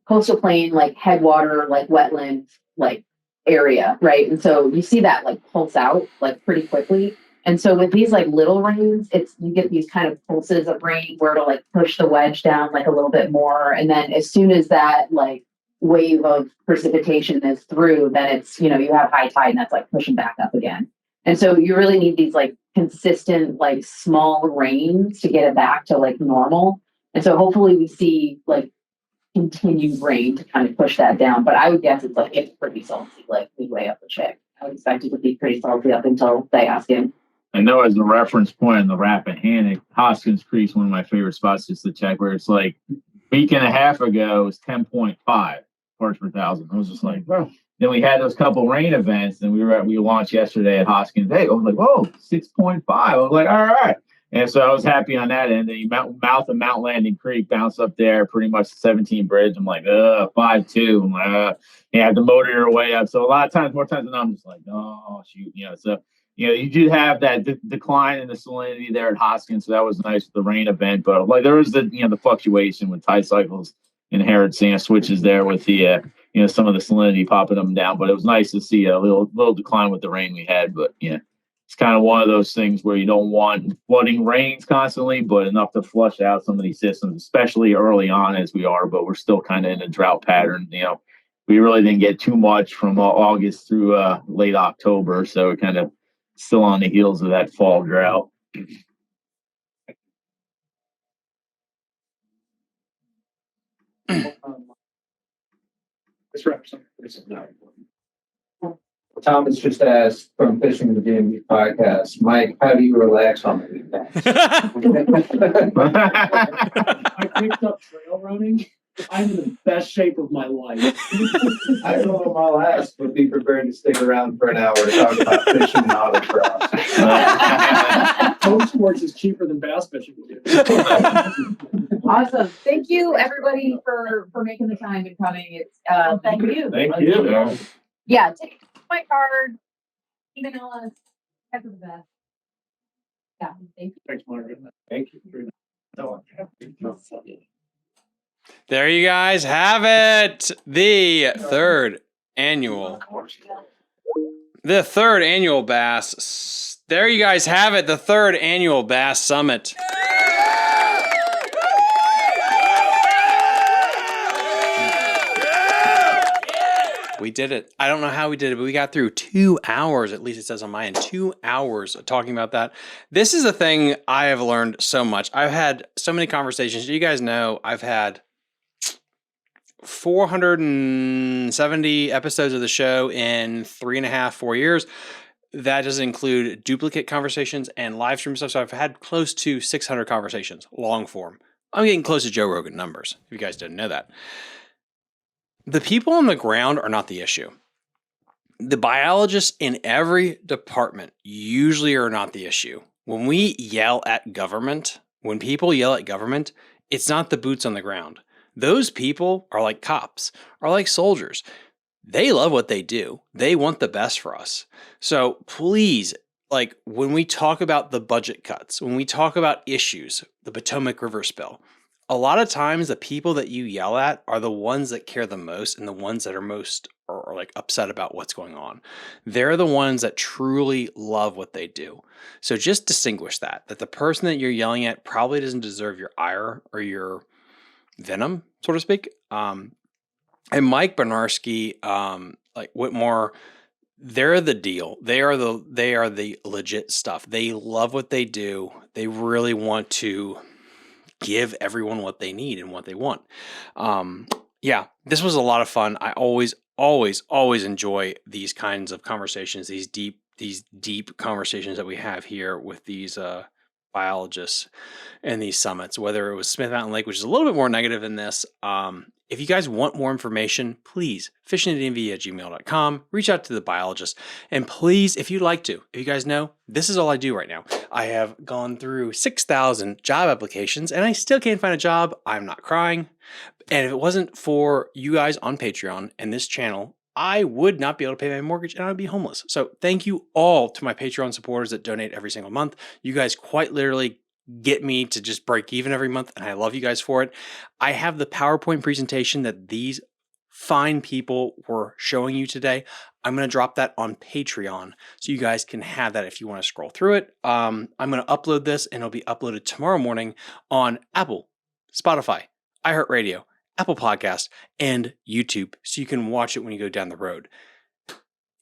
coastal plain, like headwater, like wetland, like area, right? And so you see that like pulse out like pretty quickly. And so with these like little rains, you get these kind of pulses of rain where it'll like push the wedge down like a little bit more. And then as soon as that like wave of precipitation is through, then it's, you have high tide and that's like pushing back up again. And so you really need these like consistent, like small rains to get it back to like normal. And so hopefully we see like continued rain to kind of push that down. But I would guess it's pretty salty, like midway up the check. I would expect it to be pretty salty up until they ask him. I know as a reference point in the Rappahannock, Hoskins Creek's one of my favorite spots just to check, where it's like a week and a half ago it was 10.5 parts per thousand. I was just like, bro. Then we had those couple rain events, and we launched yesterday at Hoskins. Hey, I was like, whoa, 6.5. I was like, all right. And so I was happy on that end. The mouth of Mount Landing Creek bounced up there, pretty much 17 bridge. I'm like, 5.2. I'm like, you have to motor your way up. So a lot of times, more times than not, I'm just like, oh, shoot. So, you do have that decline in the salinity there at Hoskins. So that was nice with the rain event. But like there was the fluctuation with tide cycles inherent switches there with the, some of the salinity popping them down. But it was nice to see a little decline with the rain we had. But, it's kind of one of those things where you don't want flooding rains constantly, but enough to flush out some of these systems, especially early on as we are, but we're still kind of in a drought pattern. We really didn't get too much from August through late October. So we're kind of still on the heels of that fall drought. Thomas just asked from Fishing the DMV podcast, Mike, how do you relax on the weekends? I picked up trail running. I'm in the best shape of my life. I don't know if I'll ask, but be prepared to stick around for an hour to talk about fishing and autocross. Home sports is cheaper than bass fishing. Awesome. Thank you everybody for making the time and coming. It's thank you. Thank you. Yeah, take my card, email us, after the best. Yeah, thank you. Thanks, Margaret. Thank you. There you guys have it. The third annual Bass. There you guys have it. The third annual Bass Summit. We did it. I don't know how we did it, but we got through 2 hours, at least it says on my end, 2 hours of talking about that. This is a thing I have learned so much. I've had so many conversations. You guys know I've had 470 episodes of the show in 3.5, 4 years. That doesn't include duplicate conversations and live stream stuff. So I've had close to 600 conversations, long form. I'm getting close to Joe Rogan numbers, if you guys didn't know that. the people on the ground are not the issue. The biologists in every department usually are not the issue. When we yell at government, when people yell at government, it's not the boots on the ground. Those people are like cops, are like soldiers. They love what they do. They want the best for us. So please, like when we talk about the budget cuts, when we talk about issues, the Potomac River spill, a lot of times the people that you yell at are the ones that care the most and the ones that are most or like upset about what's going on. They're the ones that truly love what they do. So just distinguish that the person that you're yelling at probably doesn't deserve your ire or your venom, so to speak. And Mike Bernarski, like Whitmore, they're the deal. They are the legit stuff. They love what they do. They really want to give everyone what they need and what they want. Yeah, this was a lot of fun. I always enjoy these kinds of conversations, these deep conversations that we have here with these biologists and these summits, whether it was Smith Mountain Lake, which is a little bit more negative than this. If you guys want more information, please, fishingthedmv@gmail.com, reach out to the biologist. And please, if you'd like to, if you guys know, this is all I do right now. I have gone through 6,000 job applications and I still can't find a job. I'm not crying. And if it wasn't for you guys on Patreon and this channel, I would not be able to pay my mortgage and I would be homeless. So thank you all to my Patreon supporters that donate every single month. You guys quite literally get me to just break even every month, and I love you guys for it. I have the PowerPoint presentation that these fine people were showing you today. I'm going to drop that on Patreon so you guys can have that if you want to scroll through it. I'm going to upload this and it'll be uploaded tomorrow morning on Apple, Spotify, iHeartRadio, Apple Podcast, and YouTube so you can watch it when you go down the road.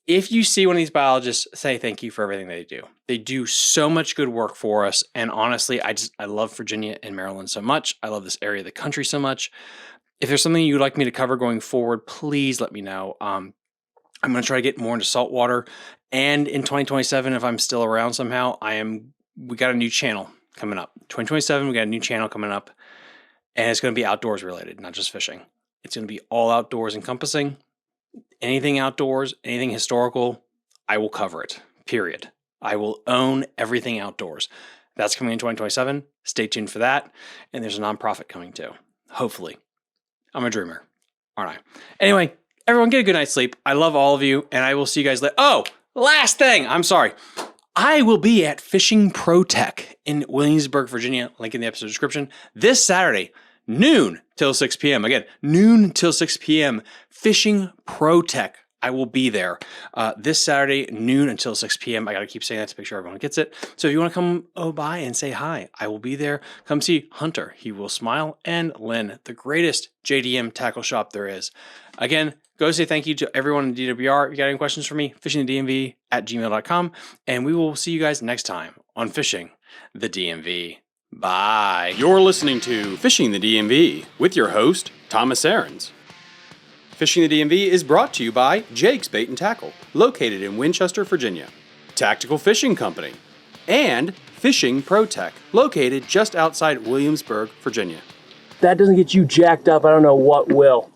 If you see one of these biologists, say thank you for everything they do. They do so much good work for us. And honestly, I love Virginia and Maryland so much. I love this area of the country so much. If there's something you'd like me to cover going forward, please let me know. I'm going to try to get more into saltwater. And in 2027, if I'm still around somehow, we got a new channel coming up. 2027, we got a new channel coming up. And it's going to be outdoors related, not just fishing. It's going to be all outdoors encompassing. Anything outdoors, anything historical, I will cover it, period. I will own everything outdoors. That's coming in 2027. Stay tuned for that. And there's a nonprofit coming too. Hopefully. I'm a dreamer, aren't I? Anyway, everyone get a good night's sleep. I love all of you, and I will see you guys later. Oh, last thing. I'm sorry. I will be at Fishing Pro Tech in Williamsburg, Virginia. Link in the episode description. This Saturday, noon till 6 p.m. Again, noon till 6 p.m. Fishing Pro Tech. I will be there this Saturday, noon until 6 p.m. I got to keep saying that to make sure everyone gets it. So if you want to come by and say hi, I will be there. Come see Hunter. He will smile. And Lynn, the greatest JDM tackle shop there is. Again, go say thank you to everyone in DWR. If you got any questions for me, fishingthedmv@gmail.com. And we will see you guys next time on Fishing the DMV. Bye. You're listening to Fishing the DMV with your host, Thomas Ahrens. Fishing the DMV is brought to you by Jake's Bait and Tackle, located in Winchester, Virginia, Tactical Fishing Company, and Fishing Pro Tech, located just outside Williamsburg, Virginia. That doesn't get you jacked up, I don't know what will.